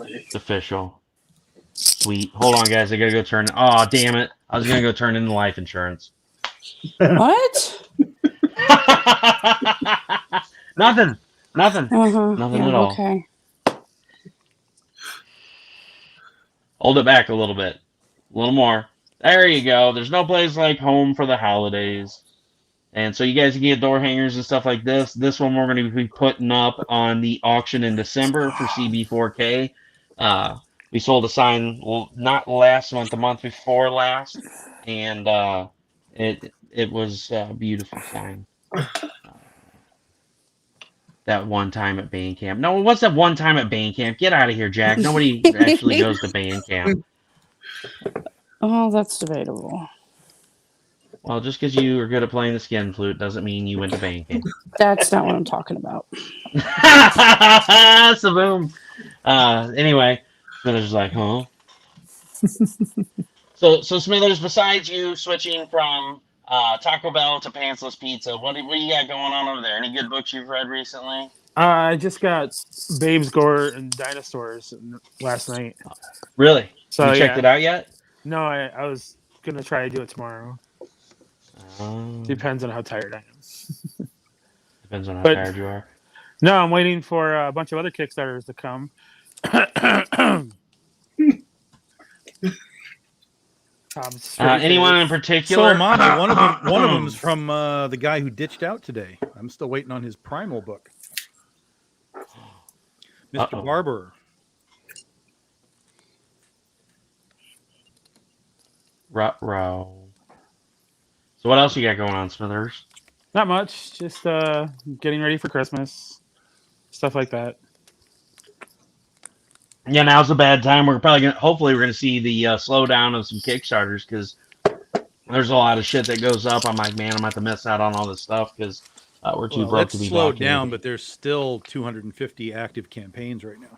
It's official. Sweet. Hold on, guys. I gotta go turn. Oh, damn it. I was gonna go turn in the life insurance. What? Nothing. Nothing. Uh-huh. Nothing Yeah, at all. okay. Hold it back a little bit. A little more. There you go. There's no place like home for the holidays. And so you guys can get door hangers and stuff like this. This one we're going to be putting up on the auction in December for CB4K. We sold a sign, well, not last month, the month before last, and it was a beautiful sign. That one time at band camp. No, what's that one time at band camp? Get out of here, Jack. Nobody actually goes to band camp. Oh, that's debatable. Well, just because you are good at playing the skin flute doesn't mean you went to band camp. That's not what I'm talking about. Saboom. Anyway, Smithers like, huh? So Smithers, besides you switching from Taco Bell to Pantsless Pizza, what do you got going on over there? Any good books you've read recently? I just got Babes, Gore, and Dinosaurs last night. Really? So you checked it out yet? No, I was gonna try to do it tomorrow. Depends on how tired I am. Depends on how tired you are. No, I'm waiting for a bunch of other Kickstarters to come. Anyone in particular? So am I. One of them's from the guy who ditched out today. I'm still waiting on his Primal book. Mr. Barber. Ruh-roh. So what else you got going on, Smithers? Not much. Just getting ready for Christmas. Stuff like that. Yeah, now's a bad time. Hopefully we're gonna see the slowdown of some Kickstarters because there's a lot of shit that goes up. I'm like, man, I'm about to miss out on all this stuff because we're too broke to be slowed blocking down, it. but there's still 250 active campaigns right now.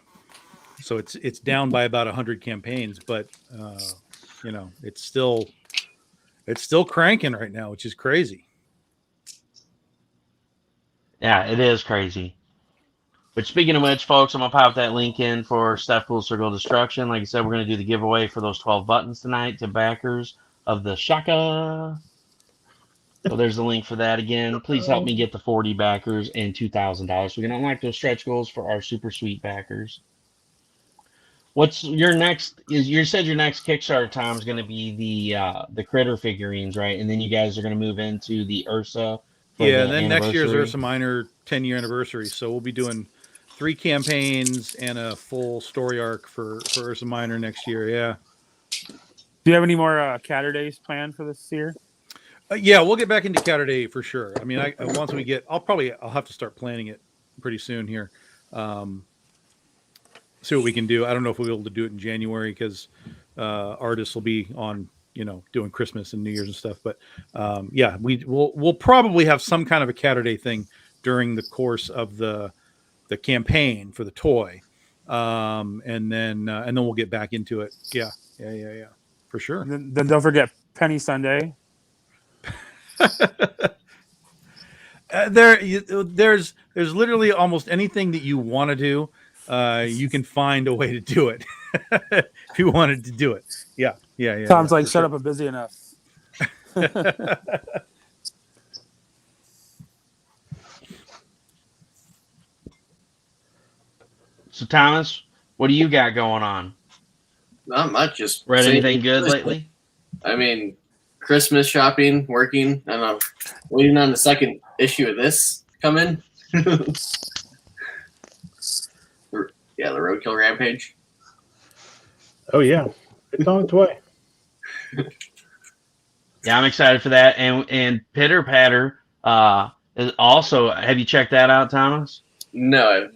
So it's down by about 100 campaigns, but it's still cranking right now, which is crazy. Yeah, it is crazy. But speaking of which, folks, I'm going to pop that link in for Stefpool Circle Destruction. Like I said, we're going to do the giveaway for those 12 buttons tonight to backers of the Shaka. So there's the link for that again. Please help me get the 40 backers and $2,000. We can unlock those stretch goals for our super sweet backers. What's your next? You said your next Kickstarter, Tom, is going to be the critter figurines, right? And then you guys are going to move into the Ursa. Yeah, and then next year's Ursa Minor 10-year anniversary. So we'll be doing 3 campaigns and a full story arc for Ursa Minor next year. Yeah. Do you have any more Catter Days planned for this year? Yeah, we'll get back into Catter Day for sure. I mean, once we get, I'll have to start planning it pretty soon here. See what we can do. I don't know if we'll be able to do it in January because artists will be on, doing Christmas and New Year's and stuff. But yeah, we'll probably have some kind of a Catter Day thing during the course of the campaign for the toy. and then we'll get back into it. Yeah, for sure. And then don't forget Penny Sunday. There's literally almost anything that you want to do. You can find a way to do it if you wanted to do it. Yeah. Tom's like, shut up, I'm busy enough. So Thomas, what do you got going on? Not much. Just read anything good lately? I mean, Christmas shopping, working. I don't know. Waiting on the second issue of this come in. Yeah, the Roadkill Rampage. Oh yeah, it's on its way. Yeah, I'm excited for that. And Pitter Patter is also. Have you checked that out, Thomas? No,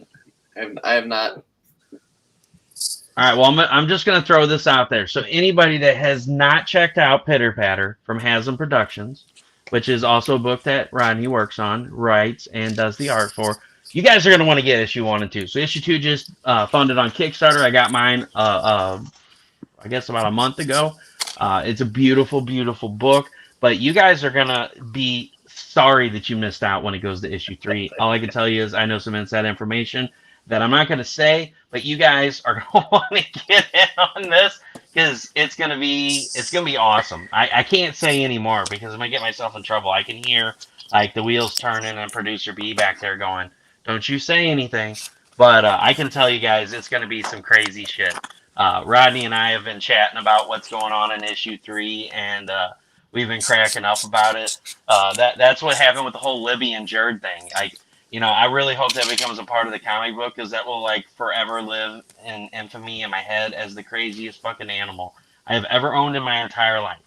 I have not. All right. Well, I'm just going to throw this out there. So anybody that has not checked out Pitter Patter from Hazzum Productions, which is also a book that Rodney works on, writes, and does the art for, you guys are going to want to get issue 1 and 2. So issue 2 just funded on Kickstarter. I got mine, I guess, about a month ago. It's a beautiful, beautiful book. But you guys are going to be sorry that you missed out when it goes to issue 3. All I can tell you is I know some inside information that I'm not going to say, but you guys are going to want to get in on this because it's going to be awesome. I can't say anymore because I'm going to get myself in trouble. I can hear like the wheels turning and producer B back there going, don't you say anything. But I can tell you guys it's going to be some crazy shit. Rodney and I have been chatting about what's going on in issue 3, and we've been cracking up about it. That's what happened with the whole Libby and Jerd thing. I really hope that becomes a part of the comic book because that will like forever live in infamy in my head as the craziest fucking animal I have ever owned in my entire life.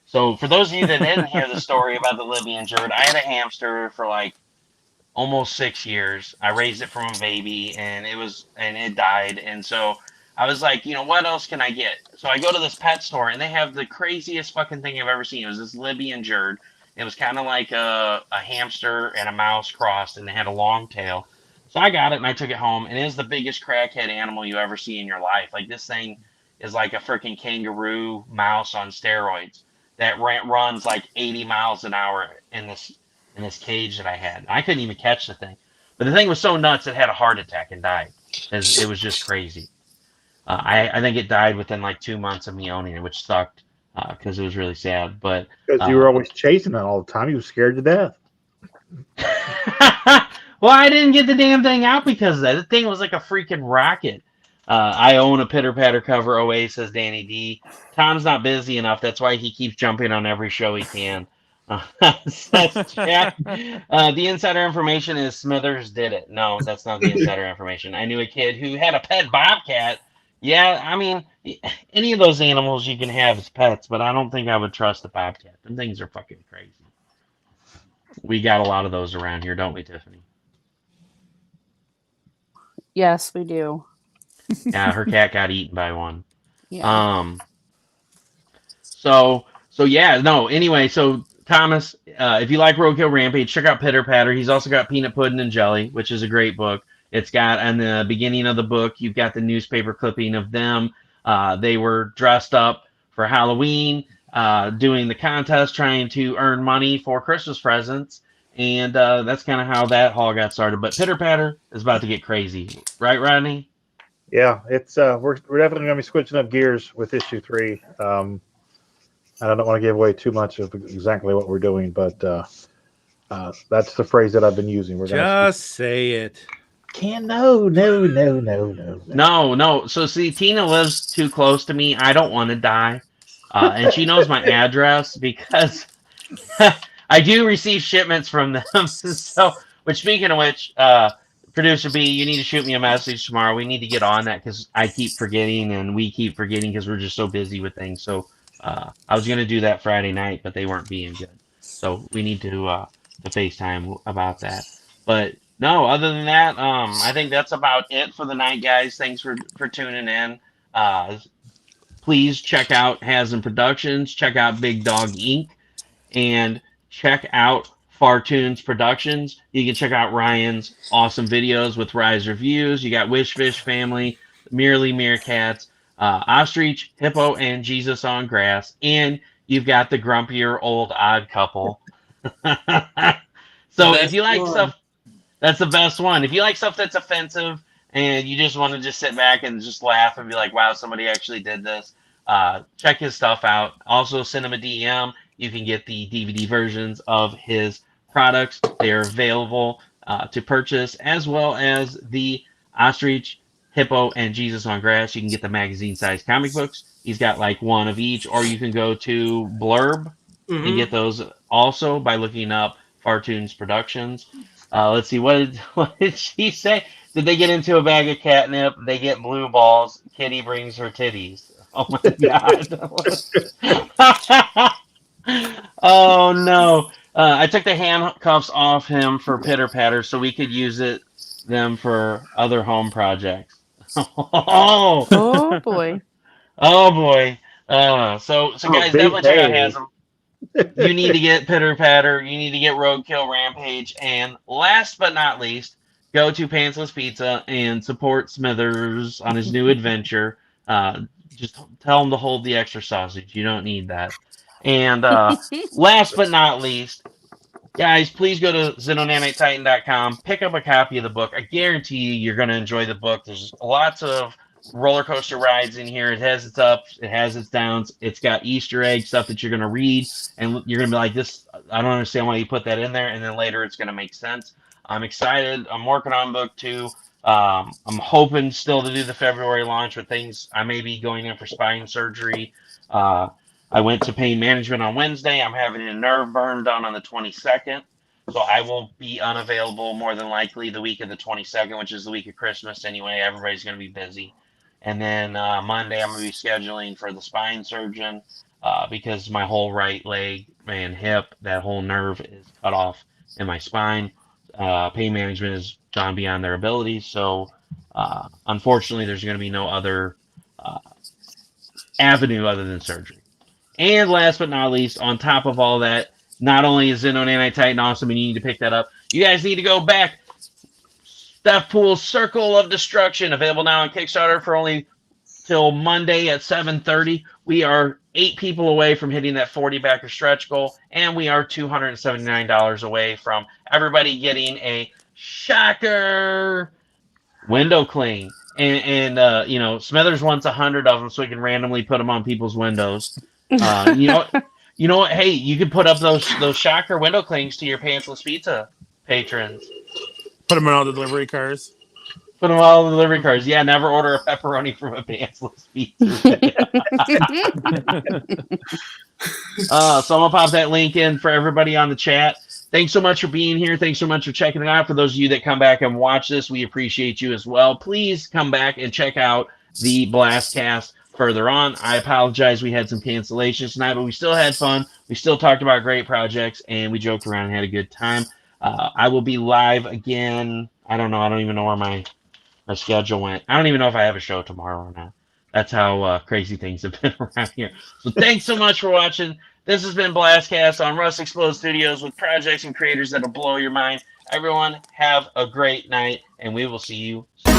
So for those of you that didn't hear the story about the Libby and Jerd, I had a hamster for like almost 6 years. I raised it from a baby and it died. And so I was like, what else can I get? So I go to this pet store and they have the craziest fucking thing I've ever seen. It was this Libby and Jerd. It was kind of like a hamster and a mouse crossed, and they had a long tail. So I got it, and I took it home, and it is the biggest crackhead animal you ever see in your life. Like, this thing is like a freaking kangaroo mouse on steroids that runs like 80 miles an hour in this cage that I had. I couldn't even catch the thing. But the thing was so nuts, it had a heart attack and died. It was just crazy. I think it died within like 2 months of me owning it, which sucked. Because it was really sad, but because you were always chasing it all the time, you were scared to death. Well, I didn't get the damn thing out because of that. The thing was like a freaking rocket. I own a Pitter Patter cover. OA says Danny D. Tom's not busy enough. That's why he keeps jumping on every show he can. Says Jack. The insider information is Smithers did it. No, that's not the insider information. I knew a kid who had a pet bobcat. Yeah, I mean, any of those animals you can have as pets, but I don't think I would trust the bobcat. Them things are fucking crazy. We got a lot of those around here, don't we, Tiffany? Yes, we do. Yeah, her cat got eaten by one. Yeah. So yeah, no. Anyway, so Thomas, if you like Roadkill Rampage, check out Pitter Patter. He's also got Peanut Pudding and Jelly, which is a great book. It's got, in the beginning of the book, you've got the newspaper clipping of them. They were dressed up for Halloween, doing the contest, trying to earn money for Christmas presents. And that's kind of how that all got started. But Pitter Patter is about to get crazy. Right, Rodney? Yeah, it's we're definitely going to be switching up gears with issue 3. And I don't want to give away too much of exactly what we're doing, but that's the phrase that I've been using. We're just say it. No. So see, Tina lives too close to me. I don't want to die. And she knows my address because I do receive shipments from them. So, speaking of which, producer B, you need to shoot me a message tomorrow. We need to get on that because I keep forgetting and we keep forgetting because we're just so busy with things. So I was going to do that Friday night, but they weren't being good. So we need to FaceTime about that. But no, other than that, I think that's about it for the night, guys. Thanks for tuning in. Please check out Hazzum Productions, check out Big Dog Inc., and check out Fartoons Productions. You can check out Ryan's awesome videos with Rise reviews. You got Wish Fish Family, Merely Meerkats, Ostrich, Hippo, and Jesus on Grass. And you've got the grumpier old odd couple. So if you like stuff, that's the best one. If you like stuff that's offensive and you just want to just sit back and just laugh and be like, wow, somebody actually did this, check his stuff out. Also send him a DM. You can get the DVD versions of his products. They are available to purchase, as well as the Ostrich, Hippo, and Jesus on Grass. You can get the magazine-sized comic books. He's got like one of each, or you can go to Blurb and get those also by looking up Fartoons Productions. Let's see, what did she say? Did they get into a bag of catnip? They get blue balls. Kitty brings her titties. Oh my god. Oh no. I took the handcuffs off him for Pitter Patter so we could use them for other home projects. Oh boy. Oh boy. So guys, definitely check out Hazzum. You need to get Pitter Patter. You need to get Roadkill Rampage. And last but not least, go to Pantsless Pizza and support Smithers on his new adventure. Just tell him to hold the extra sausage. You don't need that. And last but not least, guys, please go to XenonaniteTitan.com. Pick up a copy of the book. I guarantee you're going to enjoy the book. There's lots of roller coaster rides in here. It has its ups, it has its downs. It's got Easter egg stuff that you're going to read, and you're going to be like, "This, I don't understand why you put that in there." And then later, it's going to make sense. I'm excited. I'm working on book 2. I'm hoping still to do the February launch with things. I may be going in for spine surgery. I went to pain management on Wednesday. I'm having a nerve burn done on the 22nd. So I will be unavailable more than likely the week of the 22nd, which is the week of Christmas anyway. Everybody's going to be busy. And then Monday, I'm going to be scheduling for the spine surgeon because my whole right leg and hip, that whole nerve is cut off in my spine. Pain management has gone beyond their abilities. So unfortunately, there's going to be no other avenue other than surgery. And last but not least, on top of all that, not only is Xenon Anti-Titan awesome, and you need to pick that up, you guys need to go back. Stefpool's Circle of Destruction, available now on Kickstarter for only till Monday at 7:30. We are 8 people away from hitting that 40-backer stretch goal, and we are $279 away from everybody getting a shocker window cling. And you know, Smithers wants 100 of them so we can randomly put them on people's windows. You know what? Hey, you can put up those shocker window clings to your Pantsless Pizza patrons. Put them in all the delivery cars. Put them all in the delivery cars. Yeah, never order a pepperoni from a Pantsless Pizza. So I'm gonna pop that link in for everybody on the chat. Thanks so much for being here. Thanks so much for checking it out. For those of you that come back and watch this, we appreciate you as well. Please come back and check out the Blastcast further on. I apologize. We had some cancellations tonight, but we still had fun. We still talked about great projects, and we joked around and had a good time. I will be live again. I don't know. I don't even know where my schedule went. I don't even know if I have a show tomorrow or not. That's how crazy things have been around here. So thanks so much for watching. This has been Blastcast on Rust Explode Studios with projects and creators that'll blow your mind. Everyone, have a great night, and we will see you soon.